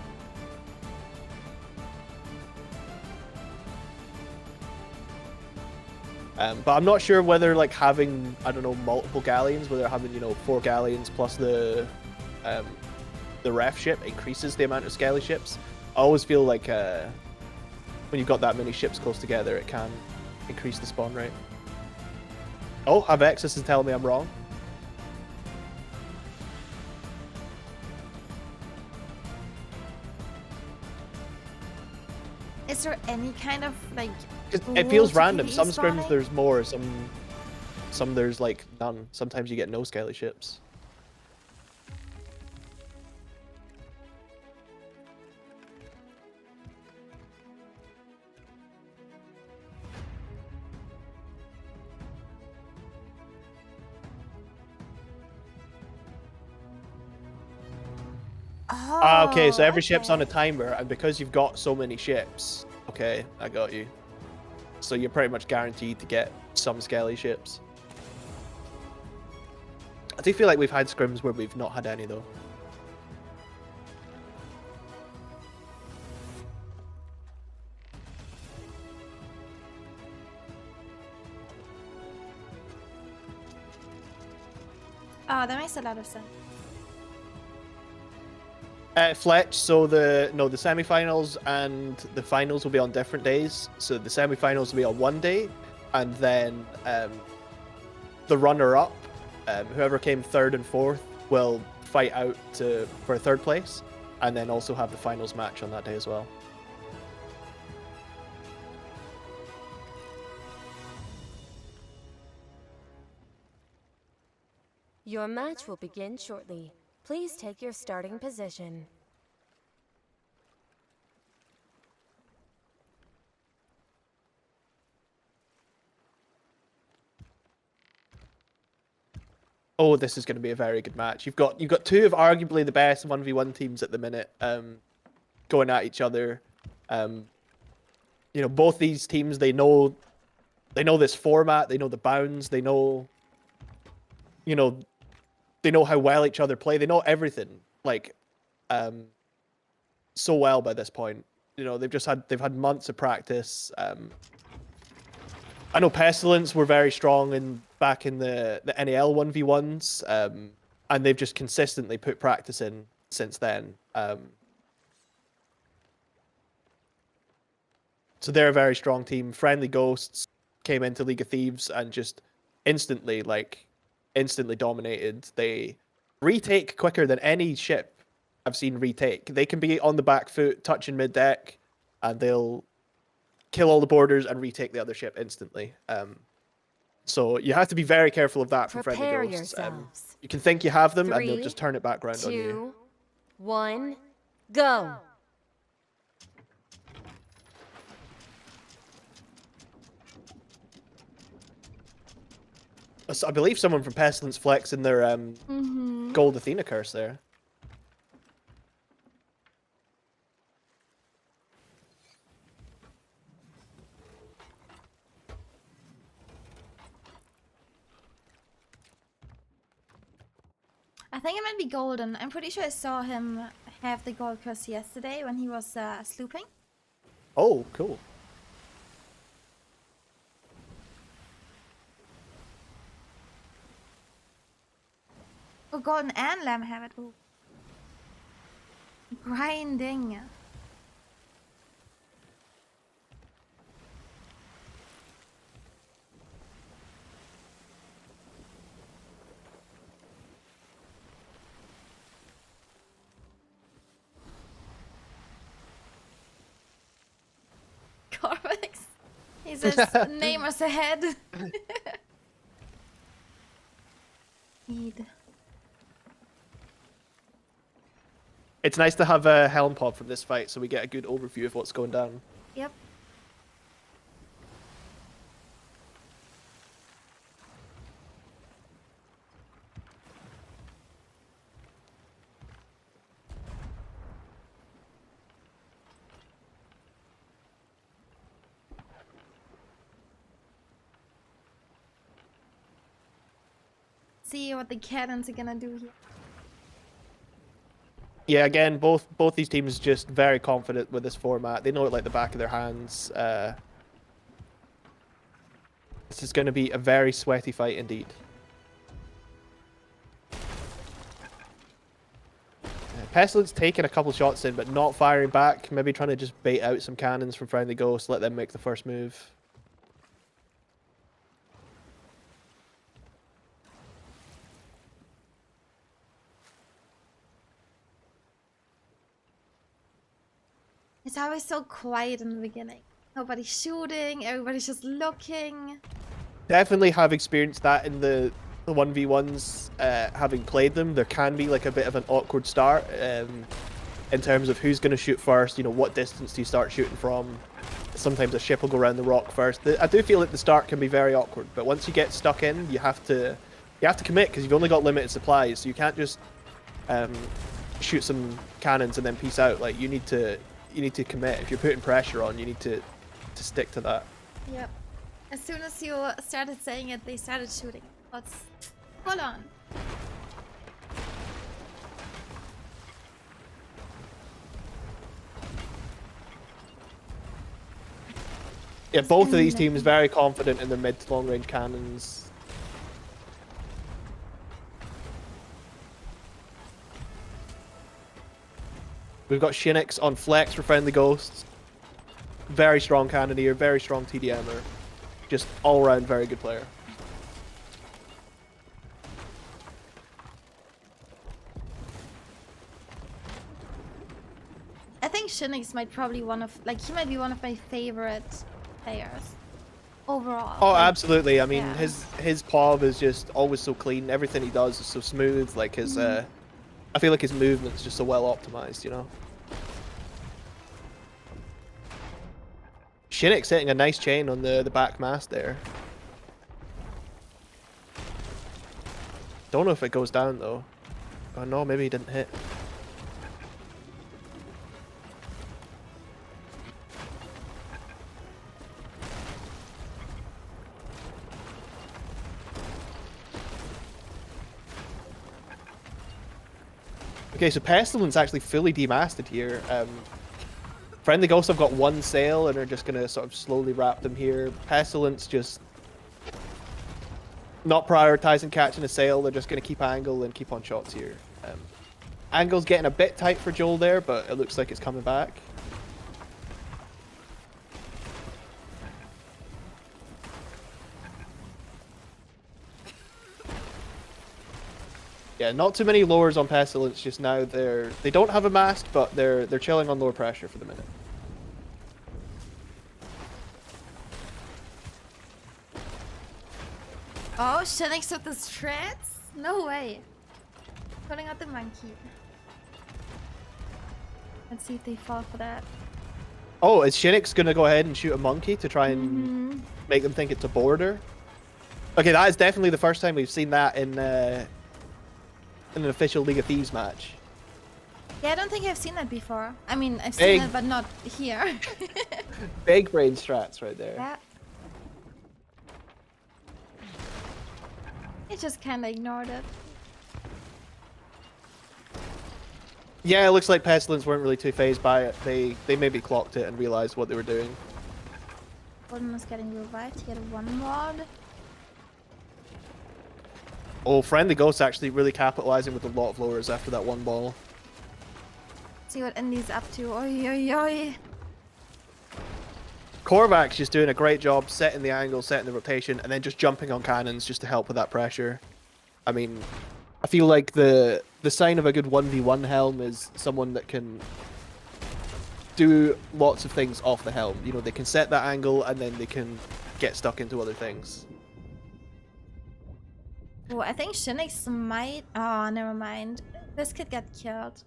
But I'm not sure whether like having, I don't know, multiple galleons, whether having, you know, 4 galleons plus the ref ship increases the amount of Skelly ships. I always feel like when you've got that many ships close together, it can increase the spawn rate. Oh, Avexis is telling me I'm wrong. Is there any kind of like? It feels random. PvE Some scrims spawning? there's more, some there's like none. Sometimes you get no Skelly ships. Oh, Okay, so every ship's on a timer, and because you've got so many ships, okay, I got you. So you're pretty much guaranteed to get some Skelly ships. I do feel like we've had scrims where we've not had any though. Oh, that makes a lot of sense. Fletch, so the semi-finals and the finals will be on different days. So the semi-finals will be on one day, and then the runner-up, whoever came third and fourth, will fight out for third place, and then also have the finals match on that day as well. Your match will begin shortly. Please take your starting position. Oh, this is going to be a very good match. You've got two of arguably the best 1v1 teams at the minute, going at each other. You know, both these teams, they know this format, they know the bounds, they know, you know, they know how well each other play. They know everything, like, so well by this point. You know, they've had months of practice. I know Pestilence were very strong back in the NAL 1v1s. and they've just consistently put practice in since then. So they're a very strong team. Friendly Ghosts came into League of Thieves and just instantly dominated. They retake quicker than any ship I've seen retake. They can be on the back foot, touching mid-deck, and they'll kill all the boarders and retake the other ship instantly. So you have to be very careful of that from Friendly Ghosts. You can think you have them, and they'll just turn it back around on you. 2, 1, go! I believe someone from Pestilence flexing their Gold Athena curse there. I think it might be Golden. I'm pretty sure I saw him have the gold curse yesterday when he was slooping. Oh, cool. Oh, Golden and Lamb have it. Ooh. Grinding. Corvix. He says, name us ahead. Need. It's nice to have a Helm Pod from this fight so we get a good overview of what's going down. Yep. See what the cannons are gonna do here. Yeah, again, both these teams just very confident with this format. They know it like the back of their hands. This is going to be a very sweaty fight indeed. Pestilence taking a couple shots in, but not firing back. Maybe trying to just bait out some cannons from Friendly Ghost, let them make the first move. It's always so quiet in the beginning. Nobody's shooting, everybody's just looking. Definitely have experienced that in the 1v1s, having played them. There can be like a bit of an awkward start in terms of who's going to shoot first, you know, what distance do you start shooting from. Sometimes a ship will go around the rock first. I do feel like the start can be very awkward, but once you get stuck in, you have to commit because you've only got limited supplies, so you can't just shoot some cannons and then peace out. Like you need to commit. If you're putting pressure on, you need to stick to that. Yep. As soon as you started saying it, they started shooting. Hold on. Yeah, both of these teams very confident in their mid to long range cannons. We've got Shinix on flex for Friendly Ghosts. Very strong cannoneer, very strong TDMer. Just all around very good player. I think Shinix might probably he might be one of my favorite players overall. Oh, absolutely. I mean, yeah. his POV is just always so clean. Everything he does is so smooth. Like his, I feel like his movement's just so well optimized, you know. Shinix hitting a nice chain on the back mast there. Don't know if it goes down though. Oh no, maybe he didn't hit. Okay, so Pestilence actually fully demasted here. Friendly Ghosts have got one sail and are just going to sort of slowly wrap them here. Pestilence just not prioritizing catching a sail. They're just going to keep angle and keep on shots here. Angle's getting a bit tight for Joel there, but it looks like it's coming back. Yeah, not too many lowers on Pestilence just now. They don't have a mast, but they're chilling on lower pressure for the minute. Oh, Shinix with the strats? No way. Pulling out the monkey. Let's see if they fall for that. Oh, is Shinix gonna go ahead and shoot a monkey to try and make them think it's a border? Okay, that is definitely the first time we've seen that in an official League of Thieves match. Yeah, I don't think I've seen that before. I mean, I've seen it, but not here. Big brain strats right there. Yeah. He just kind of ignored it. Yeah, it looks like Pestilence weren't really too phased by it. They maybe clocked it and realized what they were doing. Gordon was getting revived. He had one mod. Oh, Friendly Ghost actually really capitalizing with a lot of lowers after that one ball. See what Indy's up to. Oi, oi, oi. Korvac's just doing a great job setting the angle, setting the rotation, and then just jumping on cannons just to help with that pressure. I mean, I feel like the sign of a good 1v1 helm is someone that can do lots of things off the helm. You know, they can set that angle and then they can get stuck into other things. Oh, I think Shinix might... Oh, never mind. Biscuit got killed.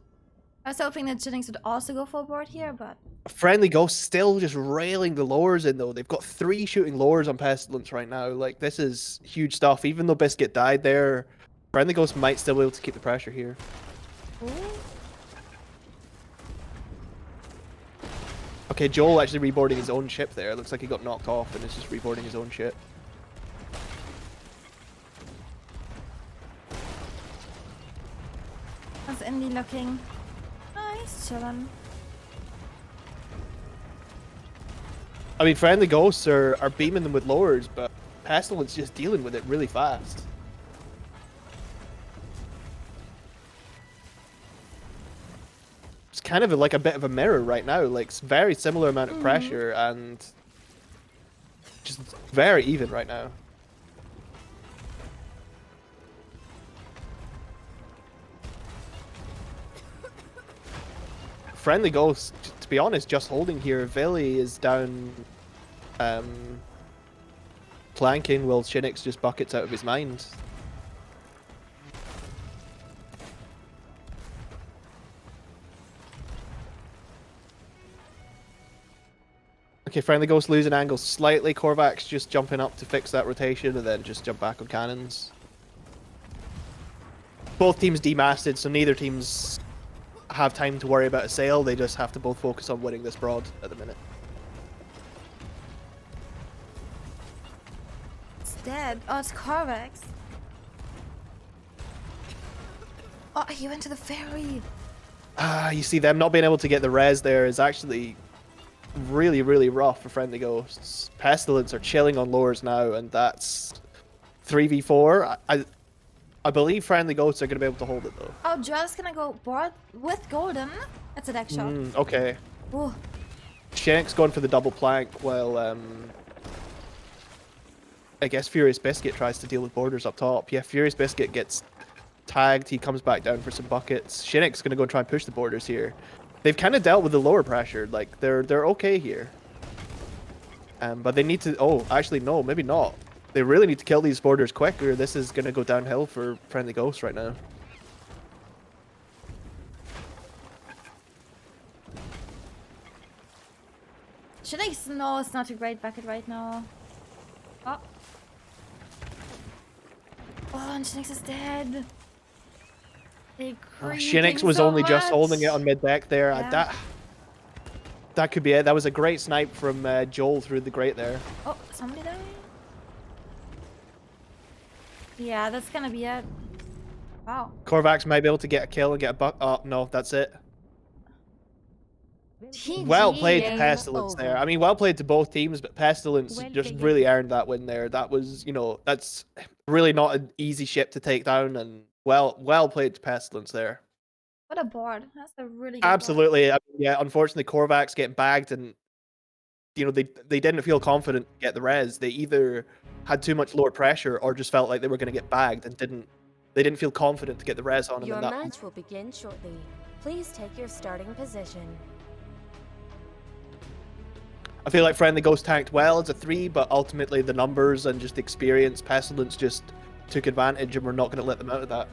I was hoping that Shinix would also go full board here, but... Friendly Ghost still just railing the lowers in, though. They've got 3 shooting lowers on Pestilence right now. Like, this is huge stuff. Even though Biscuit died there, Friendly Ghost might still be able to keep the pressure here. Ooh. Okay, Joel actually reboarding his own ship there. Looks like he got knocked off and is just reboarding his own ship. How's Indy looking? Nice, chillin'. I mean, Friendly Ghosts are beaming them with lowers, but Pestilence just dealing with it really fast. It's kind of like a bit of a mirror right now, like very similar amount of pressure and just very even right now. Friendly Ghost, to be honest, just holding here. Vili is down planking while Shinix just buckets out of his mind. Okay, Friendly Ghost losing angle slightly. Korvac's just jumping up to fix that rotation and then just jump back on cannons. Both teams demasted, so neither team's have time to worry about a sail. They just have to both focus on winning this broad at the minute. It's dead. Oh, it's Korvax. Oh, he went to the ferry. You see, them not being able to get the res there is actually really, really rough for Friendly Ghosts. Pestilence are chilling on lowers now, and that's 3v4. I believe Friendly Ghosts are going to be able to hold it, though. Oh, Joel's gonna go board with Golden. That's a deck shot. Okay. Ooh. Shinix going for the double plank while, I guess Furious Biscuit tries to deal with borders up top. Yeah, Furious Biscuit gets tagged. He comes back down for some buckets. Shinix going to go and try and push the borders here. They've kind of dealt with the lower pressure. Like, they're okay here. But they need to... Oh, actually, no, maybe not. They really need to kill these borders quick, or this is going to go downhill for Friendly Ghosts right now. Shinix, no, it's not a great bucket right now. Oh. Oh, and Shinix is dead. Shinix was only just holding it on mid-deck there. Yeah. That could be it. That was a great snipe from Joel through the grate there. Oh, somebody died? Yeah, that's gonna be it. Wow. Korvax might be able to get a kill and get a buck. Oh, no, that's it. Well played to Game Pestilence there. over. I mean, well played to both teams, but Pestilence Well just played. really earned that win there. That was, that's really not an easy ship to take down, and well played to Pestilence there. What a board. That's a really good board. Absolutely. I mean, yeah, unfortunately, Korvax getting bagged, and they didn't feel confident to get the res. They either had too much lower pressure or just felt like they were going to get bagged and they didn't feel confident to get the res on them. Your and that, match will begin shortly. Please take your starting position. I feel like Friendly Ghost tanked well as a 3, but ultimately the numbers and just the experience, Pestilence just took advantage, and we're not going to let them out of that.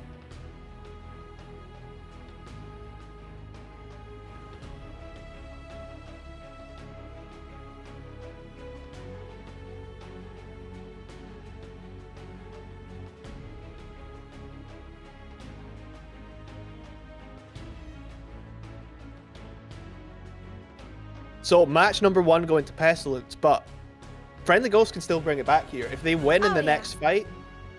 So match number 1 going to Pestilence, but Friendly Ghost can still bring it back here. If they win in the next fight,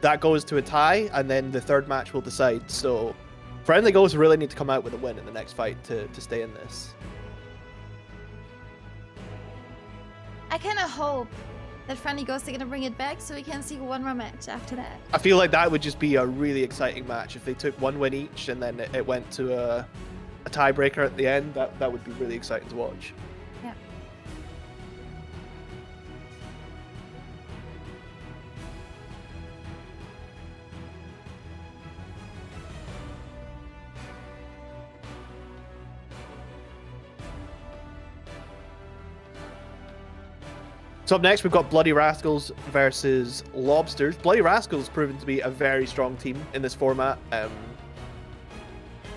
that goes to a tie, and then the third match will decide. So Friendly Ghost really need to come out with a win in the next fight to stay in this. I kind of hope that Friendly Ghost are gonna bring it back so we can see one more match after that. I feel like that would just be a really exciting match if they took 1 win each and then it went to a tiebreaker at the end. That would be really exciting to watch. Yeah. So up next, we've got Bloody Rascals versus Lobsters. Bloody Rascals proven to be a very strong team in this format.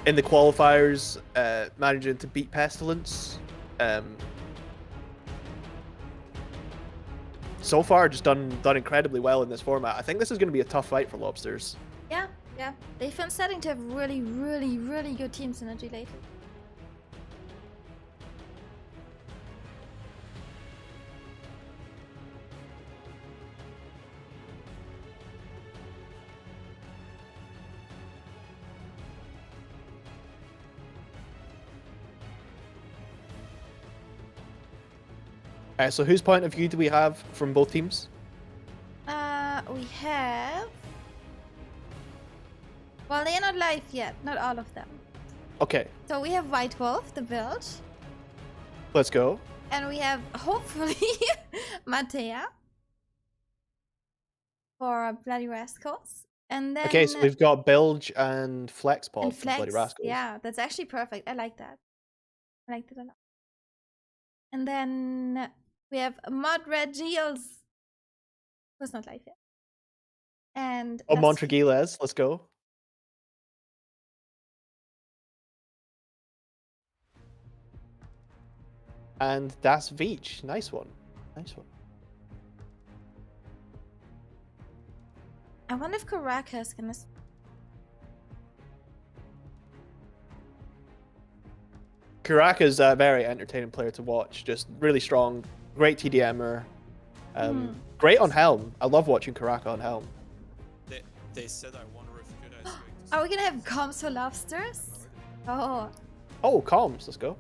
In the qualifiers, managing to beat Pestilence. So far, just done incredibly well in this format. I think this is going to be a tough fight for Lobsters. Yeah. They've been starting to have really, really, really good team synergy lately. So whose point of view do we have from both teams? We have... Well, they're not live yet. Not all of them. Okay, So we have White Wolf, the build. let's go. And we have, hopefully, Matea. For Bloody Rascals. And then... Okay, so we've got Bilge and Flexpod and from Bloody Flex. Rascals. Yeah, that's actually perfect. I like that. I liked it a lot. And then we have Mod Red Geels. Who's not live yet. And Oh, Las- Montregiles, let's go. And Das Veach, nice one. Nice one. I wonder if Karaka is gonna... Karaka's a very entertaining player to watch. Just really strong, great TDMer. Great on Helm. I love watching Karaka on Helm. They said I wonder if good I speak to Are we gonna have comms for lobsters? Oh. Oh, comms, let's go.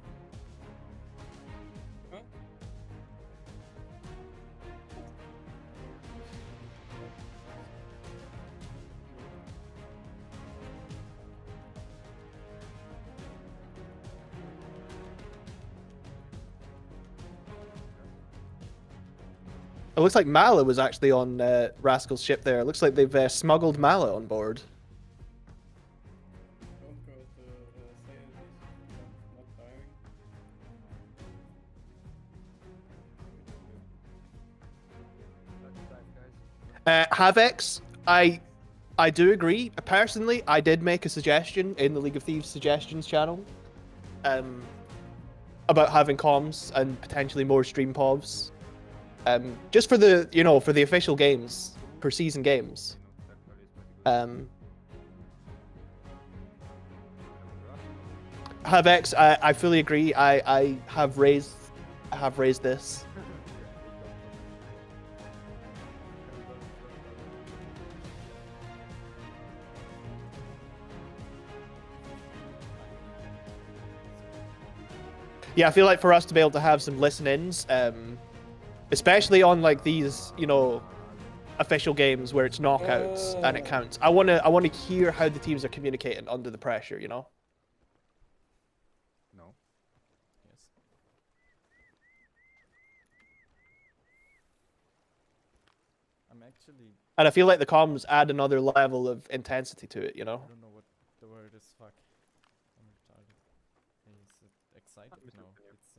It looks like Mala was actually on Rascal's ship there. It looks like they've smuggled Mala on board. Havex, I do agree. Personally, I did make a suggestion in the League of Thieves suggestions channel about having comms and potentially more stream povs. Just for the, for the official games, per season games. Havex, I fully agree. I have raised this. yeah, I feel like for us to be able to have some listen-ins, especially on like these, you know, official games where it's knockouts and it counts. I wanna hear how the teams are communicating under the pressure, you know. No. Yes. I'm actually. And I feel like the comms add another level of intensity to it, you know. I don't know what the word is. Fuck. I'm retarded. Is it excited? No. It's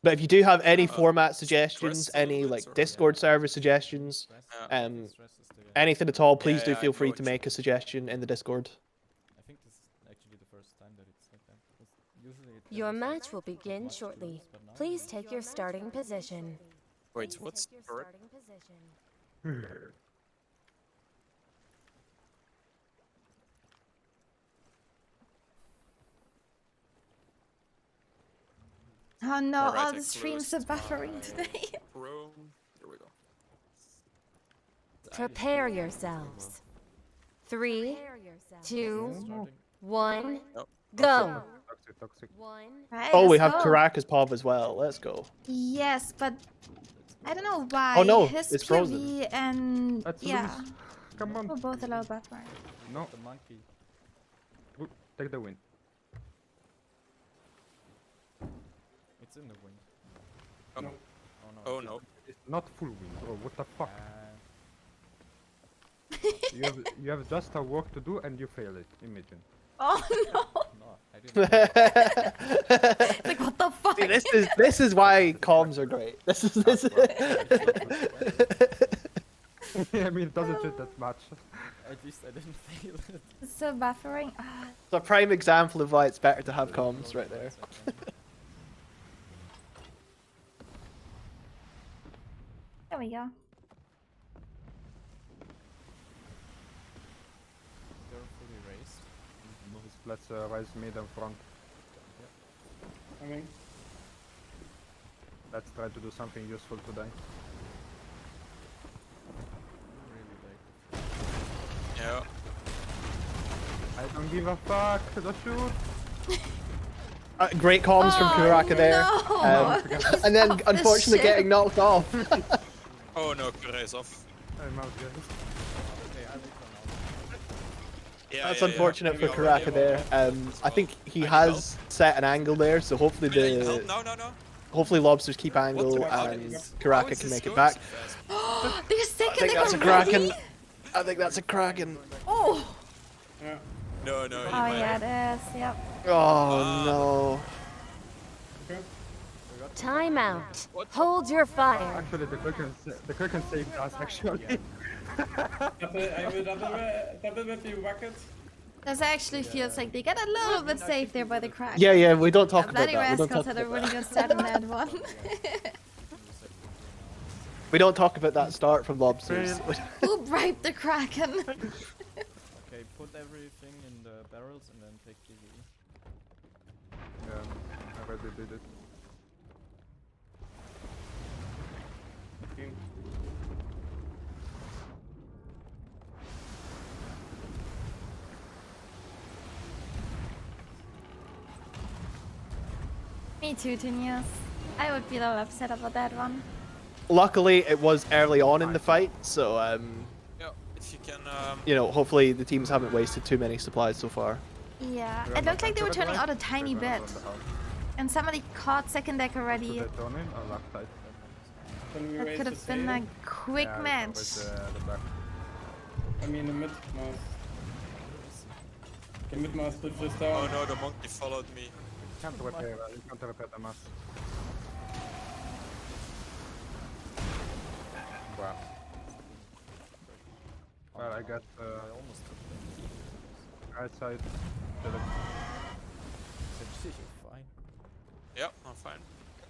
But if you do have any format stress suggestions, a little any bit, like or- Discord server suggestions, stress is the. anything at all, please do yeah, I feel know free what to you make a suggestion in the Discord. I think this is actually the first time that it's like that. Because usually it Your goes, like, match will begin much to shortly. lose, but now Please it's- take your starting position. Wait, Please what's take your correct? starting position. Oh no, Alright, all I the streams are closed buffering my today. Chrome. Here we go. Prepare yourselves. 3, 2, Starting. 1, Nope. go! Toxic. 1. Right, Oh, we let's have go. Caracas Pov as well. Let's go. Yes, but I don't know why. Oh, no, his it's POV frozen. and Let's yeah, lose. Come on. we're both allow buffering. No, The monkey. take the win. It's in the wing. Oh. Oh no. Oh it's- no. It's not full win, bro. What the fuck? Uh, You have just a work to do and you fail it. Imagine. Oh no! no, I didn't. It's like what the fuck? See, this is why comms are great. This is I mean, it doesn't fit that much. At least I didn't fail it. So buffering. Ah, It's a prime example of why it's better to have comms right there. there we go. They're fully raised. Let's rise mid and front. Coming. Let's try to do something useful today. Really like. Yeah. I don't give a fuck. Don't shoot. Great comms from Oh, Kuraka there. no. And then, Stop this unfortunately, shit. getting knocked off. Oh no, Kura is off. I'm out, guys. Okay, I leave for now. Yeah, That's yeah, yeah. unfortunate for We already Kuraka there. I think he I need has set an angle there, so hopefully help. No, no, no. hopefully lobsters keep angle the fuck and is- Kuraka how is can this make it going back. so fast? They're I second think that's a already? Kraken. I think that's a Kraken. Oh! No, no. Oh yeah, it is. Yep. Oh no. Time out. Hold your fire. Actually, the Kraken saved us, actually. I will double with you, bucket. This actually feels like they got a little bit safe there by the crack. Yeah, we don't talk about Bloody that. We don't rascals talk had a about really that. good start in that one. We don't talk about that start from lobsters. Who bribed the Kraken? Okay, put everything in the barrels and then take PvE. I already did it. Me too, Tinius. I would be a little upset about that one. Luckily, it was early on in the fight, so Yeah, if you can. you know, hopefully the teams haven't wasted too many supplies so far. Yeah, it looked like they were turning out a tiny bit. And somebody caught second deck already. Should I turn in or left side? That could have been a quick Yeah, match. with the back. I mean the mid mouse. The mid mouse switches down. Oh no, the monkey followed me. You can't repair the mass. Wow. Well, I got I almost took the right side. Essentially, you're fine. Yeah, I'm fine.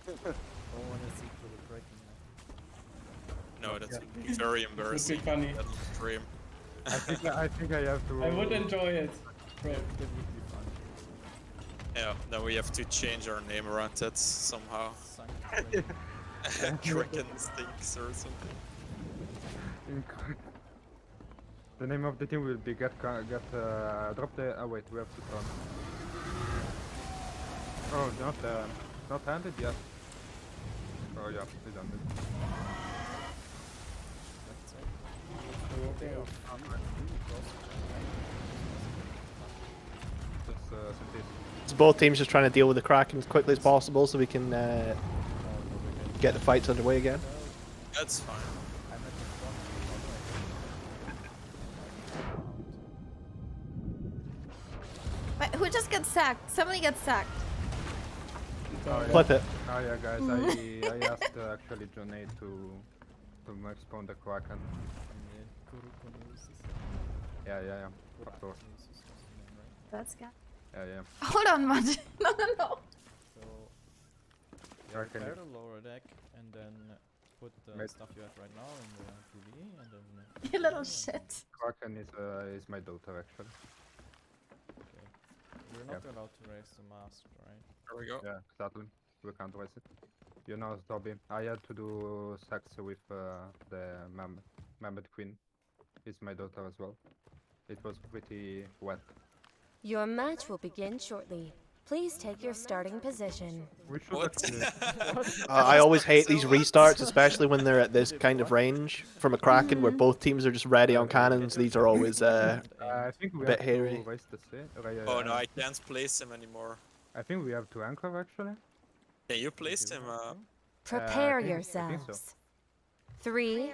Don't want to see for the breaking now. No, that's very embarrassing. Would be funny. That stream. I think I have to. I would enjoy it. Bro. It would be fun. Yeah, then we have to change our name around that somehow. Sunk Kraken stinks or something. The name of the team will be drop the. Oh wait, we have to turn. Oh, not not handed yet. Oh yeah, he's handed. So both teams just trying to deal with the Kraken as quickly as possible so we can get the fights underway again. That's fine. Wait, who just got sacked? Somebody got sacked. Flip it. Oh yeah, guys, I asked actually Jonay to spawn the Kraken. Yeah. Of course. That's good. Yeah. Hold on, Martin. No. So Yeah, prepare the lower deck and then put the stuff you have right now in the PV and then. You little shit. Kraken is my daughter actually. Okay. We're not allowed to raise the mask, right? There we go. Yeah, exactly. We can't raise it. You know, Toby, I had to do sex with the Mammoth Queen. It's my daughter as well. It was pretty wet. Your match will begin shortly. Please take your starting position. I always hate these restarts, especially when they're at this kind of range from a Kraken where both teams are just ready on cannons. These are always I think we a bit have hairy. to raise the Oh no, I can't place him anymore. I think we have to anchor actually. Can you place him? Prepare I think yourselves. so. 3,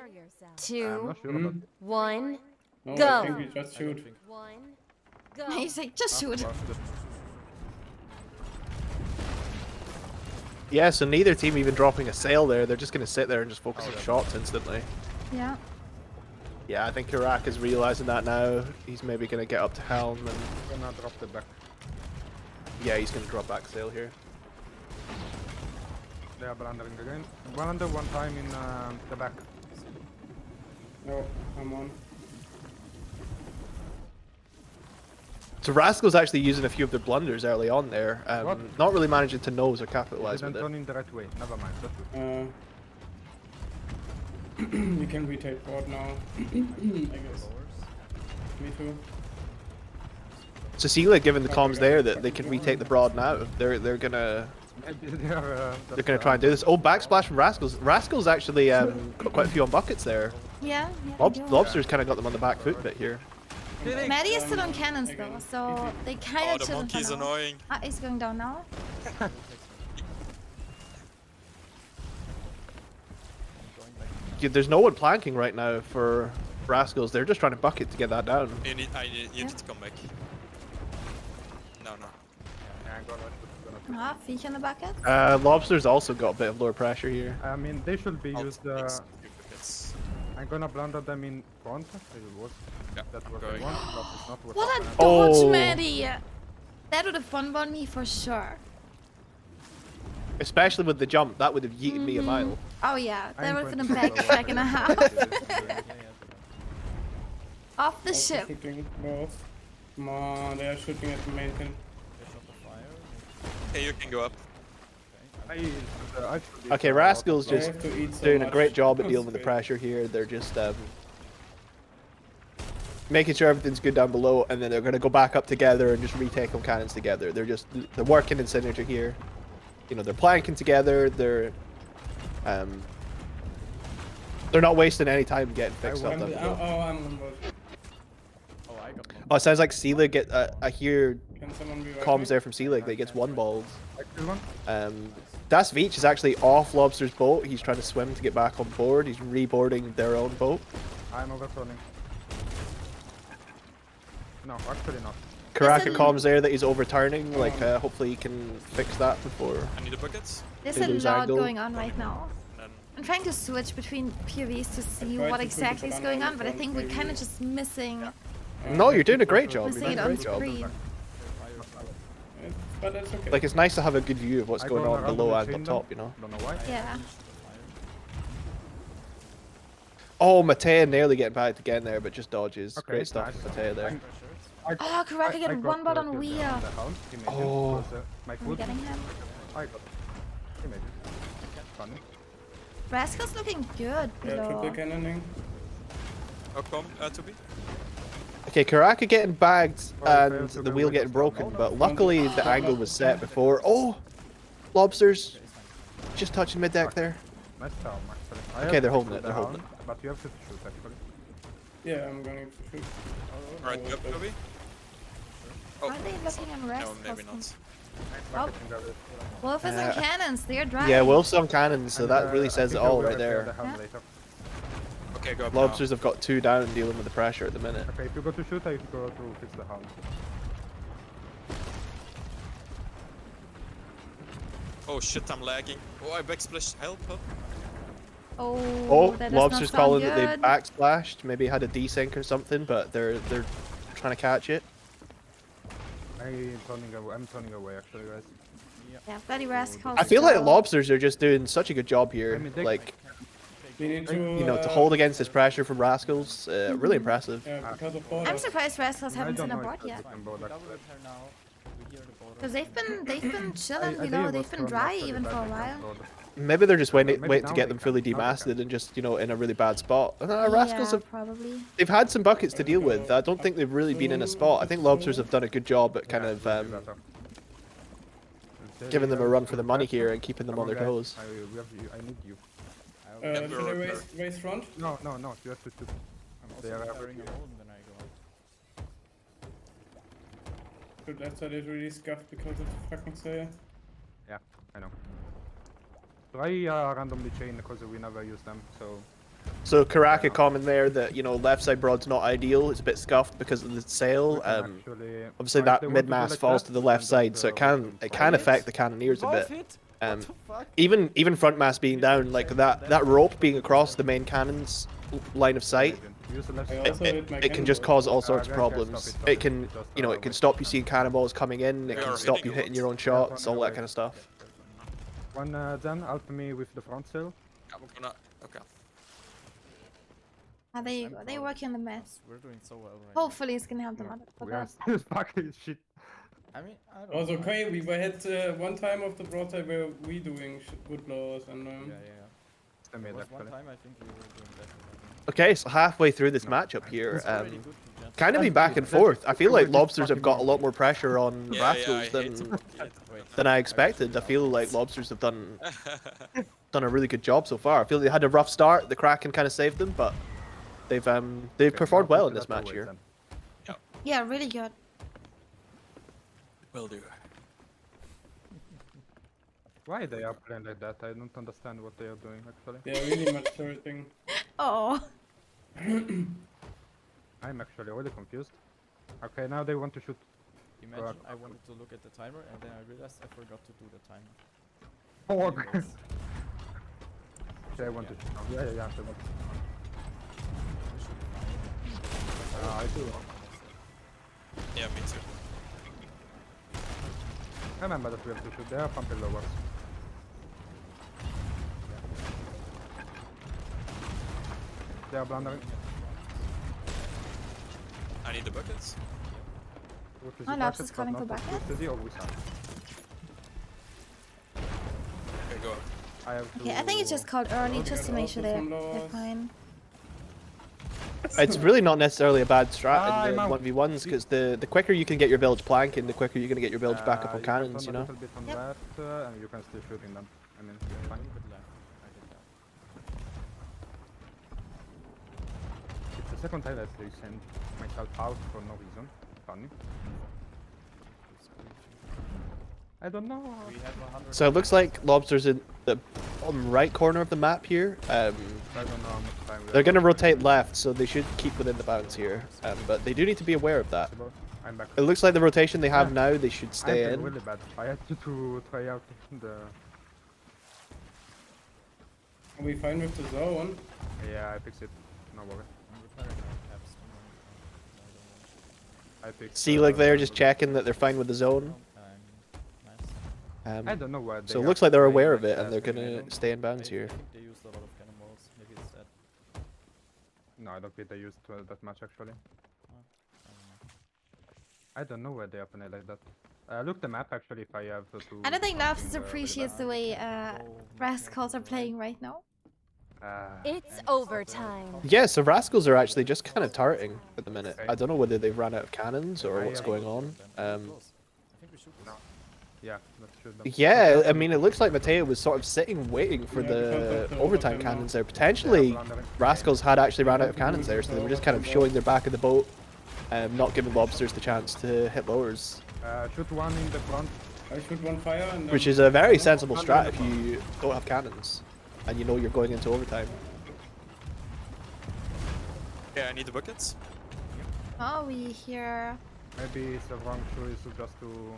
2, I'm not sure about it. 1, No, go. I think we just shoot. 1, go. He's like, just shoot. Yeah, so neither team even dropping a sail there. They're just going to sit there and just focus on shots instantly. Yeah. Yeah, I think Karak is realizing that now. He's maybe going to get up to helm and... Gonna drop the back. Yeah, he's going to drop back sail here. They are blundering again. Blunder one time in the back. No, I'm on. So Rascal's actually using a few of their blunders early on there. What? Not really managing to nose or capitalize Didn't with turn it. in the right way. Never mind. That's good. You can retake board now. I guess. Me too. So Seela giving the comms there that they can retake the broad now. They're gonna they're gonna try and do this. Oh, backsplash from Rascals. Rascals actually got quite a few on buckets there. Yeah. Lobster's kind of got them on the back foot a bit here. Maddie is still on cannons though, so they kind Oh, of the chilling monkey's for now. annoying. Ah, he's going down now. Yeah, there's no one planking right now for Rascals. They're just trying to bucket to get that down. You need to come back. No. Ah, Viech in the bucket. Lobster's also got a bit of lower pressure here. I mean, they should be used. It's I'm gonna blunder them in front. It was. That was the one. But it's not What a happened. dodge, Maddie! That would have fun-bonned me for sure. Especially with the jump, that would have yeeted me a mile. Oh yeah, that I'm would have been a going to backtrack and a half. Off the Also ship. shooting both. Come on, they are shooting at the main thing. okay, you can go up. Okay, Rascals They just have to eat so doing a much. great job at dealing with the That's pressure here. They're just making sure everything's good down below, and then they're going to go back up together and just retake on cannons together. They're working in synergy here. You know, they're planking together. They're not wasting any time getting fixed up down below. Oh, I'm on board. Oh, it sounds like Seelig get. I hear Can someone be right comms back? there from Seelig that he gets one balled. Das Veach is actually off Lobster's boat. He's trying to swim to get back on board. He's reboarding their own boat. I'm overturning. No, actually not. Karaka comms there that he's overturning. Like, hopefully he can fix that before. I need a bucket. There's They a lose lot angle. going on right now. Then I'm trying to switch between POVs to see tried what to put exactly it is on going all on, but I think we're front kind of maybe. just missing No, you're doing a great job. You're missing doing it a on great job. screen. But that's okay. Like, it's nice to have a good view of what's I going go on around below the and up chain top, them. you know? Don't know why. Yeah. Oh, Matea nearly getting backed again there, but just dodges. Okay, Great stuff nice. from Matea there. Oh, Karaka get one bot on Wheel. Oh. My Are we foot. getting him? I got it. He made it. Funny. Rascal's looking good Yeah, triple below. cannoning. how come to be? Okay, Karaka getting bagged Oh, and failed to the go wheel with getting the broken, front. but luckily the angle was set before. Oh! Lobsters. Just touching mid deck there. Nice town, actually. Okay, they're holding it. They're holding it. But you have to shoot, actually. Yeah, I'm going to shoot. Alright, go, Kobe. Oh, Are they looking on rest? no, maybe not. Oh. Wolf is on cannons. They're driving. Yeah, Wolf's on cannons, so that really says it all right there. Okay, go up Lobsters have got 2 down dealing with the pressure at the minute. Okay, if you go to shoot, I go to fix the hound. Oh shit, I'm lagging. Oh, I backsplashed. Help, help. Oh, that does not Lobster's sound calling good. that they backsplashed, maybe had a desync or something, but they're trying to catch it. I'm turning away, actually, guys. Yeah, bloody rascals. I feel like Lobsters are just doing such a good job here, I mean, they- like, We need to, you know, to hold against this pressure from Rascals. Really impressive. Yeah, because of I'm borders. surprised rascals I haven't don't seen a know board if yet. that's on board, actually. Because they've been chilling, you I know, think it they've was been from dry actually even for a back while. on board. Maybe they're just waiting Maybe to now get they them can. fully Now they demasted and just, you know, in a really bad spot. Rascals Yeah, have probably. they've had some buckets to deal with. I don't think they've really been in a spot. I think Lobsters have done a good job at kind of giving them a run for the money here and keeping them on their toes. I need you. Should I raise front? No, you have to shoot. They are carrying a hole and then I go up. Good, left side is really scuffed because of the fucking Slayer. Yeah, I know. Try randomly chain because we never use them, so... So Karaka comment there that, you know, left side broad's not ideal. It's a bit scuffed because of the sail. Obviously that mid mass falls to the left side, so it can affect the cannoneers a bit. Even front mass being down, like that rope being across the main cannon's line of sight, it can just cause all sorts of problems. It can, you know, it can stop you seeing cannonballs coming in. It can stop you hitting your own shots, all that kind of stuff. One then help me with the front sail. I'm gonna. Okay. Ah, there you go. They're working on the mess. We're doing so well right Hopefully it's gonna help them out. We are still fucking shit. I mean, I don't Also, know. okay, we had one time of the broadside where we doing good blows and Yeah. I There made was one actually. time I think we were doing better. Okay, so halfway through this matchup here, Already good to just- kind of be back and forth. I feel like Lobsters have got a lot more pressure on Yeah, Rascals I hate to rocket. than I expected. I feel like Lobsters have done a really good job so far. I feel they had a rough start. The Kraken kind of saved them, but they've performed well in this match here. Yeah, really good. Will do. Why they are playing like that? I don't understand what they are doing actually. they're really much turreting. Oh. I'm actually really confused. Okay, now they want to shoot. Imagine I wanted to look at the timer and then I realized I forgot to do the timer. Oh, Anyways. They want to shoot. Yeah, they want. We should be fine. I do. Yeah, me too. Remember that we have to shoot. They are pumping lowers. They are blundering. I need the buckets. Oh, Labs is calling for buckets? Okay, go. Okay, I think it's just called early just to make sure they're fine. It's really not necessarily a bad strat I'm in the out. 1v1s because the quicker you can get your village planking, the quicker you're gonna get your village back up on cannons, you A know. little bit on left, and you can still shooting them. I mean, it's fine. It's the second time that I send myself out for no reason. Funny. I don't know. We have 100. So it looks like Lobster's in the bottom right corner of the map here. I don't know how much time we They're have. gonna rotate left, so they should keep within the bounds here. But they do need to be aware of that. I'm back. It looks like the rotation they have now, they should stay I in. really bad. I had to try out the. Are we fine with the zone? Yeah, I fixed it. No worry. I fixed. Seelig there just checking that they're fine with the zone. I don't know why. So it looks like they're aware of it and they're gonna stay in bounds here. I think they used a lot of cannonballs. Maybe it's that. No, I don't think they used that much actually. I don't know. I don't know where they are playing like that. Look the map actually if I have to. I don't think Labs something, appreciates the way rascals are playing right now. It's overtime. Yeah, so Rascals are actually just kind of turreting at the minute. I don't know whether they've run out of cannons or what's going on. I think we should. Yeah, that should have. Yeah, I mean, it looks like Mateo was sort of sitting, waiting for the overtime cannons there. Potentially, Rascals had actually ran out of cannons there, so they were just kind of showing their back of the boat, not giving Lobsters the chance to hit lowers. Shoot one in the front. I shoot one fire and Which is a very sensible strat if you don't have cannons, and you know you're going into overtime. Yeah, I need the buckets. Oh, we hear. Maybe it's a wrong choice just to.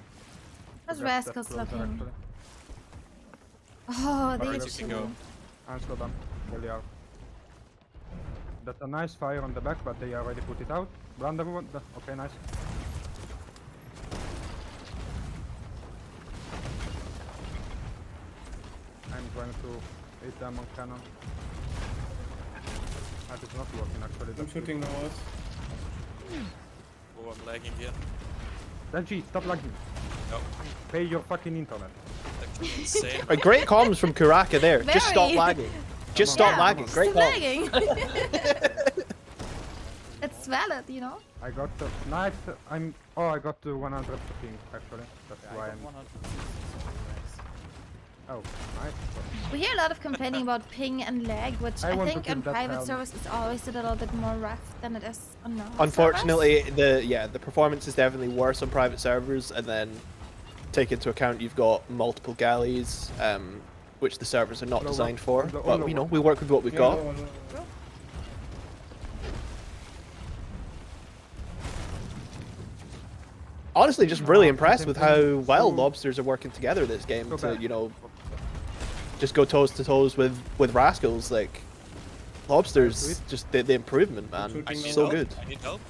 How's get that Rascals closer, looking? actually. Oh, they Alright, chill. you can go. And slow down. Really are. That's a nice fire on the back, but they already put it out. Blunder one. Okay, nice. I'm trying to hit them on cannon. That is not working actually. I'm shooting north. Oh, I'm lagging here. Denji, stop lagging. No. Pay your fucking internet. Like, insane. A great comms from Kuraka there. Just stop Very. lagging. Just stop lagging. Great Stop comms. lagging. It's valid, you know. I got the nice. I got to 100 ping actually. That's Yeah, why I I'm. got 166 Oh, nice. We hear a lot of complaining about ping and lag, which I I want to think kill on that private helm. servers is always a little bit more rough than it is on normal Unfortunately, the performance is definitely worse on private servers, and then take into account you've got multiple galleys, which the servers are not Lower. designed for. The But you know, we work with what we've got. Honestly, just really impressed with how well Lobsters are working together this game to, you know, just go toes to toes with Rascals. Like, Lobsters, just the improvement, man, I need so help. good. I need help.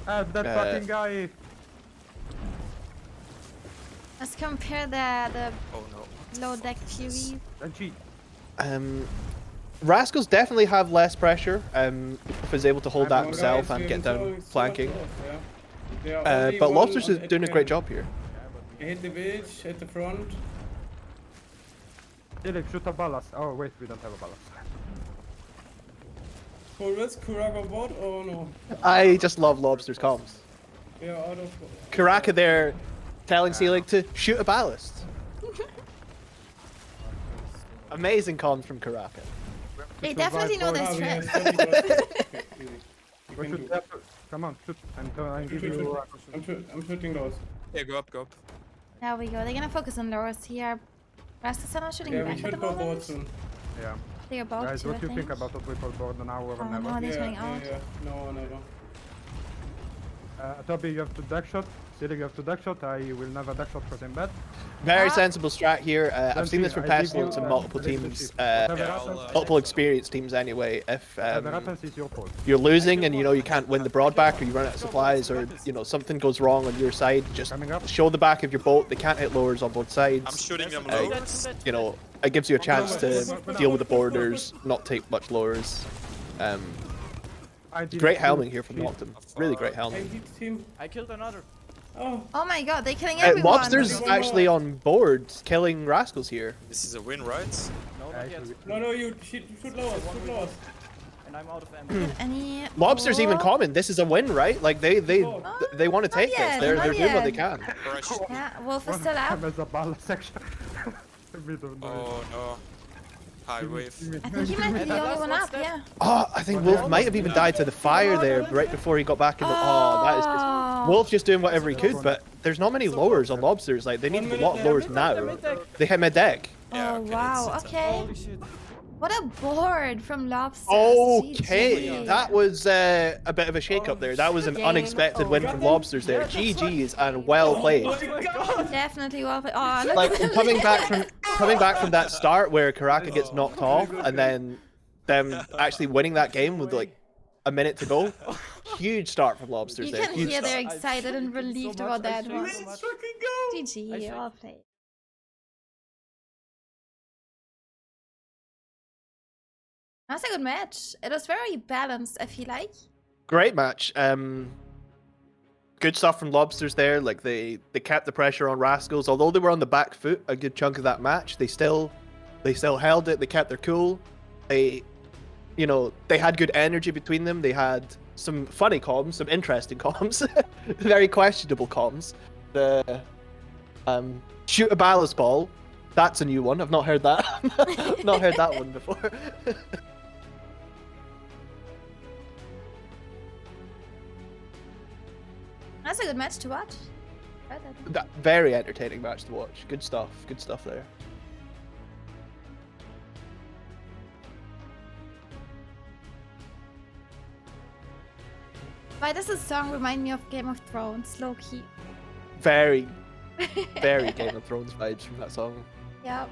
That fucking guy. Let's compare the Oh no. low deck Fury. Denji. Rascals definitely have less pressure. If is able to hold that himself and get down flanking. But Lobsters is doing a great job here. I hit the village at the front. Dilek, shoot a ballast. Oh wait, we don't have a ballast. Full risk, Kuraka bot? Oh no. I just love Lobsters comms. They are out of. Kuraka there telling Seelig to shoot a ballast. Amazing comms from Kuraka. They definitely know their strength. We should have to- Come on, shoot. I'm giving you. I'm shooting those. Yeah, go up, go up. There we go. They're gonna focus on lowers here. Rascals are not shooting Yeah, we back at should the go forward moment. soon. Yeah. They're about Guys, to, what I do you think think. about a triple board now or Oh, never? no, they're coming out. No, never. Toby, you have to duck shot. Silly, you have to duck shot. I will never duck shot because I'm bad. Very sensible strat here. I've seen this from I give you, Pestilence and multiple a little teams, tip. Whatever happens, multiple experienced teams anyway. If whatever happens is your fault. you're losing and you know you can't win the broad back, or you run out of supplies, or you know something goes wrong on your side, just show the back of your boat. They can't hit lowers on both sides. I'm shooting them low. You know, it gives you a chance to deal with the borders, not take much lowers. Great helming here from Noctum. Really great helming. I killed another. Oh. Oh my god, they're killing everyone. Lobster's actually on board, killing Rascals here. This is a win, right? No, not yet. No, you shoot lowers, shoot lowers. And I'm out of ammo. Any Lobster's even common. This is a win, right? Like they want to take this. yet, They're not doing what they yet. can. Yeah, Wolf is still out. There's a ballast section. Oh no. High wave. I think he might be the only one up, yeah. Oh, I think Wolf might have even died to the fire there right before he got back in the. Oh, that is just Wolf just doing whatever he could, but there's not many lowers on Lobsters. Like they need a lot of lowers now. They hit mid deck. Oh wow, okay. What a board from Lobster. Okay, that was a bit of a shake-up there. That was an unexpected win from Lobsters there. GG's and well played. Definitely well played. Oh, look Like at them. coming back from that start where Kuraka gets knocked off, and then them actually winning that game with like a minute to go. Huge start from Lobsters You there. can Huge hear they're start. excited and relieved about that one. Let's fucking go! GG, well played. That's a good match. It was very balanced, I feel like. Great match. Good stuff from Lobsters there. Like they kept the pressure on Rascals, although they were on the back foot a good chunk of that match. They still held it. They kept their cool. They had good energy between them. They had some funny comms, some interesting comms, very questionable comms. Shoot a ballast ball. That's a new one. I've not heard that. Not heard that one before. That's a good match to watch. Very entertaining match to watch. Good stuff. Good stuff there. Why does this song remind me of Game of Thrones, low key? Very, very Game of Thrones vibes from that song. Yep.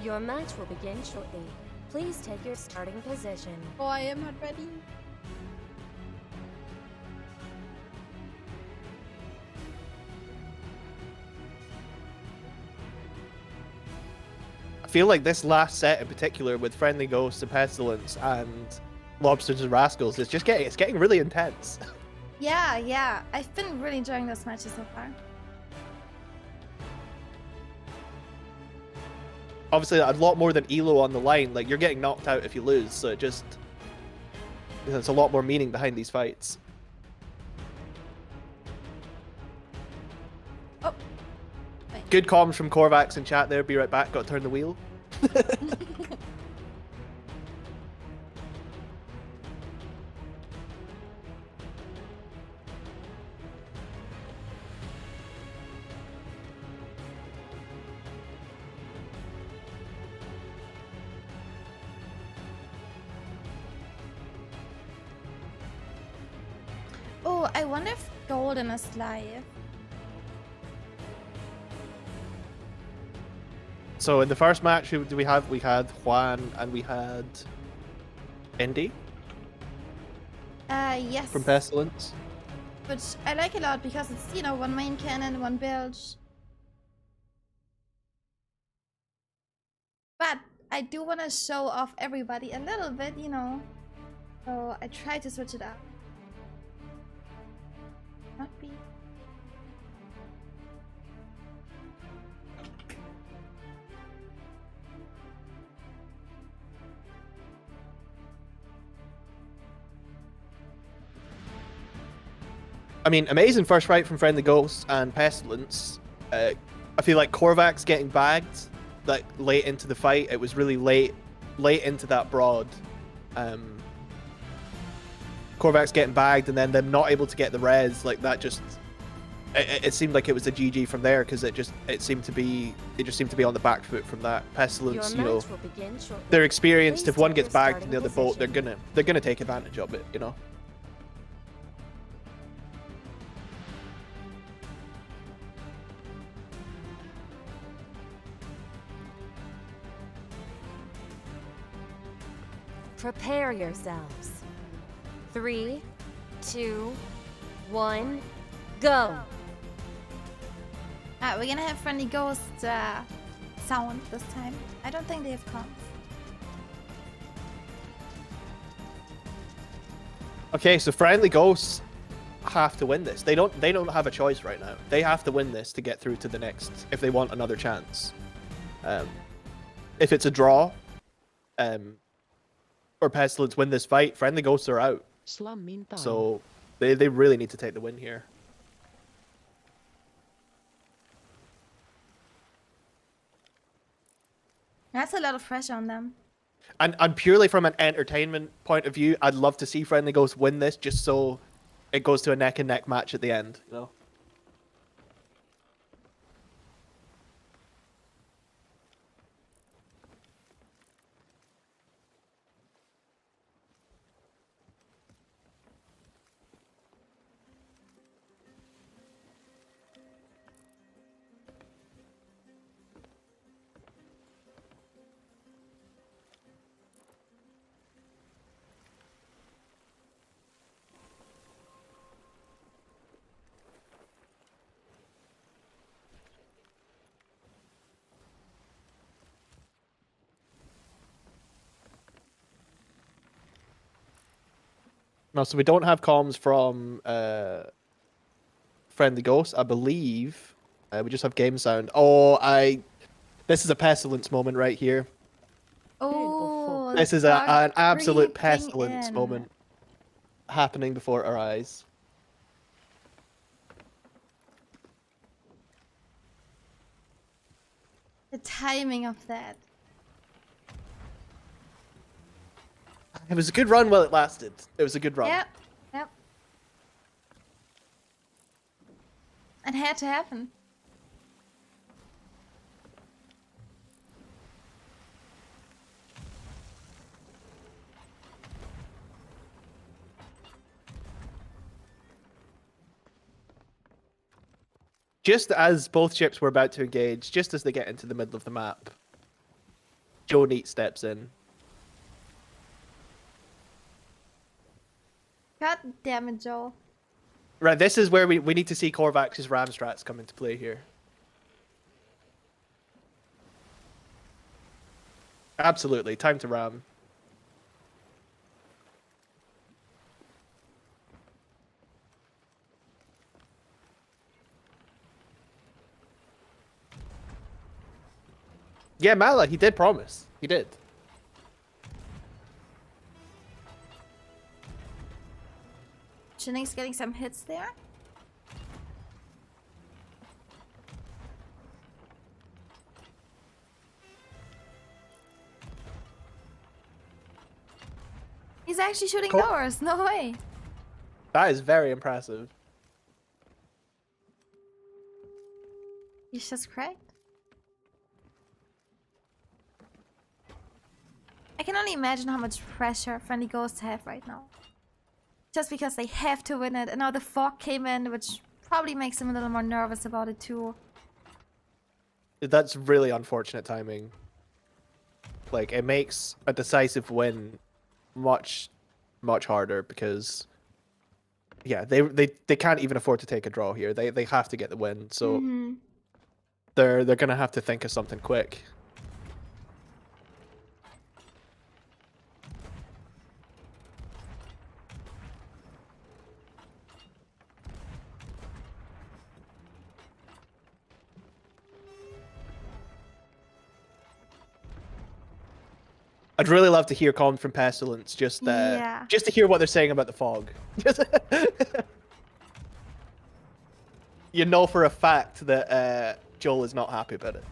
Your match will begin shortly. Please take your starting position. Oh, I am not ready. I feel like this last set in particular with Friendly Ghosts and Pestilence and Lobsters and Rascals is just getting really intense. Yeah. I've been really enjoying those matches so far. Obviously, a lot more than Elo on the line. Like, you're getting knocked out if you lose, so there's a lot more meaning behind these fights. Oh. Good comms from Korvax in chat there. Be right back. Got to turn the wheel. Oh, I wonder if Golden is live. So in the first match, who do we have? We had Juan and we had Indy Yes. from Pestilence. Which I like a lot because it's, you know, one main cannon, one bilge. But I do want to show off everybody a little bit, you know. So I try to switch it up. Not be. I mean, amazing first fight from Friendly Ghosts and Pestilence. I feel like Korvax getting bagged like late into the fight. It was really late into that broad. Korvax getting bagged and then them not able to get the res, like that just it seemed like it was a GG from there because it just seemed to be on the back foot from that. Pestilence, you know, they're experienced. If one gets bagged in the other boat, they're gonna take advantage of it, you know. Prepare yourselves. 3, 2, 1, go! We're gonna have Friendly Ghost sound this time. I don't think they have comms. Okay, so Friendly Ghosts have to win this. They don't have a choice right now. They have to win this to get through to the next if they want another chance. If it's a draw, or Pestilence win this fight, Friendly Ghosts are out. So they really need to take the win here. That's a lot of pressure on them. And purely from an entertainment point of view, I'd love to see Friendly Ghosts win this just so it goes to a neck and neck match at the end, you know? No, so we don't have comms from Friendly Ghost, I believe. We just have game sound. Oh, this is a Pestilence moment right here. Oh, whole This is fog an absolute creeping pestilence in. moment happening before our eyes. The timing of that. It was a good run while it lasted. It was a good run. Yep. Yep. It had to happen. Just as both ships were about to engage, just as they get into the middle of the map, Joe Neat steps in. God damn it, Joel. Right, this is where we need to see Korvax's ram strats come into play here. Absolutely, time to ram. Yeah, Mala, he did promise. He did. Shinig's getting some hits there. He's actually shooting Cool. doors. No way. That is very impressive. He's just cracked. I can only imagine how much pressure Friendly Ghosts have right now. Just because they have to win it. And now the fog came in, which probably makes them a little more nervous about it too. That's really unfortunate timing. Like, it makes a decisive win much harder because, yeah, they can't even afford to take a draw here. They have to get the win, so they're gonna have to think of something quick. I'd really love to hear comments from Pestilence, just to hear what they're saying about the fog. You know for a fact that Joel is not happy about it.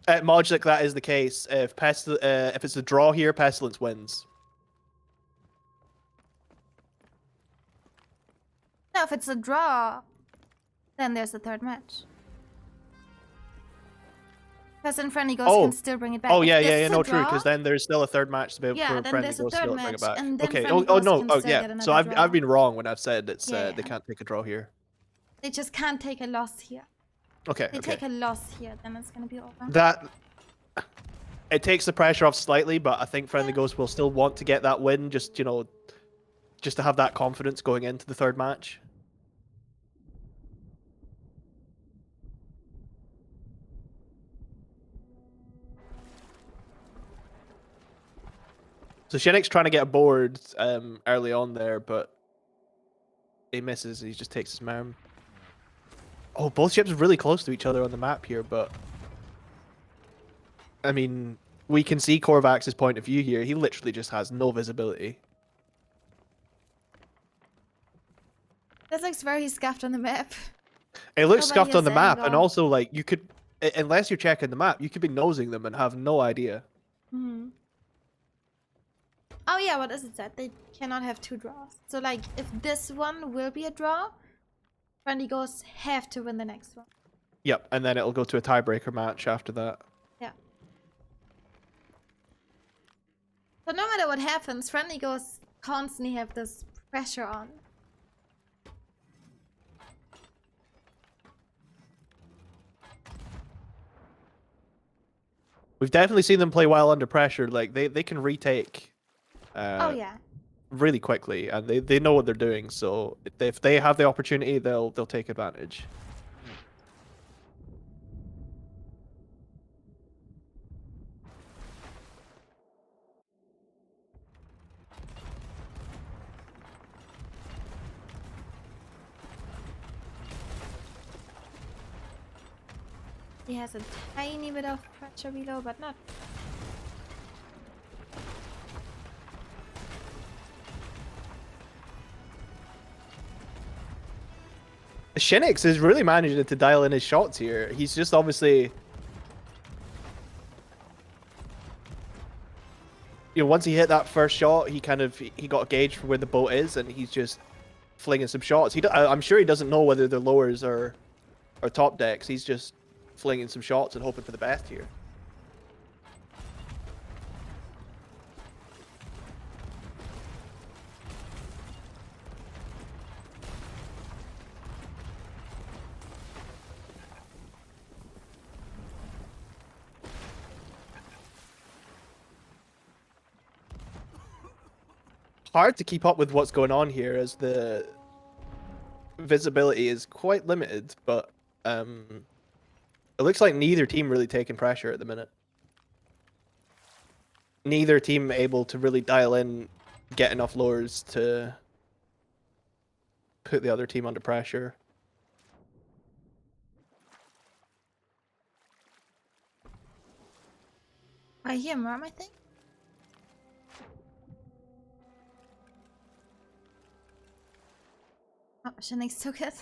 At Mogic, that is the case. If it's a draw here, Pestilence wins. No, if it's a draw, then there's a third match. Because then Friendly Ghost can still bring it back. Oh yeah, If yeah, it's a no, true. draw, Because then there's still a third match to be able Yeah, for then Friendly there's a Ghost to third be able to bring it match, back. and then Okay. Friendly Oh Ghost no. can Oh still yeah. get So another draw. I've been wrong when I've said it's Yeah, they yeah. can't take a draw here. They just can't take a loss here. Okay. They Okay. take a loss here, then it's gonna be over. That it takes the pressure off slightly, but I think Friendly Ghost will still want to get that win, just just to have that confidence going into the third match. So Shinnick's trying to get aboard early on there, but he misses. He just takes his marm. Oh, both ships are really close to each other on the map here, but I mean, we can see Korvax's point of view here. He literally just has no visibility. That looks very scuffed on the map. It looks Nobody scuffed on has the map, angle. and also like you could, unless you're checking the map, you could be nosing them and have no idea. Hmm. Oh yeah, what is it that? They cannot have two draws. So like, if this one will be a draw, Friendly Ghosts have to win the next one. Yep, and then it'll go to a tiebreaker match after that. Yeah. So no matter what happens, Friendly Ghosts constantly have this pressure on. We've definitely seen them play well under pressure. Like they can retake. Oh yeah. Really quickly, and they know what they're doing. So if they have the opportunity, they'll take advantage. He has a tiny bit of pressure. Should be low, but not. Shinix is really managing to dial in his shots here. He's just obviously... You know, once he hit that first shot, he got a gauge for where the boat is, and he's just flinging some shots. I'm sure he doesn't know whether they're lowers or top decks. He's just flinging some shots and hoping for the best here. Hard to keep up with what's going on here as the visibility is quite limited, but it looks like neither team really taking pressure at the minute. Neither team able to really dial in, get enough lowers to put the other team under pressure. I hear Mom, I think. Oh, Shinix took it.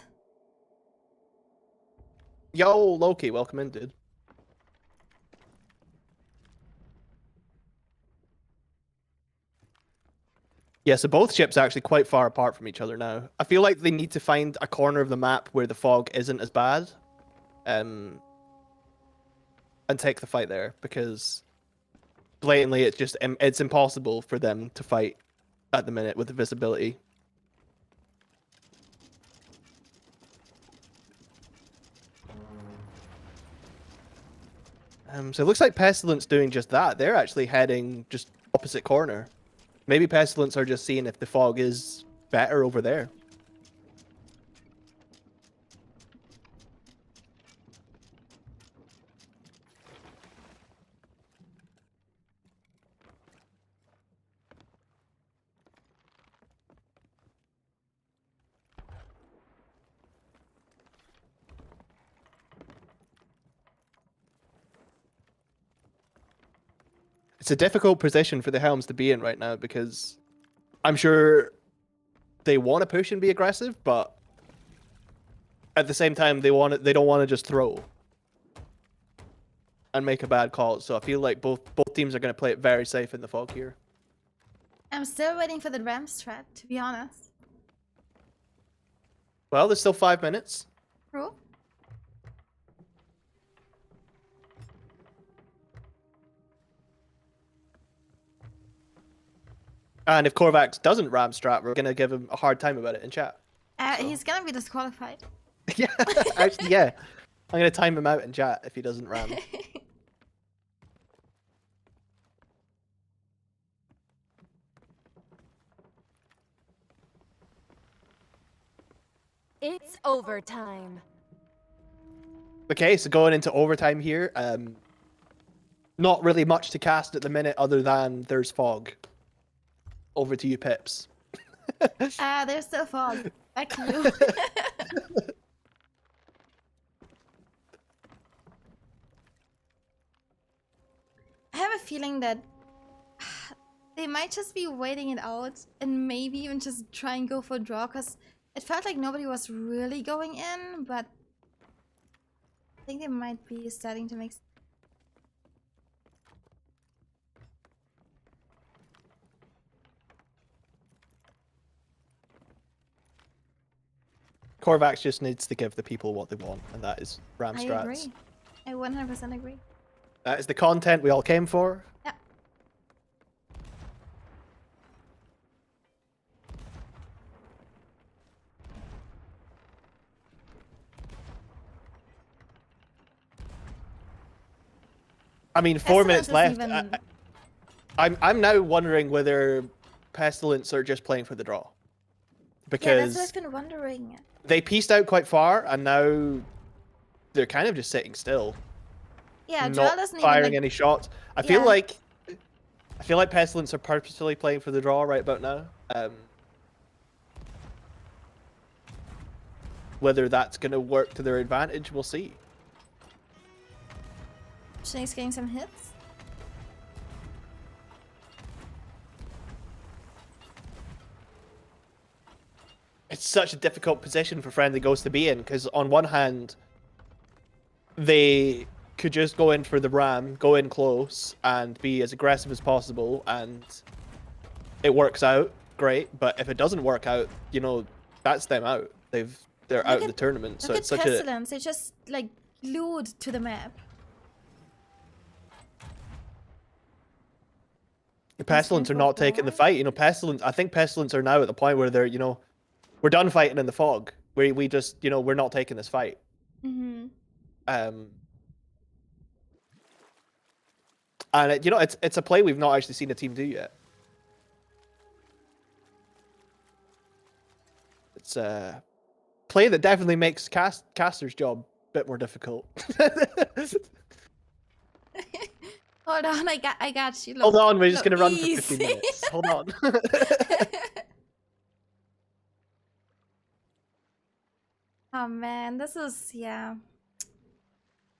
Yo, Loki, welcome in, dude. Yeah, so both ships are actually quite far apart from each other now. I feel like they need to find a corner of the map where the fog isn't as bad, and take the fight there, because blatantly it's impossible for them to fight at the minute with the visibility. So it looks like Pestilence doing just that. They're actually heading just opposite corner. Maybe Pestilence are just seeing if the fog is better over there. It's a difficult position for the Helms to be in right now, because I'm sure they want to push and be aggressive, but at the same time they don't want to just throw and make a bad call. So I feel like both teams are going to play it very safe in the fog here. I'm still waiting for the Ram strat, to be honest. Well, there's still 5 minutes. True. And if Korvax doesn't ram strat, we're going to give him a hard time about it in chat. He's gonna be disqualified. Yeah, actually, yeah. I'm going to time him out in chat if he doesn't ram. It's overtime. Okay, so going into overtime here. Not really much to cast at the minute other than there's fog. Over to you, Pips. There's still fog. Back to you. I have a feeling that they might just be waiting it out and maybe even just try and go for a draw, because it felt like nobody was really going in, but I think they might be starting to make... Korvax just needs to give the people what they want, and that is ram strats. I agree. I 100% agree. That is the content we all came for. Yeah. I mean, 4 minutes left. Even... I'm now wondering whether Pestilence are just playing for the draw. Because yeah, that's what I've been wondering. They pieced out quite far, and now they're kind of just sitting still. Yeah, not doesn't firing even, any shots. I feel like Pestilence are purposefully playing for the draw right about now. Whether that's going to work to their advantage, we'll see. Snake's getting some hits. It's such a difficult position for Friendly Ghost to be in, because on one hand, they could just go in for the ram, go in close, and be as aggressive as possible, and it works out, great. But if it doesn't work out, you know, that's them out. They're out of the tournament. So it's such a... Pestilence, they're just like glued to the map. The Pestilence are not taking the fight. You know, Pestilence. I think Pestilence are now at the point where they're, you know, we're done fighting in the fog. We just, you know, we're not taking this fight. Mm-hmm. And it, you know, it's a play we've not actually seen a team do yet. It's a play that definitely makes caster's job a bit more difficult. Hold on, I got you. Look, Hold on, we're just gonna run easy. for 15 minutes. Hold on. Oh man, this is, yeah.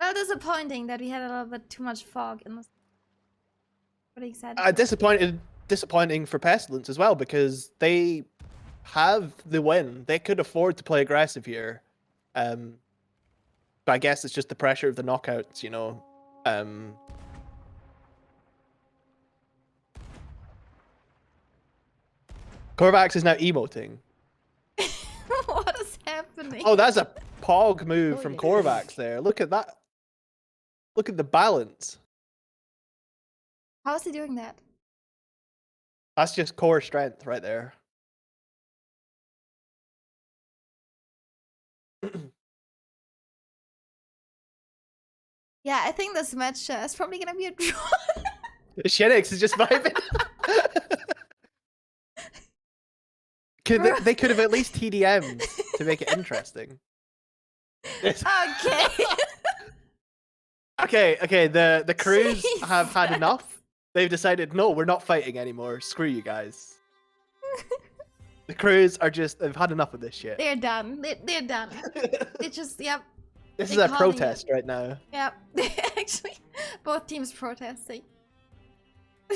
Well, disappointing that we had a little bit too much fog in this. Pretty excited. Disappointing for Pestilence as well, because they have the win. They could afford to play aggressive here. But I guess it's just the pressure of the knockouts, you know. Korvax is now emoting. What is happening? Oh, that's a pog move from Korvax there. Look at that. Look at the balance. How is he doing that? That's just core strength right there. Yeah, I think this match is probably gonna be a draw. Shenix is just vibing. They could have at least TDM'd to make it interesting. Okay. Okay, the crews have had enough. They've decided, no, we're not fighting anymore. Screw you guys. The crews are just, they've had enough of this shit. They're done. They're done. They just, yep. This is a protest right now. Yep. Actually, both teams protesting.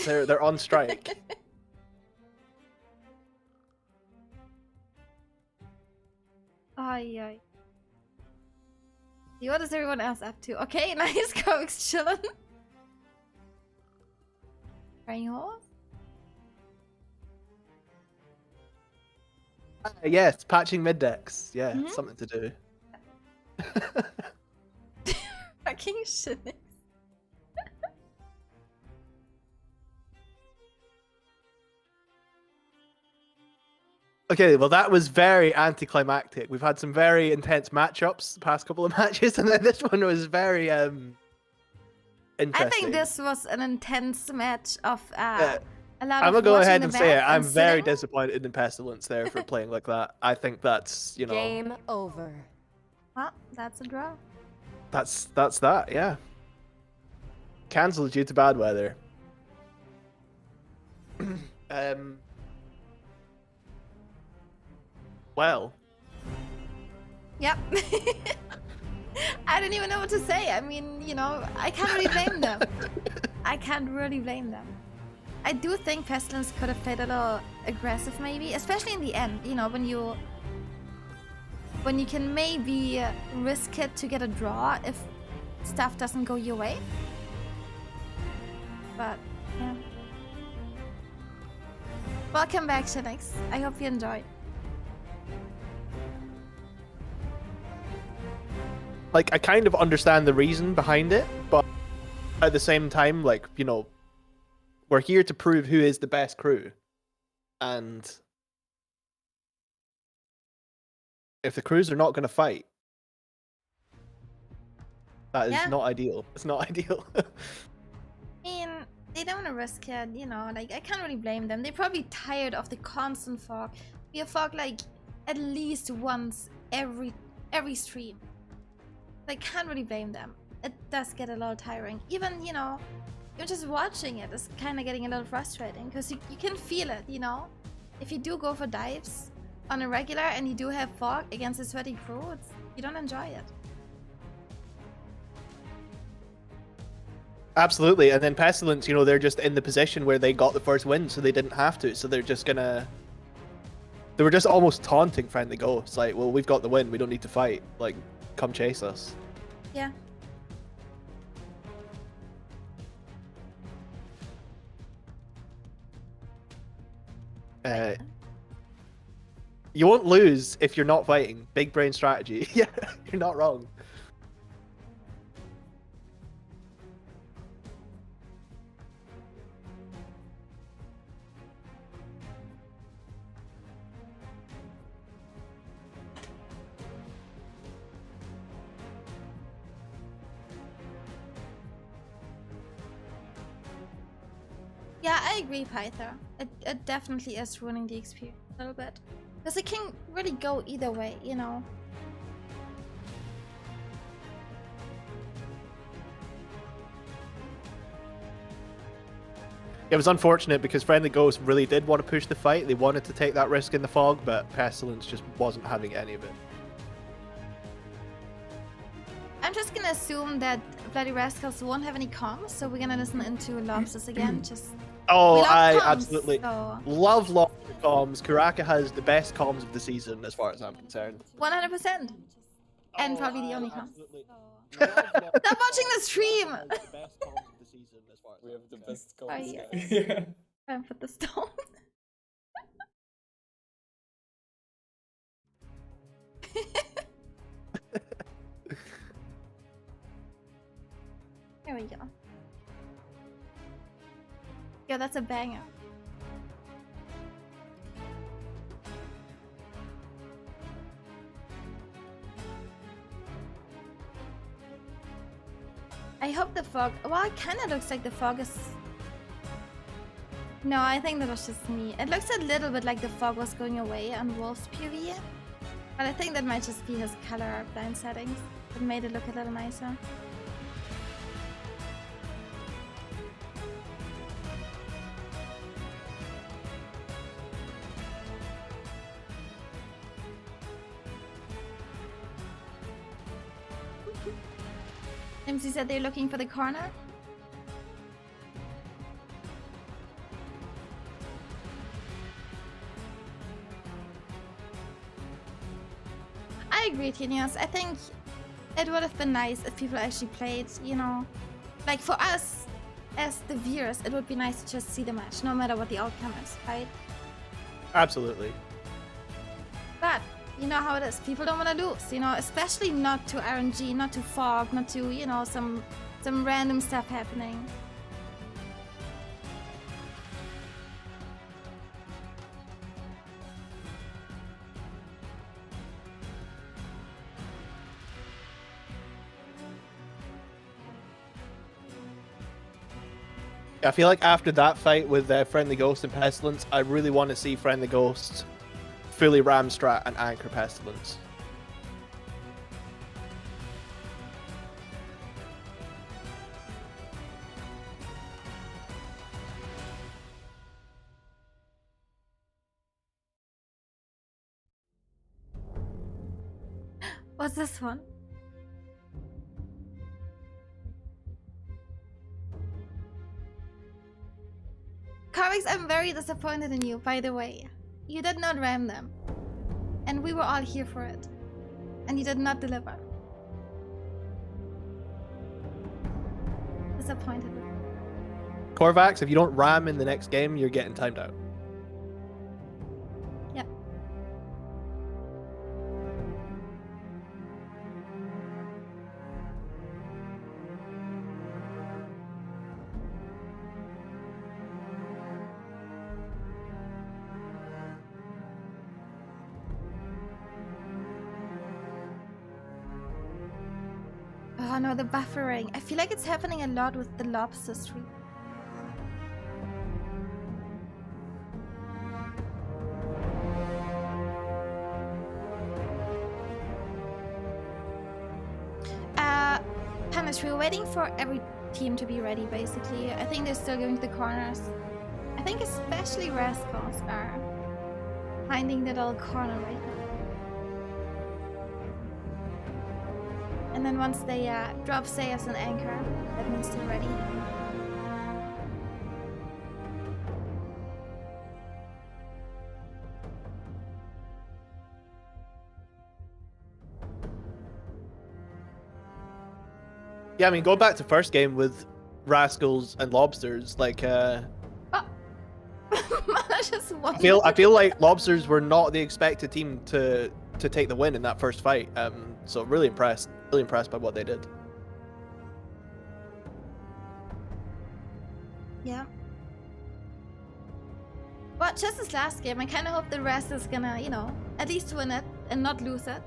They're on strike. Ay, ay. What is everyone else up to? Okay, nice. Kovik's chilling. Crying horse? Yes, patching mid decks. Yeah, something to do. Fucking shit. Okay, well that was very anticlimactic. We've had some very intense matchups the past couple of matches, and then this one was very interesting. I think this was an intense match of a lot I'm of gonna go watching ahead the and say it. map I'm and very sitting. disappointed in Pestilence there for playing like that. I think that's, you know, Game over. Well, that's a draw. that's that. Yeah. Cancelled due to bad weather. Well. Yep. I don't even know what to say. I mean, you know, I can't really blame them. I can't really blame them. I do think Pestilence could have played a little aggressive, maybe, especially in the end. You know, when you can maybe risk it to get a draw if stuff doesn't go your way. But yeah. Welcome back, Shenix. I hope you enjoyed. Like, I kind of understand the reason behind it, but at the same time, like, you know, we're here to prove who is the best crew. And if the crews are not going to fight, that is not ideal. It's not ideal. I mean, they don't want to risk it, you know, like, I can't really blame them. They're probably tired of the constant fog. We have fog, like, at least once every stream. I can't really blame them. It does get a little tiring. Even, you know, you're just watching it is kind of getting a little frustrating because you can feel it, you know? If you do go for dives on a regular and you do have fog against a sweaty crew, you don't enjoy it. Absolutely, and then Pestilence, you know, they're just in the position where they got the first win, so they didn't have to. So they're just gonna. They were just almost taunting Friendly Ghosts, like, well, we've got the win, we don't need to fight. Like, come chase us. Yeah. You won't lose if you're not fighting. Big brain strategy. Yeah, you're not wrong. Yeah, I agree, Pyther. It definitely is ruining the experience a little bit. Because it can really go either way, you know. It was unfortunate because Friendly Ghost really did want to push the fight. They wanted to take that risk in the fog, but Pestilence just wasn't having any of it. I'm just gonna assume that Bloody Rascals won't have any comms, so we're gonna listen into Lobsters again. Just Oh, we love I comms, absolutely so love Lobster comms. Karaka has the best comms of the season, as far as I'm concerned. 100%. And probably the only comms. Stop watching the stream! We have the best Oh, comms, yeah. guys. Yeah. Time for the stone. There we go. Yeah, that's a banger. I hope the fog. Well, it kind of looks like the fog is. No, I think that was just me. It looks a little bit like the fog was going away on Wolf's PV. But I think that might just be his color blind settings. It made it look a little nicer. MC said they're looking for the corner. I agree, Tinius. I think it would have been nice if people actually played, you know. Like for us, as the viewers, it would be nice to just see the match, no matter what the outcome is, right? Absolutely. But you know how it is. People don't want to lose, you know, especially not to RNG, not to fog, not to, you know, some random stuff happening. I feel like after that fight with Friendly Ghost and Pestilence, I really want to see Friendly Ghost fully ram strat and anchor Pestilence. What's this one? Carvix, I'm very disappointed in you, by the way. You did not ram them. And we were all here for it. And you did not deliver. Disappointed with you. Korvax, if you don't ram in the next game, you're getting timed out. Yeah. Oh no, the buffering. I feel like it's happening a lot with the lobster stream. Punish, we're waiting for every team to be ready, basically. I think they're still going to the corners. I think especially Rascals are finding the little corner right now. And then once they drop Sayas and Anchor, that means they're ready. Yeah, I mean, going back to first game with Rascals and Lobsters, like, I just won. I feel like Lobsters were not the expected team to take the win in that first fight. So really impressed by what they did. Yeah. Well, just this last game, I kind of hope the rest is gonna, you know, at least win it and not lose it.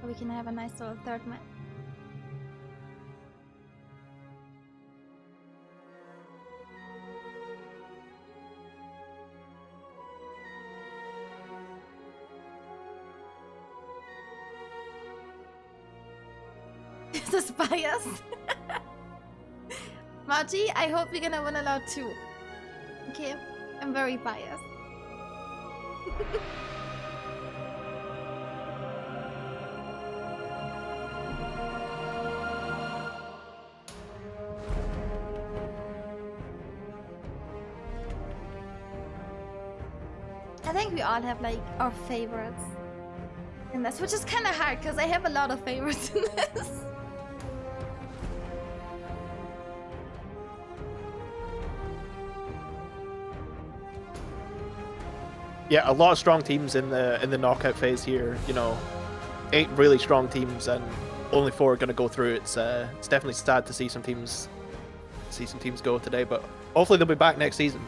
So we can have a nice little third match. This is biased. Margie, I hope you're gonna win a lot too. Okay, I'm very biased. I think we all have like our favorites in this, which is kind of hard because I have a lot of favorites in this. Yeah, a lot of strong teams in the knockout phase here. You know, 8 really strong teams and only 4 are going to go through. It's definitely sad to see some teams go today, but hopefully they'll be back next season.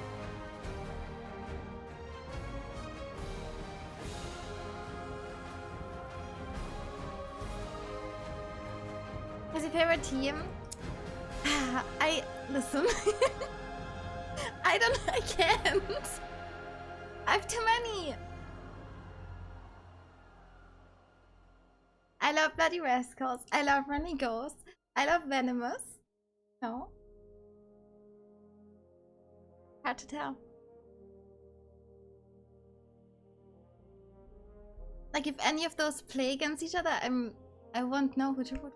What's your favorite team? Listen. I can't. I have too many. I love Bloody Rascals. I love Running Ghosts. I love Venomous. No. Hard to tell. Like if any of those play against each other, I won't know who to root.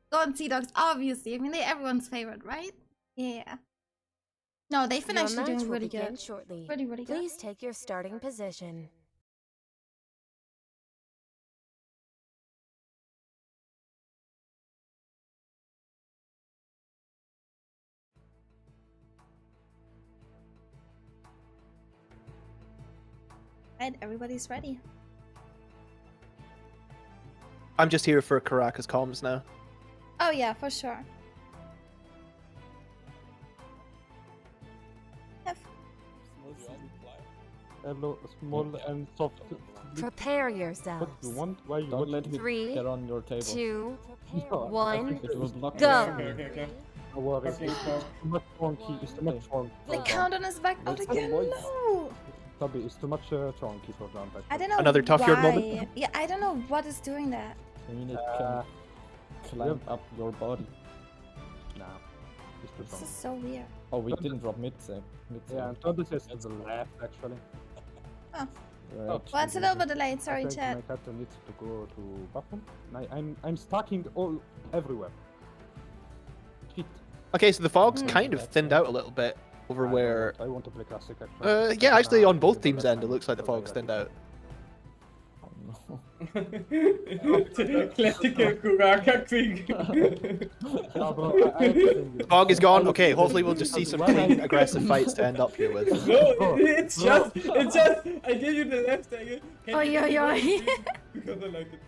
Golden Sea Dogs, obviously. I mean, they're everyone's favorite, right? Yeah. No, they've been actually doing really good. Shortly. Really good. Please take your starting position. Right, everybody's ready. I'm just here for Caracas comms now. Oh yeah, for sure. Hello, small and soft. Prepare yourselves. What do you want? Why you Don't let him 3, get on your table. 2, No, 1, It will block go! Okay. No worries. It's too much chonky. It's too much chonky. The countdown is back out again. No. Toby, it's too much chonky for jump. I don't know. Another tough why. yard moment? Yeah, I don't know what is doing that. I mean, it can climb up your body. Nah, it's too This strong. is so weird. Oh, we didn't drop mid-save. Yeah, and Toby says to the left, actually. Oh. Right. Well, it's a little bit delayed. Sorry, I think chat. my captain needs to go to bathroom. I'm stacking everywhere. Shit. Okay, so the fog's kind of thinned out a little bit over where. I want to play classic. Actually. Yeah, actually, on both teams' end, it looks like the fog's thinned out. Classical Kuraka Quick. Fog is gone. Okay, hopefully we'll just see some clean, aggressive fights to end up here with. No, it's just, I gave you the left, Oi, oi, oi. Because I like it.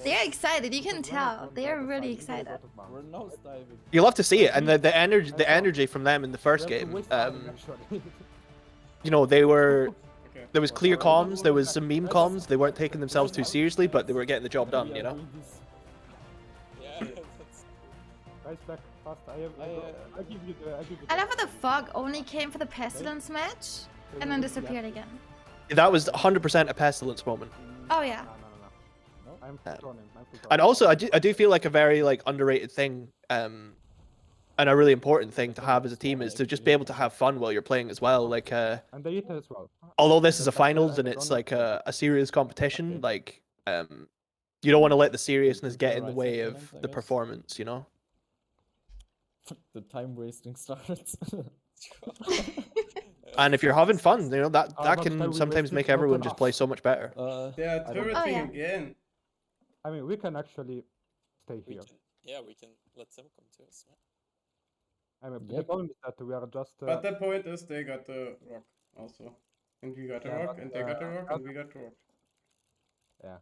They're excited. You can tell. They're really excited. We're nose diving. You love to see it, and the energy from them in the first game. You know, there was clear comms, there was some meme comms. They weren't taking themselves too seriously, but they were getting the job done. You know. Guys, back fast. I give you the. I love how the fog only came for the pestilence match and then disappeared again. That was 100% a pestilence moment. Oh yeah. I I'm full on him. I'm full on And him. also, I do feel like a very like underrated thing, and a really important thing to have as a team is to just be able to have fun while you're playing as well. Like, And they eat as well. although this is a That's after finals and I it's don't like a serious competition, like, you don't want to let the seriousness get in the Right way sentiment, of I the guess. performance, you know? The time wasting starts. And if you're having fun, you know, that much can time we sometimes wasted? make Not everyone just enough. play so much better. They are I don't- turreting Oh, yeah. again. I mean, we can actually stay We here. can, yeah, we can let them come to us. Man. I mean, the Yep. problem is that we are just. But the point is, they got the rock also. And we got the Yeah, rock, but, and they got the rock, and other- we got the rock. Yeah.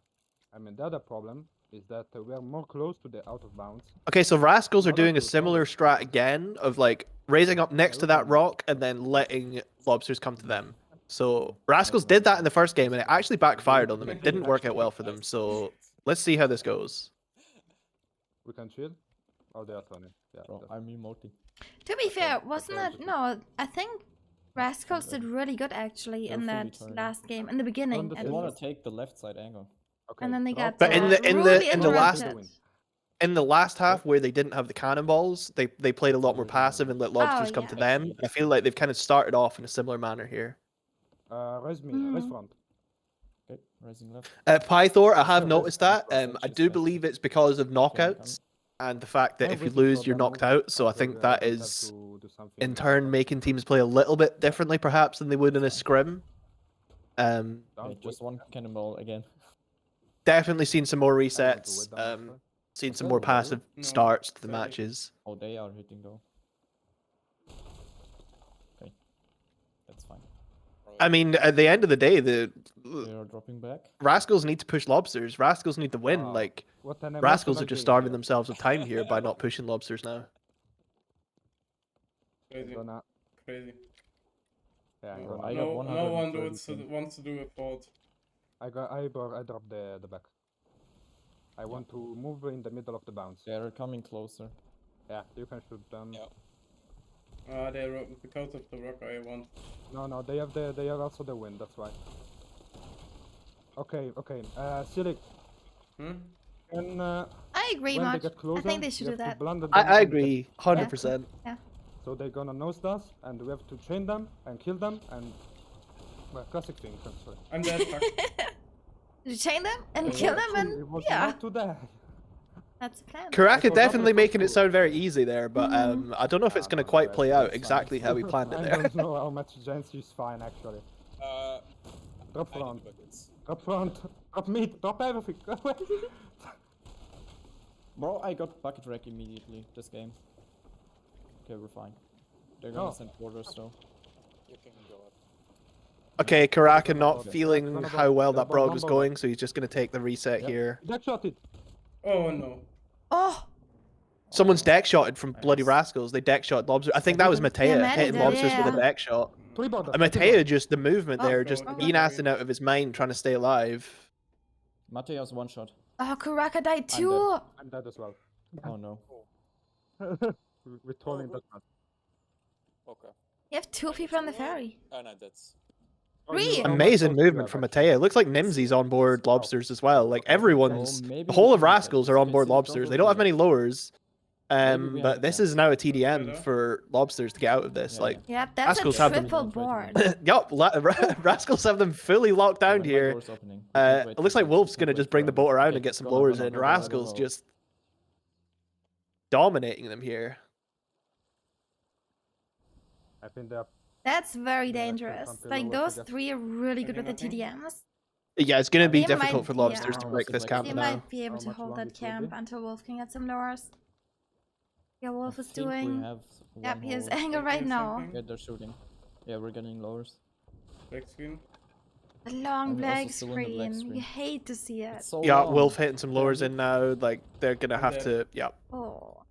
I mean, the other problem is that we are more close to the out of bounds. Okay, so Rascals are Not doing a onto the similar strat again of like raising up next to that rock and then letting lobsters come to them. So Rascals did that in the first game and it actually backfired on them. It didn't work out well for them. So let's see how this goes. We can chill. Oh, they are turning. Yeah. Bro, that's- I'm emoting. To be fair, wasn't okay, it? No, I think Rascals did really good actually in They're fully that turning. last game, in the beginning the at They want least. to take the left side angle. Okay. And then they drop got But in the- rudely in the last- interrupted. In the last half where they didn't have the cannonballs, they played a lot more passive and let lobsters come yeah. to them. I feel like they've kind of started off in a similar manner here. Raise me. Raise front. Okay, rising left. Pythor, I have Yeah, noticed that's- that. I do believe it's because of knockouts and the fact that I'm if you waiting lose, for you're them knocked move out. So I until think we that have is, to do something in turn, making teams play a little bit differently, perhaps, than they would in a scrim. Down Okay, just one cannonball again. Definitely seen some more I want to resets. wait down after. Seen some Okay, more well, passive no, starts to the sorry. matches. Oh, they are hitting though. Okay, that's fine. I mean, at the end of the day, the They are dropping back. Rascals need to push lobsters. Rascals need to win. Wow. Like, What an Rascals are emotional just game starving here. themselves of time here by not pushing lobsters now. Crazy. Gonna, Crazy. yeah, Bro, gonna, I got No one 130 wants to do a fault. I dropped the back. I want to move in the middle of the bounce. They are coming closer. Yeah, you can shoot them. Yeah. Because of the rock I want. No, they have also the wind. That's why. Okay. Silik. And I agree, when they Mark. get closer, I think they should you do have to that. blunder them I and get- agree, 100%. Yeah. So they're gonna nose us, and we have to chain them and kill them, and well, classic thing. Sorry. I'm dead. Fuck. You chain them and Yeah, kill them, actually, and it was yeah, not to die. that's the plan. Karaka forgot definitely the making it first sound very easy there, but I don't know if it's Ah, going to no, quite that's- play out that's exactly how we planned it I there. don't know how much Jancy is fine actually. Drop I need front. buckets. Drop front. Drop mid. Drop everything. Bro, I got bucket wreck immediately this game. Okay, we're fine. They're gonna Oh. send quarters though. You can go up. Okay, Karaka not Okay. feeling Gonna how well that bomb, broad bomb, was bomb. going, so he's just going to take the reset Yep. here. Deck shot it. Oh no. Oh, Someone's deck shotted from Bloody Nice. Rascals. They deck shot lobster. I think that was Matea Matty hitting did, lobsters with yeah. a deck shot. Three border. And Matea just the movement Oh, there, just God. Enasing out of his mind, trying to stay alive. Mateo's one shot. oh, Karaka died too. dead. I'm dead as well. Oh no. We're trolling that man. Okay. You have two people on the ferry. Oh no, that's. Three. How much Amazing health do you movement have, from actually? Matea. It looks like Nimsy's on board lobsters as well. Like everyone's, maybe the whole we of can Rascals are on board see lobsters. double They don't have pivot. many lowers. we have But a this chance. is now a TDM Better. for lobsters to get out of this. Yeah, Like, Yep, that's Rascals a have them. triple board. yup, Rascals have them fully locked down When my here. door's opening, we can't wait It for looks like them. Wolf's We gonna can't just wait bring for the them. boat around Okay, and get some go, blowers go, in. go, go, go, Rascals go. just dominating them here. I think they're That's very Yeah, dangerous. something Like lower, I those guess. three are really good with the Nothing. TDMs. Yeah, it's gonna be They difficult might- for lobsters yeah. to break this They camp They now. might be able How to much hold longer that it will camp be? until Wolf can get some lowers. Yeah, Wolf I is think we doing. have Yep, one he has whole- anger right Something, now. something. Yeah, they're shooting. Yeah, we're getting lowers. Black screen. A long I'm black also still in the black screen. screen. You hate to see it. It's so Yeah, long. Wolf hitting some lowers in now. Like they're gonna have to. Yeah, Oh.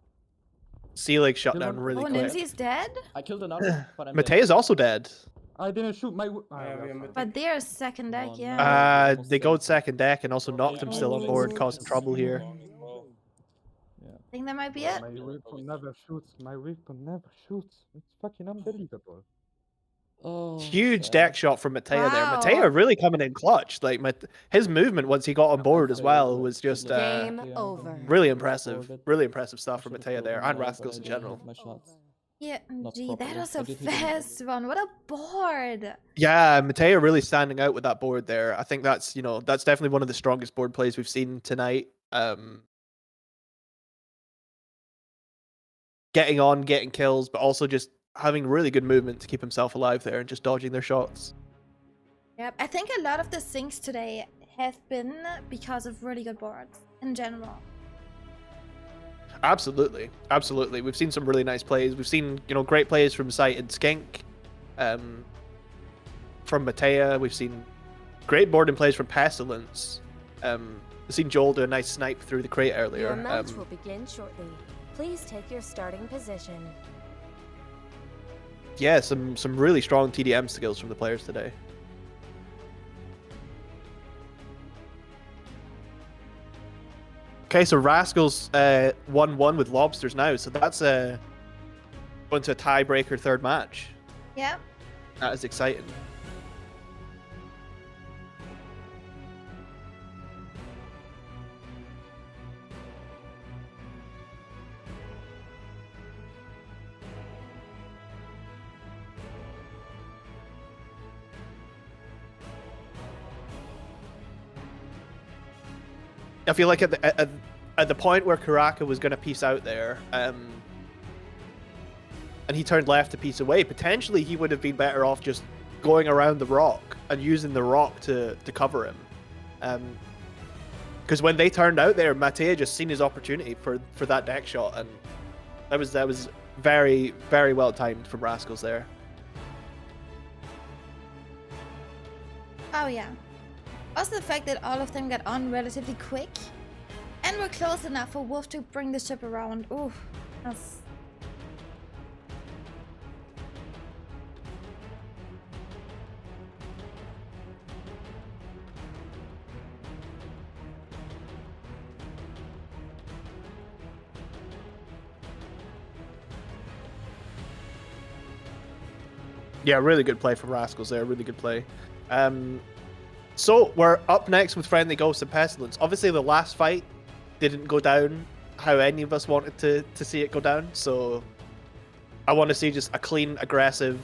Sealig shut Still down on- really Oh, quick. Nimsy's dead? I killed another, but I'm dead. Matea's also dead. I didn't shoot my. Yeah, we are mid. But they're second deck, Oh, yeah. no. Almost They dead. go second deck and also knocked him still on board, Oh. causing trouble here. I think that might be it. My weapon never shoots. My weapon never shoots. It's fucking unbelievable. Oh, Huge shit. deck shot from Matea there. Wow. Matea really coming in clutch. Like his movement once he got on board as well was just Game over. really impressive. Really impressive stuff from Matea there and Rascals in general. My shots. Yeah, Not gee, that properly. was I a didn't even- fast one. What a board! Yeah, Matea really standing out with that board there. I think that's that's definitely one of the strongest board plays we've seen tonight. Getting on, getting kills, but also just having really good movement to keep himself alive there and just dodging their shots. Yep, I think a lot of the sinks today have been because of really good boards in general. Absolutely, absolutely. We've seen some really nice plays. We've seen great plays from Sight and Skink, from Matea. We've seen great boarding plays from Pestilence. We've seen Joel do a nice snipe through the crate earlier. Your match will begin shortly. Please take your starting position. Yeah, some really strong TDM skills from the players today. Okay, so Rascals 1-1 with Lobsters now, so that's going to a tiebreaker third match. Yep. That is exciting. I feel like at the point where Karaka was going to piece out there, and he turned left to piece away, potentially he would have been better off just going around the rock and using the rock to cover him. Because when they turned out there, Matea just seen his opportunity for that deck shot, and that was very, very well timed from Rascals there. Oh yeah. Also the fact that all of them got on relatively quick and were close enough for Wolf to bring the ship around. Ooh, that's... Yeah, really good play from Rascals there. Really good play. So we're up next with Friendly Ghost and Pestilence. Obviously, the last fight didn't go down how any of us wanted to see it go down. So I want to see just a clean, aggressive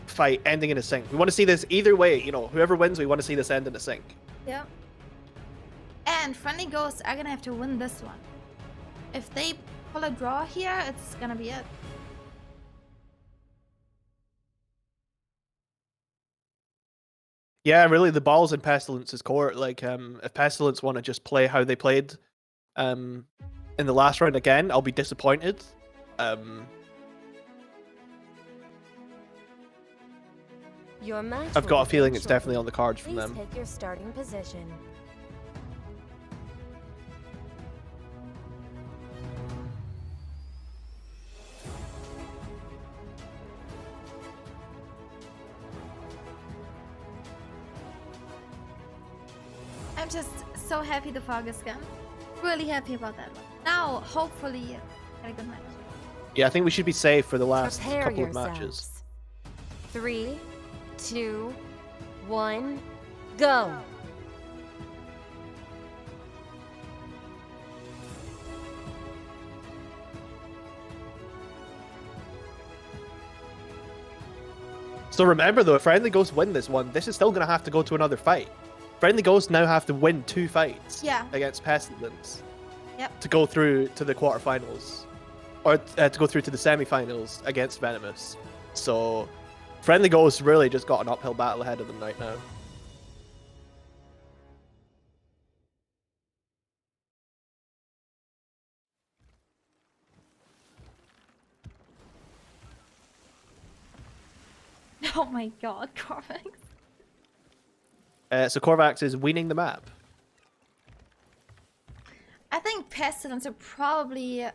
fight ending in a sync. We want to see this either way. Whoever wins, we want to see this end in a sync. Yep. And Friendly Ghosts are gonna have to win this one. If they pull a draw here, it's gonna be it. Yeah, really, the ball's in Pestilence's court. Like, if Pestilence want to just play how they played in the last round again, I'll be disappointed. Your match I've will got a begin feeling it's shortly. definitely on the cards from Please them. take your starting position. I'm just so happy the fog is gone. Really happy about that one. Now, hopefully, get a good match. Yeah, I think we should be safe for the last Prepare couple yourselves. of matches. 3, 2, 1, go! So remember though, if Friendly Ghosts win this one, this is still going to have to go to another fight. Friendly Ghosts now have to win 2 fights against Pestilence to go through to the quarterfinals. Or to go through to the semifinals against Venomous. So Friendly Ghosts really just got an uphill battle ahead of them right now. Oh my god, Corvax. So Corvax is winning the map. I think Pestilence are probably...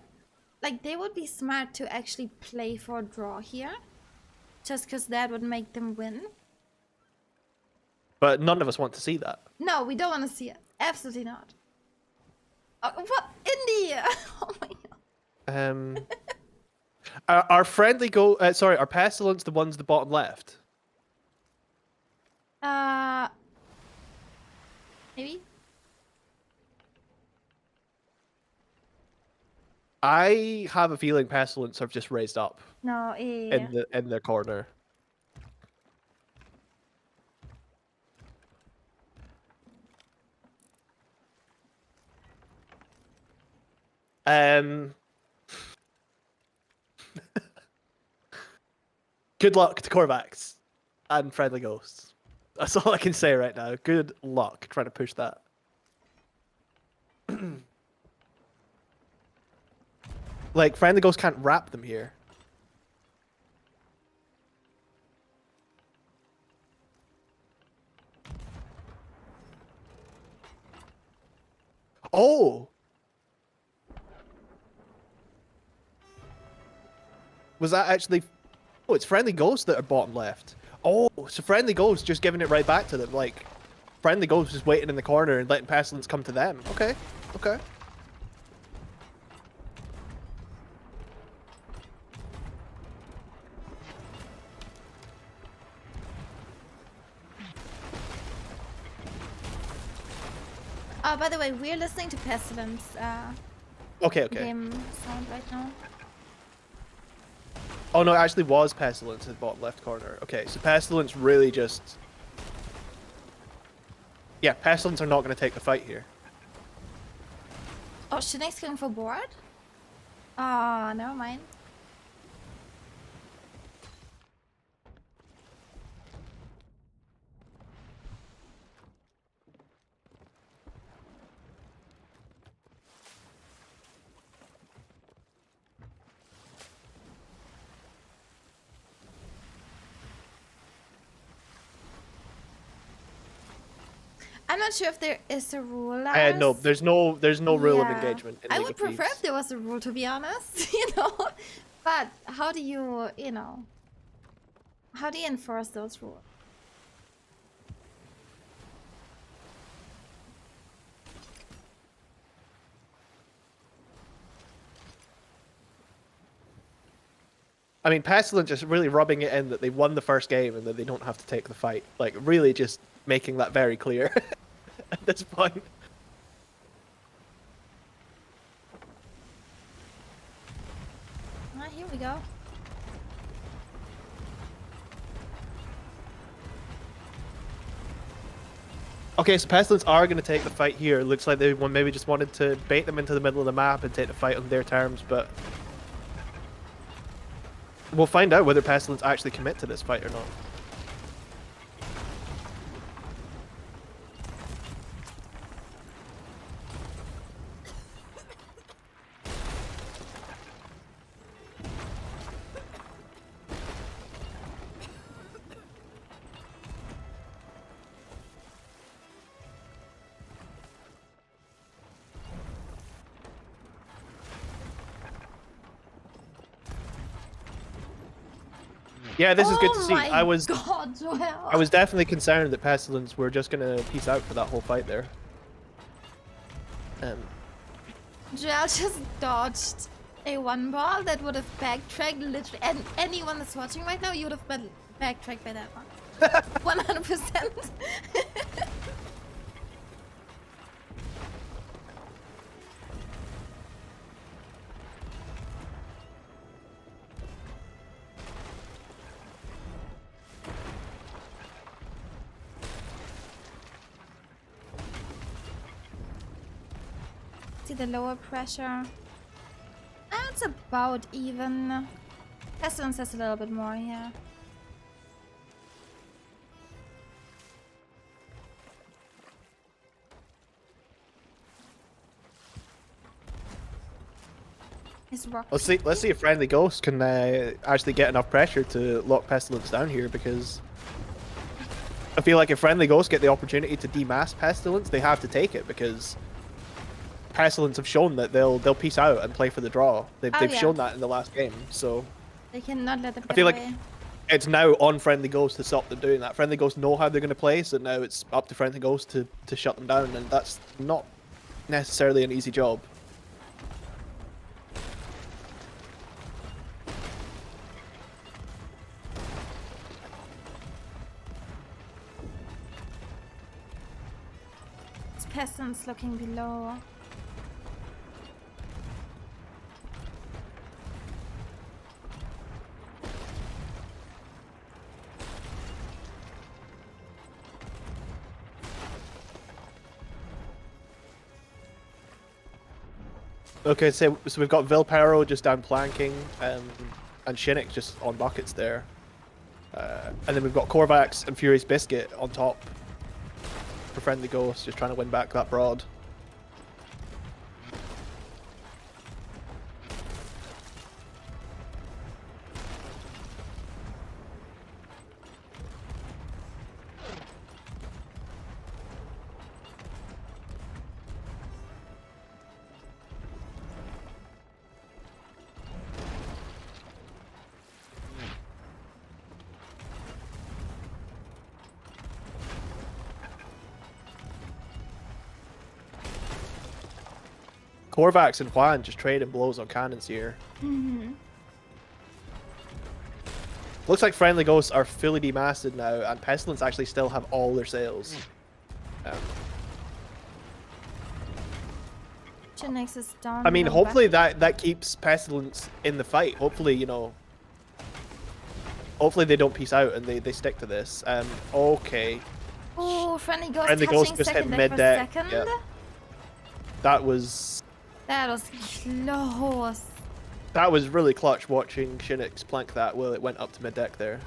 Like, they would be smart to actually play for a draw here. Just because that would make them win. But none of us want to see that. No, we don't want to see it. Absolutely not. Oh, what? Indy! Oh my god. Our friendly go. Sorry, our pestilence the ones the bottom left. Maybe. I have a feeling pestilence have just raised up No, in the corner. Good luck to Korvax and Friendly Ghosts. That's all I can say right now. Good luck trying to push that. Like, Friendly Ghosts can't wrap them here. Oh! Was that actually... Oh, it's Friendly Ghosts that are bottom left. Oh, so Friendly Ghosts just giving it right back to them. Like, Friendly Ghosts just waiting in the corner and letting Pestilence come to them. Okay, okay. By the way, we're listening to Pestilence. Okay. Game sound right now. Oh no, it actually was Pestilence in the bottom left corner. Okay, so Pestilence really just... Yeah, Pestilence are not going to take the fight here. Oh, Shinake's going for board? Ah, never mind. I'm not sure if there is a rule. No, there's no rule of Yeah. engagement. In I League would of prefer Thieves. if there was a rule, to be honest. You know, but how do you, how do you enforce those rules? I mean, Pestilence just really rubbing it in that they won the first game and that they don't have to take the fight. Like, really just making that very clear at this point. Ah, here we go. Okay, so Pestilence are going to take the fight here. Looks like they maybe just wanted to bait them into the middle of the map and take the fight on their terms, but... We'll find out whether Pestilence actually commit to this fight or not. Yeah, this is good to see. Oh my I was God, Joel. I was definitely concerned that Pestilence were just gonna peace out for that whole fight there. Joel just dodged a one ball that would have backtracked literally, and anyone that's watching right now, you would have been backtracked by that one. 100%. See the lower pressure. It's about even. Pestilence has a little bit more here. Let's see if Friendly Ghost can actually get enough pressure to lock Pestilence down here, because I feel like if Friendly Ghost get the opportunity to demask Pestilence, they have to take it, because Pestilence have shown that they'll peace out and play for the draw. They've yeah. shown that in the last game, so They cannot let them get I feel like away. it's now on Friendly Ghost to stop them doing that. Friendly Ghost know how they're going to play, so now it's up to Friendly Ghost to shut them down, and that's not necessarily an easy job. peasants looking below. Okay, so we've got Vilpero just down planking, and Shinix just on buckets there. And then we've got Korvax and Furious Biscuit on top for Friendly Ghost, just trying to win back that broad. Korvax and Juan just trading blows on cannons here. Looks like Friendly Ghosts are fully demasted now, and Pestilence actually still have all their sails. Shinix is down. I mean, hopefully that keeps Pestilence in the fight. Hopefully, you know, hopefully they don't peace out and they stick to this. Okay. Oh, Friendly Ghost Friendly touching Ghost just hit second deck mid for deck. second. Yeah. That was close. That was really clutch watching Shinix plank that while it went up to mid deck there.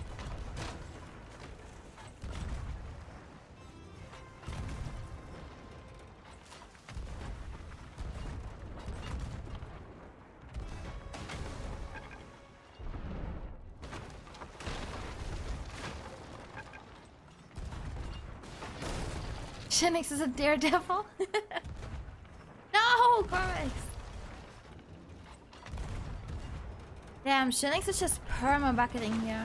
Shinix is a daredevil. No, Korvax. Damn, Shinix is just perma bucketing here.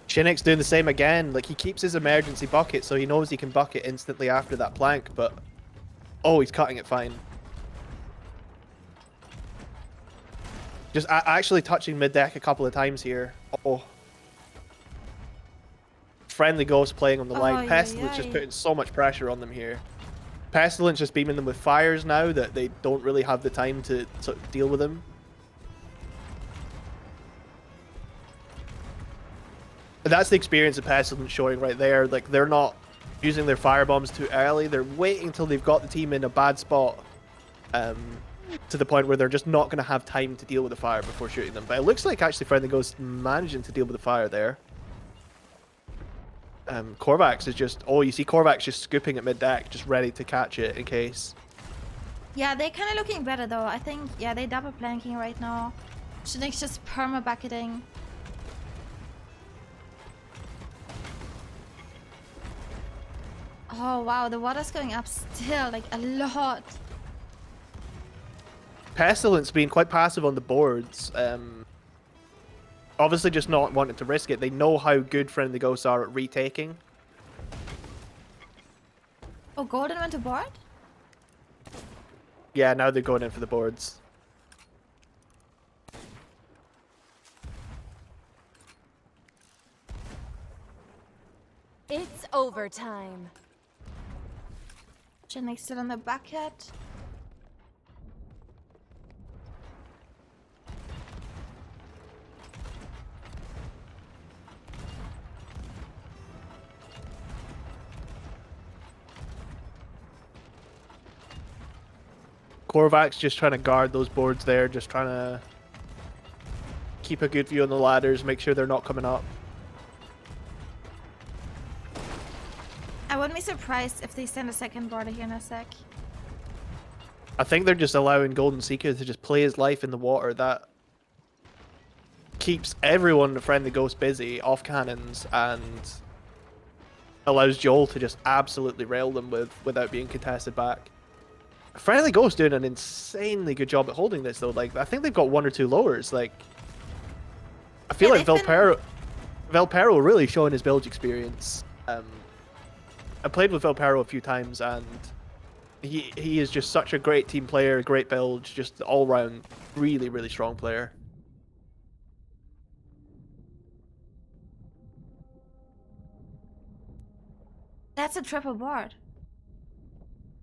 Shinix doing the same again. Like, he keeps his emergency bucket, so he knows he can bucket instantly after that plank, but... Oh, he's cutting it fine. Just actually touching mid-deck a couple of times here. Oh. Friendly Ghost playing on the line. Pestilence just putting so much pressure on them here. Pestilence just beaming them with fires now that they don't really have the time to deal with them. And that's the experience of Pestilence showing right there. Like, they're not using their fire bombs too early. They're waiting until they've got the team in a bad spot. To the point where they're just not going to have time to deal with the fire before shooting them. But it looks like actually Friendly Ghost managing to deal with the fire there. Korvax is just... Oh, you see Korvax just scooping at mid-deck, just ready to catch it in case. Yeah, they're kind of looking better though. I think, yeah, they're double planking right now. Shinix just perma bucketing. Oh wow, the water's going up still, like a lot. Pestilence being quite passive on the boards. Obviously just not wanting to risk it. They know how good Friendly Ghosts are at retaking. Oh, Golden went to board? Yeah, now they're going in for the boards. It's overtime. Shinix still on the bucket. Korvax just trying to guard those boards there, just trying to keep a good view on the ladders, make sure they're not coming up. I wouldn't be surprised if they send a second border here in a sec. I think they're just allowing Golden Seeker to just play his life in the water. That keeps everyone in Friendly Ghost busy off cannons and allows Joel to just absolutely rail them without being contested back. Friendly Ghost doing an insanely good job at holding this though. Like, I think they've got 1 or 2 lowers. Like, I feel like Velpero really showing his bilge experience. I played with Velpero a few times and he is just such a great team player, great bilge, just all round really, really strong player. That's a triple board.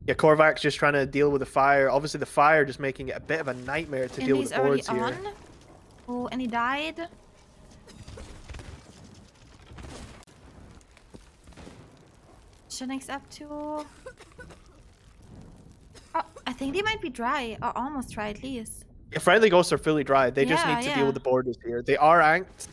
Yeah, Korvac's just trying to deal with the fire. Obviously, the fire just making it a bit of a nightmare to deal with He's the already boards here. on. Oh, and he died. Shinix up to. Oh, I think they might be dry, or almost dry at least. Yeah, friendly ghosts are fully dry. They just Yeah, need to yeah. deal with the borders here. They are anked.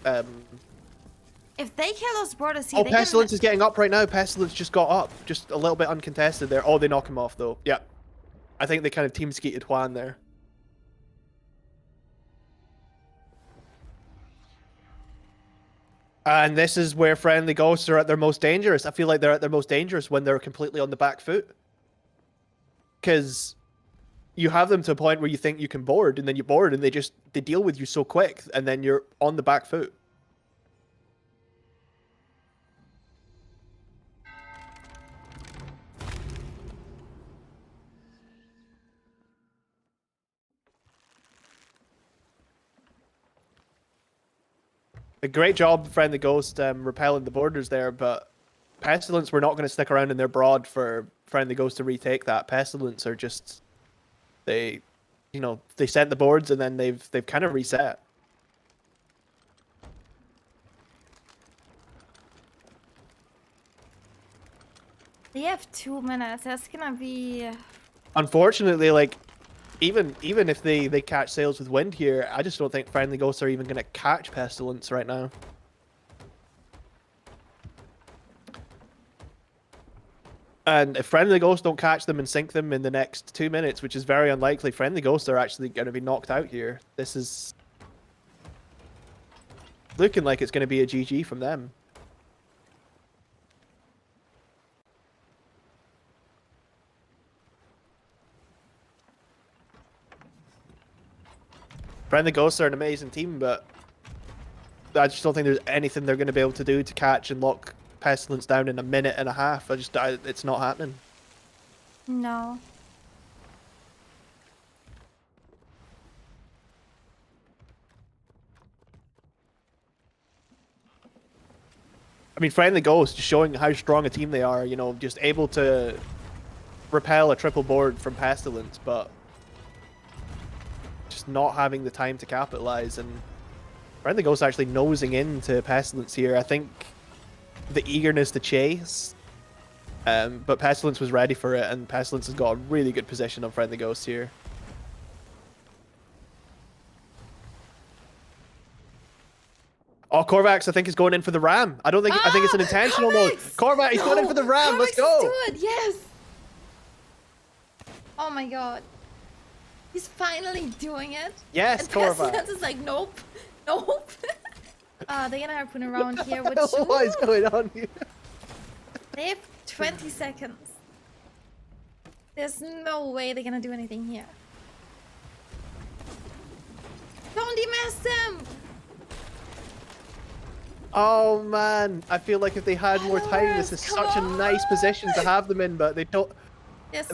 If they kill those borders here, Oh, they Pestilence is getting up right now. Pestilence just got up. Just a little bit uncontested there. Oh, they knock him off, though. Yeah. I think they kind of team skeeted Juan there. And this is where friendly ghosts are at their most dangerous. I feel like they're at their most dangerous when they're completely on the back foot. Because you have them to a point where you think you can board, and then you board, and they deal with you so quick, and then you're on the back foot. A great job, Friendly Ghost, repelling the borders there, but Pestilence were not going to stick around in their broad for Friendly Ghost to retake that. Pestilence are just they sent the boards and then they've kind of reset. They have 2 minutes. That's gonna be. Unfortunately, like even if they catch sails with wind here, I just don't think Friendly Ghosts are even going to catch Pestilence right now. And if Friendly Ghosts don't catch them and sink them in the next 2 minutes, which is very unlikely, Friendly Ghosts are actually going to be knocked out here. This is looking like it's going to be a GG from them. Friendly Ghosts are an amazing team, but I just don't think there's anything they're going to be able to do to catch and lock Pestilence down in a minute and a half. It's not happening. No. I mean, Friendly Ghosts just showing how strong a team they are, you know, just able to repel a triple board from Pestilence, but just not having the time to capitalize. And Friendly Ghosts actually nosing into Pestilence here. I think the eagerness to chase, but Pestilence was ready for it, and Pestilence has got a really good position on Friendly Ghosts here. Oh, Korvax, I think, is going in for the ram. I think it's an intentional mode. Korvax, he's going in for the ram. Let's go. Do it, yes. Oh my god. He's finally doing it. Yes, and Korvax. Pestilence is like, nope, nope. They're gonna harpoon around here, which What is going on here? they have 20 seconds. There's no way they're gonna do anything here. Don't demast them! Oh man, I feel like if they had more time, this is such a nice position to have them in, but they don't.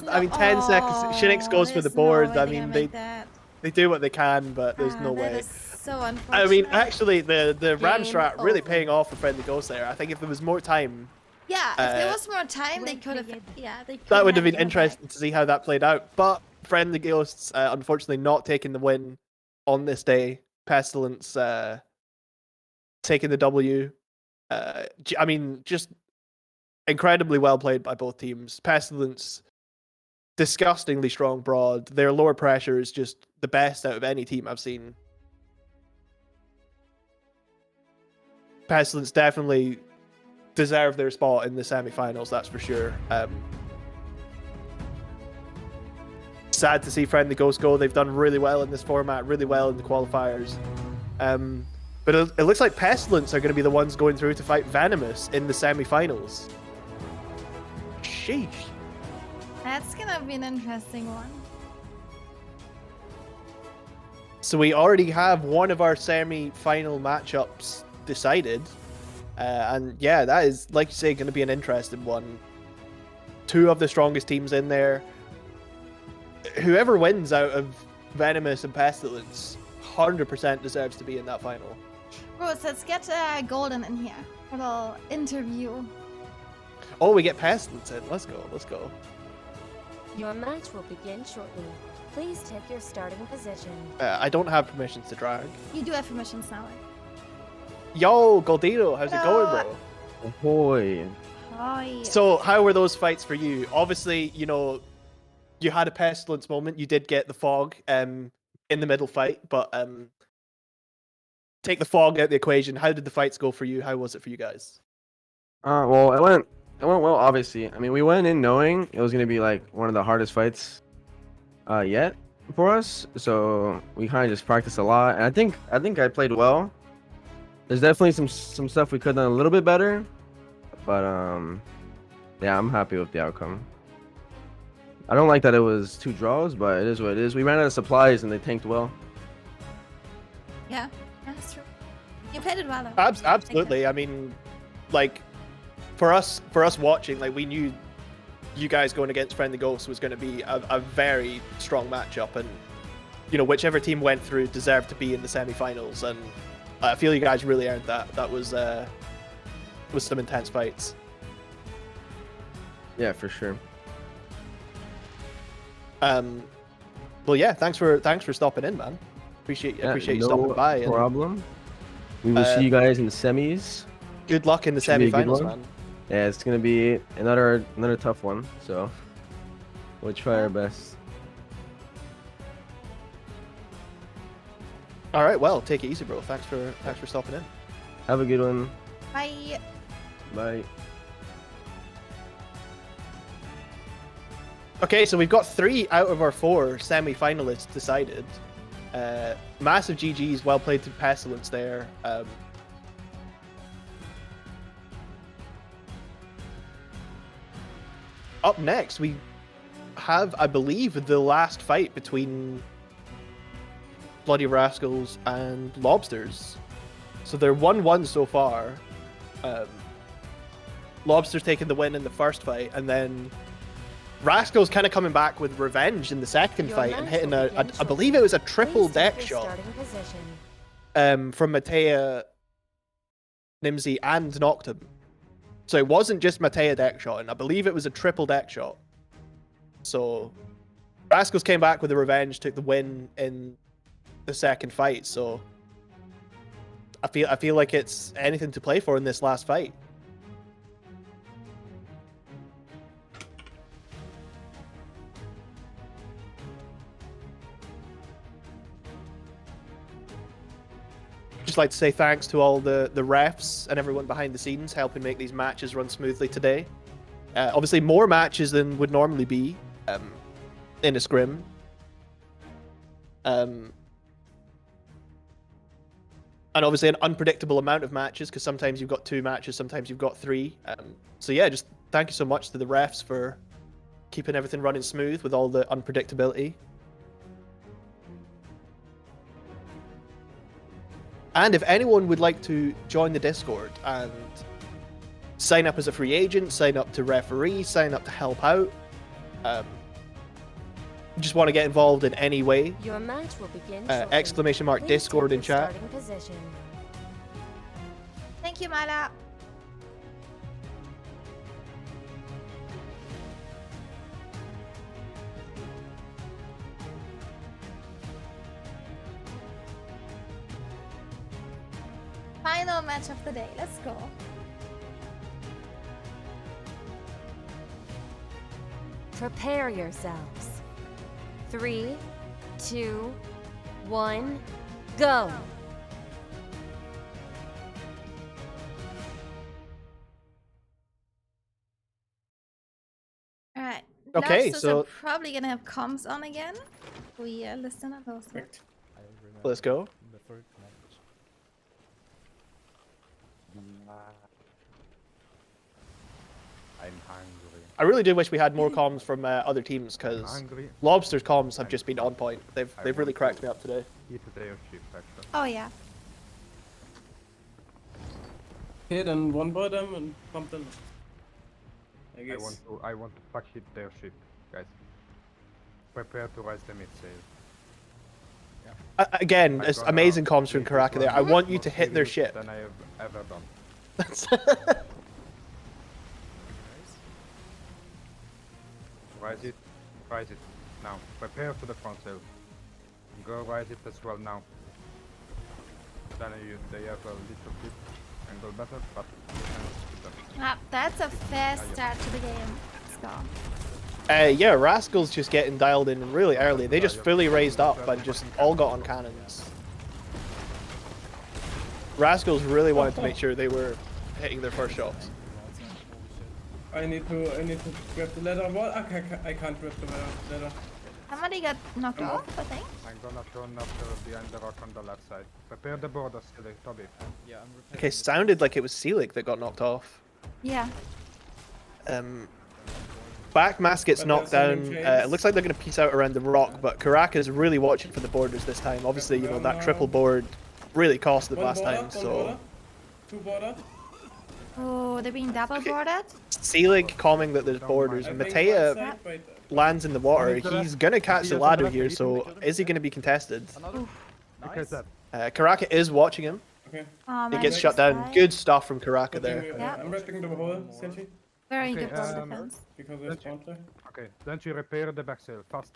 I mean, 10 seconds. Shinix goes for the board. I mean, they do what they can, but there's no way. That is so unfortunate. I mean, actually, the ram strat really paying off for Friendly Ghosts there. I think if there was more time, yeah, if there was more time, they could have. Yeah, they could that would have been interesting to see how that played out. But Friendly Ghosts, unfortunately, not taking the win on this day. Pestilence taking the W. I mean, just incredibly well played by both teams. Pestilence, disgustingly strong broad. Their lower pressure is just the best out of any team I've seen. Pestilence definitely deserve their spot in the semi-finals, that's for sure. Sad to see Friendly Ghosts go. They've done really well in this format, really well in the qualifiers. But it looks like Pestilence are going to be the ones going through to fight Venomous in the semi-finals. Sheesh. That's gonna be an interesting one. So we already have one of our semi-final matchups decided. And yeah, that is, like you say, going to be an interesting one. Two of the strongest teams in there. Whoever wins out of Venomous and Pestilence 100% deserves to be in that final. Rose, let's get Golden in here for a little interview. Oh, we get Pestilence in. Let's go. Let's go. Your match will begin shortly. Please take your starting position. I don't have permissions to drag. You do have permissions now. Yo, Goldito, how's it going, bro? Ahoy. Hi. So, how were those fights for you? Obviously, you know, you had a Pestilence moment. You did get the fog in the middle fight, but take the fog out of the equation. How did the fights go for you? How was it for you guys? Well, it went well, obviously. I mean, we went in knowing it was gonna be like one of the hardest fights yet for us. So we kind of just practiced a lot, and I think I played well. There's definitely some stuff we could have done a little bit better, but yeah, I'm happy with the outcome. I don't like that it was 2 draws, but it is what it is. We ran out of supplies and they tanked well. Yeah, that's true. You played it well though. Absolutely. I mean, like, for us watching, like, we knew you guys going against Friendly Ghosts was going to be a very strong matchup, and you know, whichever team went through deserved to be in the semi-finals, and I feel you guys really earned that. That was some intense fights. Yeah, for sure. Well, yeah, thanks for stopping in, man. Appreciate you stopping by. No problem. We will see you guys in the semis. Good luck in the semi-finals, man. Yeah, it's gonna be another tough one. So we'll try our best. All right, well, take it easy, bro. Thanks for stopping in. Have a good one. Bye. Bye. Okay, so we've got 3 out of our 4 semi-finalists decided. Massive GGs, well played to Pestilence there. Up next, we have, I believe, the last fight between Bloody Rascals and Lobsters. So they're 1-1 so far. Lobsters taking the win in the first fight, and then Rascals kind of coming back with revenge in the second fight and hitting I believe it was a triple deck shot from Matea, Nimsy, and Noctum. So it wasn't just Matea deck shot, and I believe it was a triple deck shot. So Rascals came back with a revenge, took the win in the second fight. So I feel like it's anything to play for in this last fight. Just like to say thanks to all the refs and everyone behind the scenes helping make these matches run smoothly today. Obviously more matches than would normally be in a scrim. And obviously an unpredictable amount of matches, because sometimes you've got 2 matches, sometimes you've got 3. So yeah, just thank you so much to the refs for keeping everything running smooth with all the unpredictability. And if anyone would like to join the Discord and sign up as a free agent, sign up to referee, sign up to help out, just want to get involved in any way, Your match will begin !! Discord in chat. Thank you, Mala. Final match of the day. Let's go. Prepare yourselves. 3, 2, 1, go! Alright. Okay, Lobsters so are probably gonna have comms on again. We listen to those. Let's go. The third match. I'm hungry. I really do wish we had more comms from other teams, because Lobster's comms have just been on point. They've really cracked me up today. Eat their ship, actually. Oh yeah. Hit and one by them and pump them. I I guess. want to fuck hit their ship, guys. Prepare to rise the mid-sail. Again, it's amazing comms from Karaka there. I want you to hit their ship. Than I have ever done. Rise it. Rise it. Now. Prepare for the front sail. Go rise it as well now. Then they have a little bit angle better, but you can skip them. Ah, that's a fast start to the game. Let's go. Yeah, Rascal's just getting dialed in really early. They just fully raised up and just all got on cannons. Rascals really wanted to make sure they were hitting their first shots. I need to grab the ladder. What? I can't grab the ladder. Somebody got knocked off, I think. I'm gonna turn after behind the rock on the left side. Prepare the borders, Toby. Yeah, I'm repairing. Okay, sounded like it was Selig that got knocked off. Yeah. Backmask gets But knocked there's down. some It looks like they're going to piece out around the rock, but Karaka's really watching for the borders this time. Obviously, you know, that triple board really cost them last time, so... Two border. Oh, they're being double boarded. Selig calming that there's borders. Matea lands in the water. He's going to catch the ladder here, so is he going to be contested? Karaka is watching him. Okay. He gets shut down. Good stuff from Karaka there. Yeah. I'm resting the hole, Senshi. Very good border defense. Because there's counter. Okay, then you repair the back sail fast.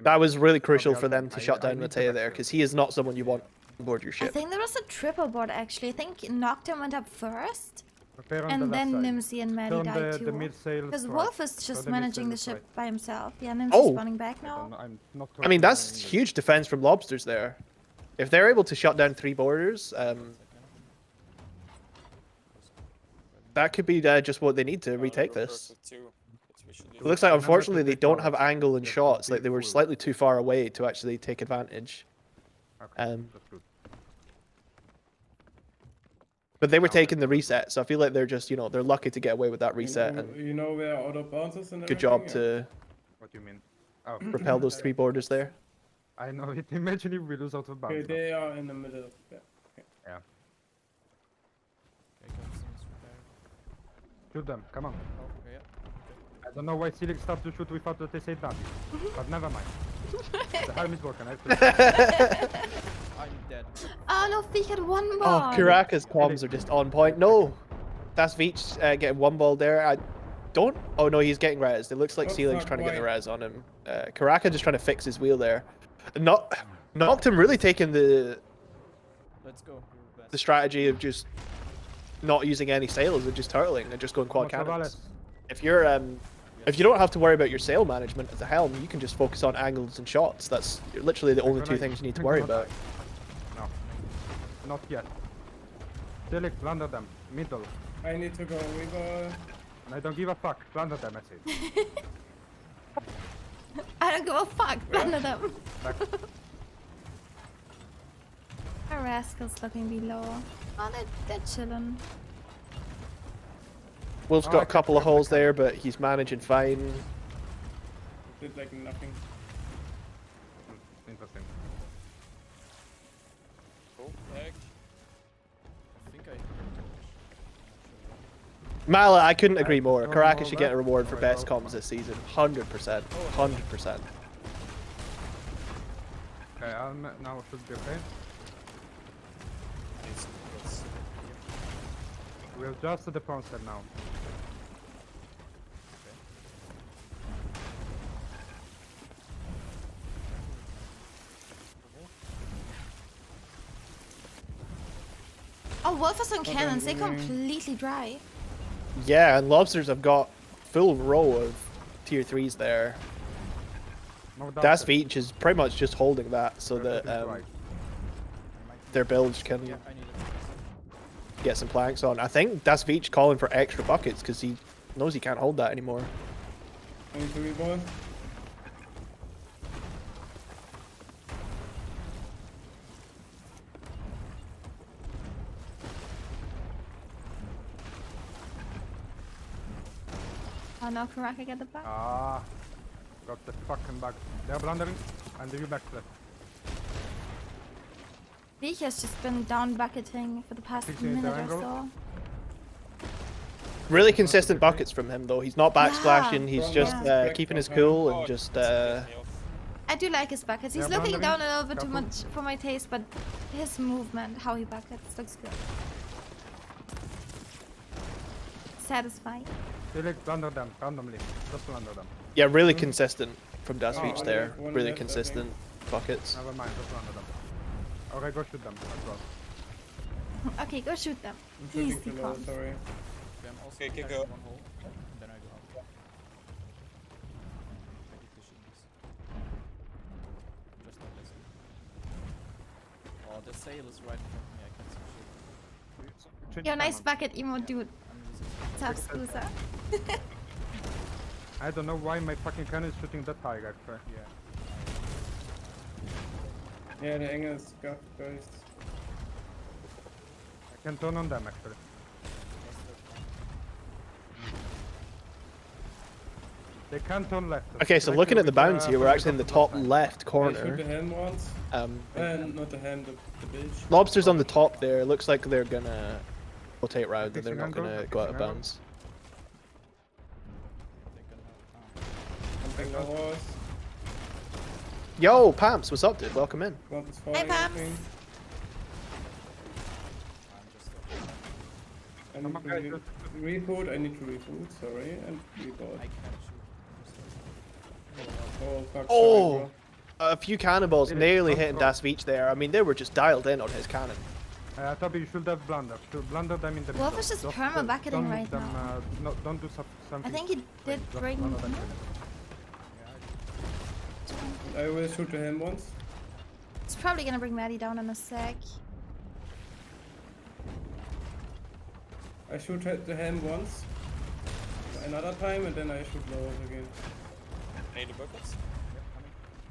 That was really crucial for them to shut down Matea there, because he is not someone you want on board your I ship. think there was a triple board actually. I think Nocturne went up first. Prepare on And the then left side. Nimsy and Maddie Turn died the too. mid-sail Because right. Wolf is Turn just the managing the mid-sail ship right. by himself. Yeah, Nimsy's Oh. spawning back now. I mean, that's huge defense from Lobsters there. If they're able to shut down 3 borders, that could be just what they need to retake this. It looks like, unfortunately, they don't have angle and shots. Like, they were slightly too far away to actually take advantage. But they were taking the reset, so I feel like they're just, you know, they're lucky to get away with that reset. And You know where auto bounces and good job to What do you mean? Oh. repel those 3 borders there. I know it. Imagine if we lose out of Okay, bounds. they are in the middle. Yeah. Okay. Yeah. Okay, seems repaired. Shoot them. Come on. Oh, okay, yeah. I don't know why Selig started to shoot without that they said nothing. But never mind. The harm is broken. I have to... I'm dead. Oh no, Feek had one Oh, ball. Karaka's comms are just on point. No, that's Veach getting 1 ball there. I don't. Oh no, he's getting res. It looks like Selig's trying to get the res on him. Karaka just trying to fix his wheel there. Noctum really taking the Let's go. the strategy of just not using any sails and just turtling and just going quad cannons. If you're if you don't have to worry about your sail management at the helm, you can just focus on angles and shots. That's literally the only 2 things you need to worry about. No. Not yet. Selig, plunder them. Middle. I need to go reroll. I don't give a fuck. Plunder them, I say. I don't give a fuck. None of them. Back. Our Rascal's looking below. Oh, they're chilling. Wolf's got a couple of holes there, but he's managing fine. Did like nothing. Interesting. Cool. Egg. I think I... Mala, I couldn't agree more. Karaka should get a reward for best comms this season. 100%. 100%. Okay, now should be okay. We'll adjust the front set now. Oh, Wolf is on cannons. They completely dry. Yeah, and Lobsters have got full row of tier 3s there. Das Veach is pretty much just holding that so that their builds can get some planks on. I think Das Veach calling for extra buckets because he knows he can't hold that anymore. I need to reroll. Oh no, Karaka get the back. Ah, got the fucking back. They're blundering, and you back left. Veach has just been down bucketing for the past Fixing the minute or angle. so. Really consistent buckets from him though. He's not backsplashing, he's just keeping his cool and just... I do like his buckets. He's Yeah, looking blundering. down a little bit too much for my taste, but his movement, how he buckets, looks good. Satisfying. Select blunder them randomly. Just blunder them. Yeah, really consistent from Das Oh, Beach one there. left, one Really left, I think. consistent buckets. Never mind, just blunder them. Okay, go shoot them. That's all. Okay, go shoot them. I'm shooting Easy too low, comms. sorry. Okay, I'm also Okay, carrying go. one hole, then I go out. Maybe pushing this. Just like this. Oh, the sail is right in front of me, I can't see shit. Yo, nice bucket emote, dude. Tough Scooter. I don't know why my fucking cannon is shooting that high, actually. Yeah, the angle is guys. I can turn on them, actually. They can turn left. Okay, so Like looking at the with, bounds here, we're Pelican actually in the from top last time. left I shoot the corner. ham once. Not the ham, the bitch. Lobster's on the top there. Looks like they're gonna rotate round and they're Fixing not angle, gonna go out of fixing angle. bounds. Something was. Yo, Pamps, what's up, dude? Welcome in. Hey, Pamps. I need to reboot, I need to reboot, sorry, and reboot. Oh, fuck, Oh, sorry, a few cannonballs It is nearly not hitting wrong. Das Beach there. I mean, they were just dialed in on his cannon. Toby, you should have blunder. Should blunder them in the Wolf middle. is just Don't- perma-bucketing don't right them, now. No, don't do something. I think he did Just bring. blunder them. I will shoot the ham once. It's probably gonna bring Maddie down in a sec. I shoot the ham once. Another time, and then I shoot lower again. Need the buckets?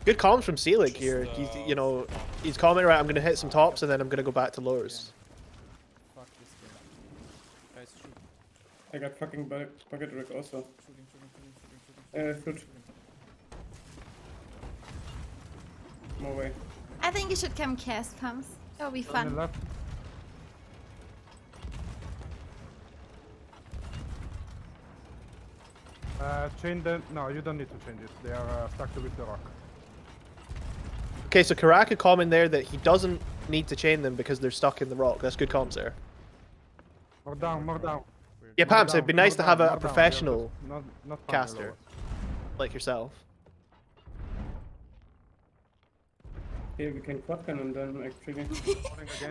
Good comms from Selig here. He's, you know, he's commenting right. I'm gonna hit some tops and then I'm gonna go back to lowers. Fuck this game. Guys, shoot. I got fucking bucket rig also. Shooting. Shoot. More way. I think you should come cast pumps. It'll be On the fun. left. Chain them. No, you don't need to change it. They are stuck with the rock. Okay, so Karaka comment there that he doesn't need to chain them because they're stuck in the rock. That's good comms there. More down, more down. Yeah, More Pamps, down, it'd be nice to more have down, a more down. professional Yeah, not caster like yourself. Here we can quad cannon them actually.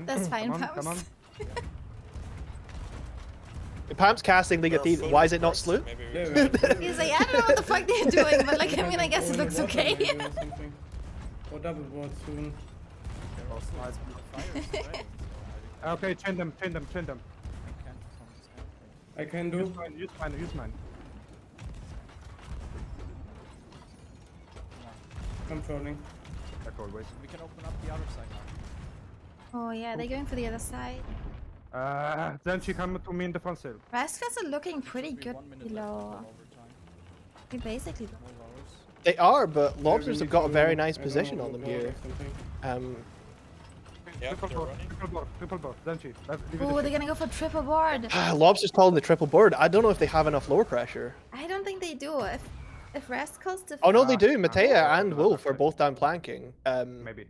That's fine, Come on, come on. Pumps. Pamps casting League of Thieves. Why is it not Sloop? He's like, I don't know what the fuck they're doing, but like, I mean, I guess it looks okay. Or double board soon. Okay, chain them, chain them, chain them. I can do. Use mine, use mine, use mine. I'm trolling. Like always. We can open up the other side now. Oh yeah, they're going for the other side. Then she come to me in the front sail. Rascals are looking pretty good below. We basically. They are, but Lobsters we have got a need very to- nice I don't position know, on them board or here. something. Yeah, Triple they're board, running. triple board, then she. Oh, they're gonna go for triple board. Lobsters calling the triple board. I don't know if they have enough lower pressure. I don't think they do. If Rascals defend. Oh no, they do. Matea and Wolf are both down planking. Maybe.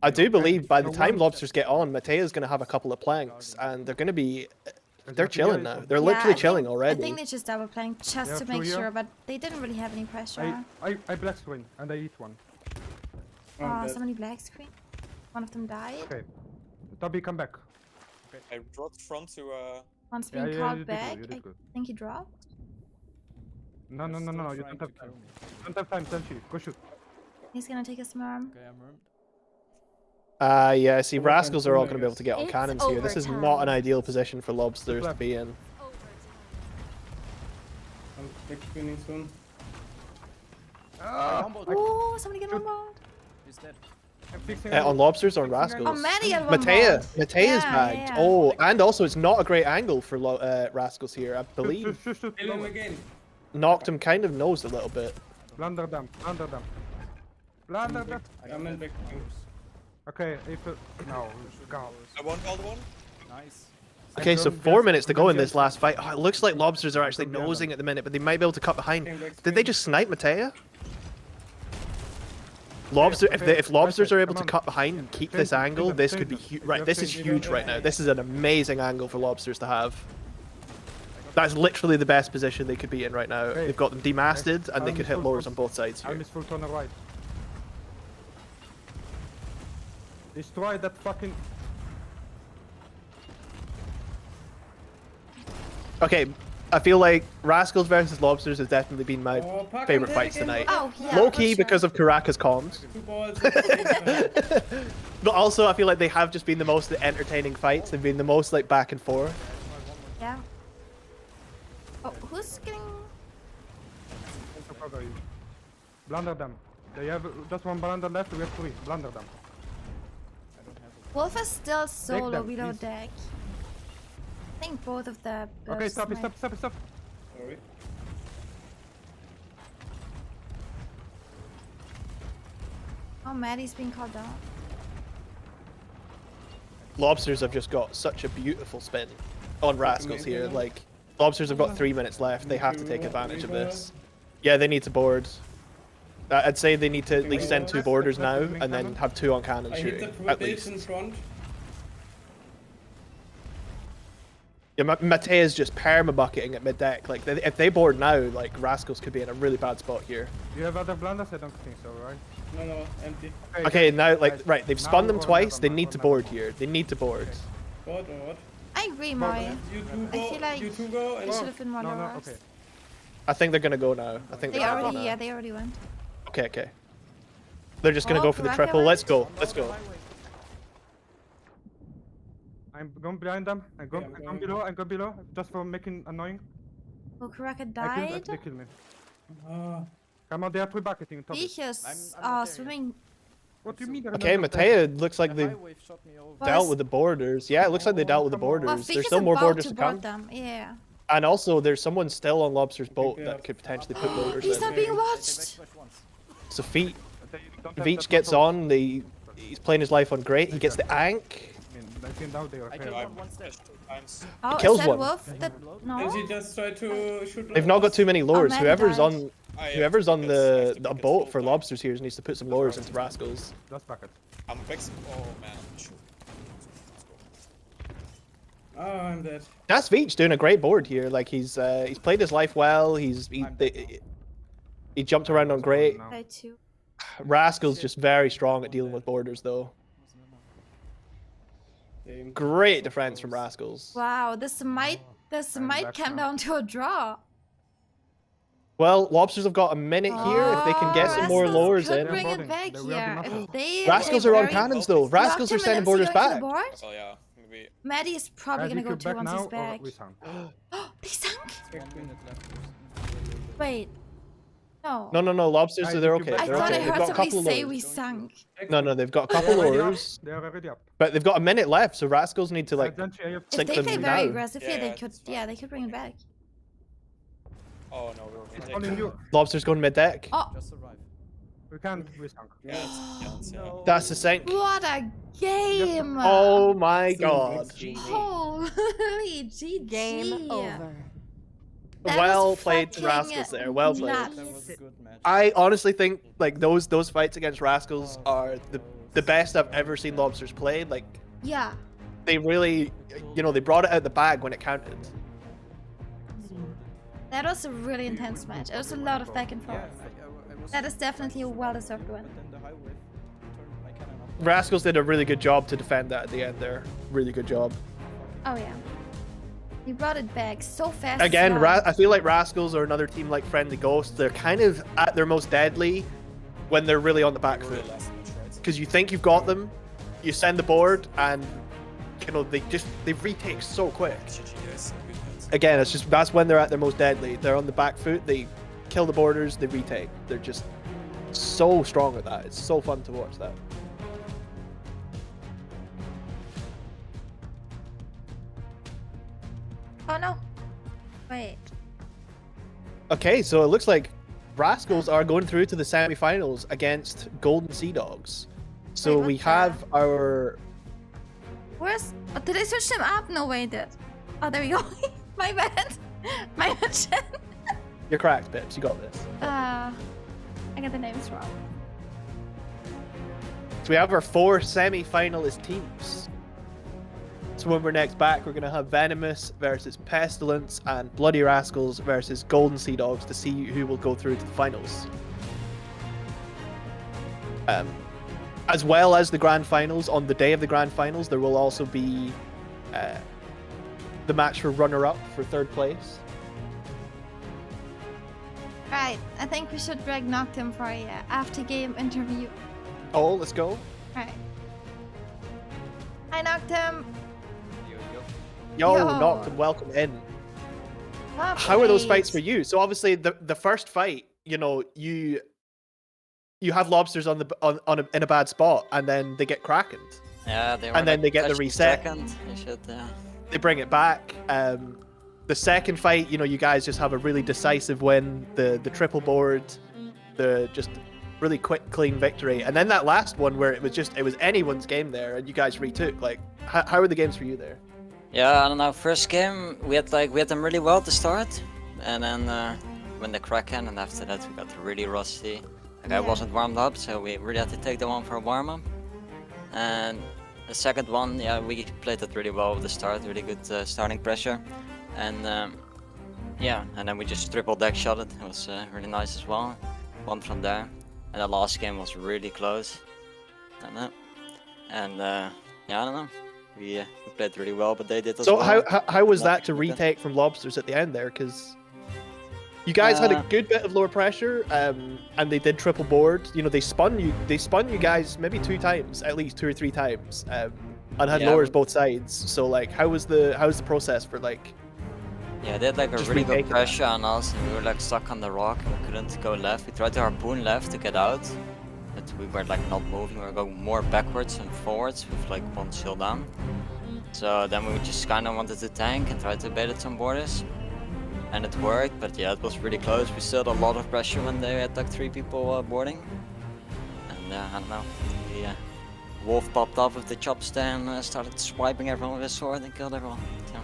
I do believe by the No time one- Lobsters get on, Matea's going to have a couple of planks, and they're going to be. They're Matea chilling is- now. They're Yeah, literally I chilling think, already. I think they just double planning just They to have make two here. sure, but they didn't really have any pressure. I black screen and I eat one. Oh, somebody black screen. One of them died. Okay. Toby, come back. Okay, I dropped front to One's Yeah, being yeah, called you did good, back. you I did good. think he dropped. No, you don't have time. Don't have time, then she. Go shoot. He's gonna take a smarm. Okay, I'm armed. Yeah, see, Overtime Rascals are all soon, I going to be able guess. to get on It's cannons here. This is not an overtime. ideal position for Lobsters to be in. I'm back spinning soon. Oh, somebody get on board. He's dead. I'm fixing On Lobsters or on Rascals? Oh, Maddie got one Matea. board. Matea's Yeah, bagged. yeah. Oh, and also it's not a great angle for Rascals here. I believe Shoot. Kill him again. knocked him kind of nosed a little bit. Blunder them, blunder them. Blunder them. I'm in back. Okay, if no, go. I one called one. Nice. Okay, so 4 minutes to go in this last fight. Oh, it looks like Lobsters are actually nosing at the minute, but they might be able to cut behind. Did they just snipe Matea? If Lobsters are able to cut behind and keep this angle, this could be huge. Right, this is huge right now. This is an amazing angle for Lobsters to have. That's literally the best position they could be in right now. Okay. They've got them demasted, and they I'll could hit full lowers turn- on both sides I'll here. miss full turn right. Destroy that fucking. Okay, I feel like Rascals versus Lobsters has definitely been my Park favorite and fights take tonight. it. Oh, yeah, Low for key sure. because of Karaka's comms. 2 balls. But also, I feel like they have just been the most entertaining fights. They've been the most like back and forth. Yeah. Oh, who's getting... Blunder them. They have just 1 blunder left. We have 3. Blunder them. Wolf is still solo them, below please. deck. I think both of the Okay, bursts stop, might- stop, stop, stop. Sorry. Oh, Maddie's being called down. Lobsters have just got such a beautiful spin on Rascals here. Like, Lobsters have got 3 minutes left. They have to take advantage of this. Yeah, they need to board. I'd say they need to at least send 2 boarders now, and then have 2 on cannon I hit the shooting, at base least. in front. Yeah, Matea's just perma-bucketing at mid-deck. Like, if they board now, like, Rascals could be in a really bad spot here. You have other blunders? I don't think so, right? No, empty. Okay, now, like, right, they've Now spun them or twice. never They mind, need or to never board mind. here. They need to board. Board or what? I agree, Mori. You two I go. feel like You two go. they And should have been more No, no, lowers. okay. I think they're gonna go now. I think They they're gonna already, go yeah, now. they already went. Okay, okay. They're just gonna Oh, go for the Karaka triple. went? Let's go. Let's go. I'm going behind them. I'm going below. I'm going below. Just for making annoying. Oh, Karaka I killed, died. they killed me. Ah. Come on, they are 3 bucketing. Top it. Vicious. Swimming. What do you mean? they're Okay, not Matea looks like they've dealt Was- with the borders. Yeah, it looks like they dealt with the borders. Well, There's Vicious still more about borders to to board come. them. Yeah. And also, there's someone still on Lobster's boat that could potentially put borders He's in. not being watched. So Veach don't have Veach that gets much on. He's playing his life on great. He gets the ank. I think now they are fair. Oh, kills is that one. Wolf? That And no. she just tried to shoot. They've not got too many lures. Maddie Whoever's died. on, whoever's on the boat for Lobsters here needs to put some lures into Rascals. That's bucket. I'm back. Oh man, shoot. Oh, I'm dead. That's Veach doing a great board here. Like he's played his life well. He jumped around on great. I too. Rascal's just very strong at dealing with borders though. Great defense from Rascals. Wow, this might come down to a draw. Well, Lobsters have got a minute here. If they can get some more Rascals lures could in. bring it back here. If they Rascals they are on very- cannons though. Rascals are Locked him sending and borders MC going to back. the board? Oh yeah, maybe. Maddie is probably gonna go too once he's back. We sunk. They sunk? Wait. No. No. Lobsters, they're okay. I They're thought okay. I They've heard got a somebody couple say lures. we sunk. No, they've got a couple lures. They are already up. But they've got a minute left, so Rascals need to like If sink they them play very now. aggressively, they could they could bring it back. Oh no, we're It's only you. Lobsters going mid deck. Oh, We can't. We sunk. That's the sink. what a game! Oh my god. Holy GG! Game over. That Well was played, fucking Rascals there. Well played. nuts. I honestly think like those fights against Rascals are the best I've ever seen Lobsters play. Like Yeah. they really, they brought it out the bag when it counted. That was a really intense match. It was a lot of back and forth. That is definitely a well-deserved win. Rascals did a really good job to defend that at the end there. Really good job. Oh yeah. He brought it back so fast. Again, as well. I feel like Rascals are another team like Friendly Ghost. They're kind of at their most deadly when they're really on the back foot. Because you think you've got them, you send the board, and they retake so quick. Again, that's when they're at their most deadly. They're on the back foot, they kill the borders, they retake. They're just so strong at that. It's so fun to watch that. Oh no. Wait. Okay, so it looks like Rascals are going through to the semi-finals against Golden Sea Dogs. So Wait, we what's have our... Where's... Oh, did I switch them up? No way, I did. Oh, there we go. My bad. My bad. You're correct, Pips. You got this. I got the names wrong. So we have our 4 semi-finalist teams. So when we're next back, we're going to have Venomous versus Pestilence and Bloody Rascals versus Golden Sea Dogs to see who will go through to the finals. As well as the grand finals, on the day of the grand finals, there will also be the match for runner-up for 3rd place. Right, I think we should drag Noctem for a after-game interview. Oh, let's go. Right. Hi, Noctem. Yo, Yo. Noctem, welcome in. Well How are those played. fights for you? So obviously the first fight, you know, you have Lobsters on the in a bad spot, and then they get Krakened. Yeah, they were And then like they get the touched reset. Second. They should, They bring it back. The second fight, you know, you guys just have a really decisive win. The triple board, the just really quick, clean victory, and then that last one where it was anyone's game there, and you guys retook. Like, how are the games for you there? Yeah, I don't know. First game we had them really well to start, and then when the Kraken, and after that we got really rusty. Like I wasn't warmed up, so we really had to take the one for a warm up. And the second one, yeah, we played it really well at the start, really good starting pressure, and yeah, and then we just triple deck shot it. It was really nice as well. Won from there, and the last game was really close. And yeah, I don't know. We played really well, but they did as So well. how was that to retake from Lobsters at the end there? Because you guys had a good bit of lower pressure, and they did triple board. You know, they spun you guys maybe 2 times, at least 2 or 3 times, and had Yeah. lowers both sides. So like, how was the process for like? Yeah, they had like a Just really good retaking pressure on us, and we were like stuck on the rock. We couldn't go left. We tried to harpoon left to get out, but we were like not moving. We were going more backwards and forwards with like 1 shield down. So then we just kind of wanted to tank and try to bait at some borders, and it worked. But yeah, it was really close. We still had a lot of pressure when they had like 3 people boarding, and I don't know. Wolf popped off with the chops and started swiping everyone with his sword and killed everyone. So,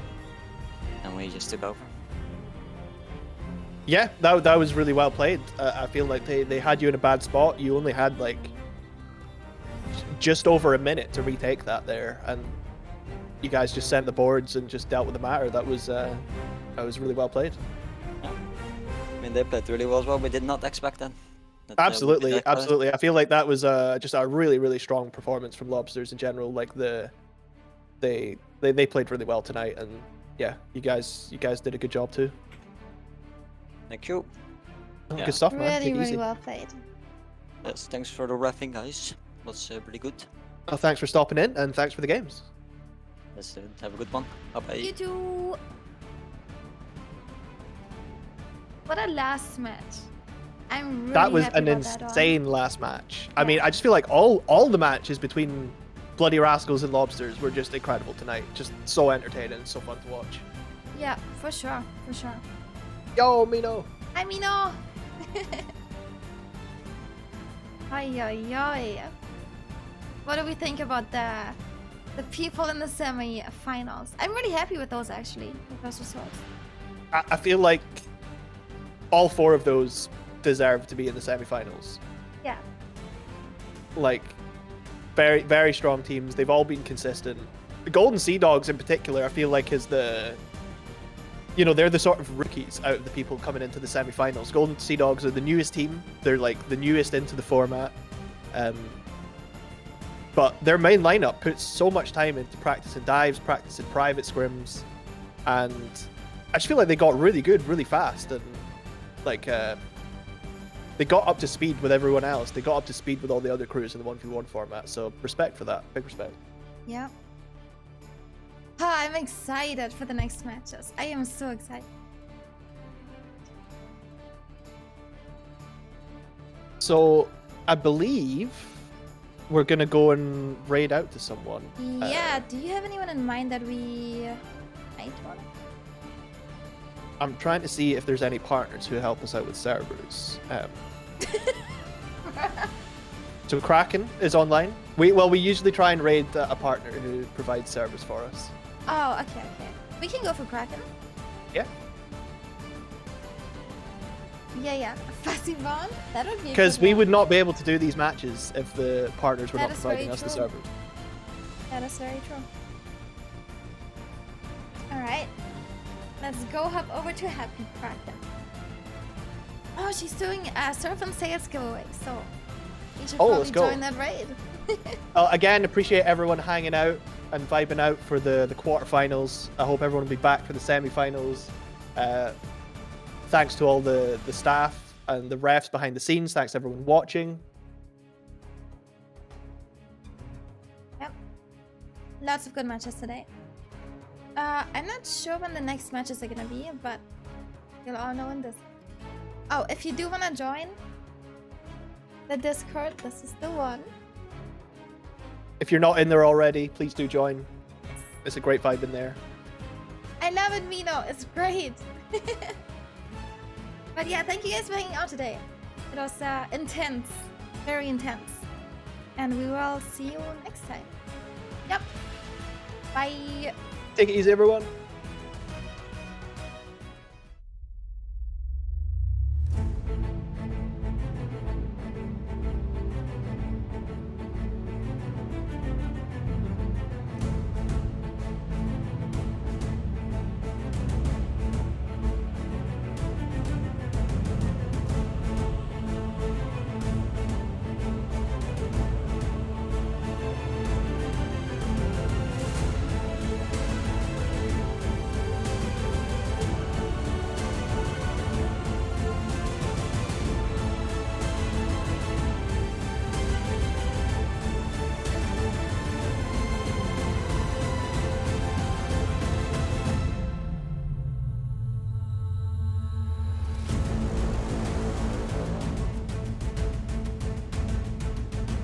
and we just took over. Yeah, that was really well played. I feel like they had you in a bad spot. You only had like just over a minute to retake that there, and you guys just sent the boards and just dealt with the matter. That was really well played. Yeah. I mean, they played really well as well. We did not expect that. Absolutely. I feel like that was just a really, really strong performance from Lobsters in general. Like they played really well tonight, and yeah, you guys did a good job too. Thank you. Oh, Yeah. Good stuff, man. Really, Take it really easy. well played. Yes, thanks for the reffing, guys. It was pretty good. Oh, thanks for stopping in, and thanks for the games. Let's have a good one. Bye-bye. You too. What a last match. I'm really That was happy an about that one. insane last match. I mean, I just feel like all the matches between Bloody Rascals and Lobsters were just incredible tonight. Just so entertaining, so fun to watch. Yeah, for sure, for sure. Yo, Mino. Hi, Mino. Ay, ay, ay. What do we think about the people in the semi-finals? I'm really happy with those actually, with those results. I feel like all 4 of those deserve to be in the semi-finals. Yeah. Like, very, very strong teams. They've all been consistent. The Golden Sea Dogs in particular, I feel like is they're the sort of rookies out of the people coming into the semi-finals. Golden Sea Dogs are the newest team. They're like the newest into the format. But their main lineup puts so much time into practicing dives, practicing private scrims, and I just feel like they got really good really fast, and like they got up to speed with everyone else. They got up to speed with all the other crews in the 1v1 format. So respect for that. Big respect. Yeah. I'm excited for the next matches. I am so excited. So I believe we're gonna go and raid out to someone. Yeah, do you have anyone in mind that we might want? I'm trying to see if there's any partners who help us out with servers. So Kraken is online. We usually try and raid a partner who provides servers for us. Oh, okay. We can go for Kraken. Yeah. Yeah. Fuzzy Bond? That would be a Because good we one. would not be able to do these matches if the partners were That not is providing very us the true. servers. That is very true. Alright. Let's go hop over to Happy Kraken. Oh, she's doing a Surf and Sales giveaway, so you should let's probably go. join that raid. Again, appreciate everyone hanging out and vibing out for the quarterfinals. I hope everyone will be back for the semi-finals. Thanks to all the staff and the refs behind the scenes. Thanks to everyone watching. Yep. Lots of good matches today. I'm not sure when the next matches are gonna be, but you'll all know in this. Oh, if you do wanna join the Discord, this is the one. If you're not in there already, please do join. It's a great vibe in there. I love it, Mino. It's great. But yeah, thank you guys for hanging out today. It was intense, very intense. And we will see you next time. Yep. Bye. Take it easy, everyone.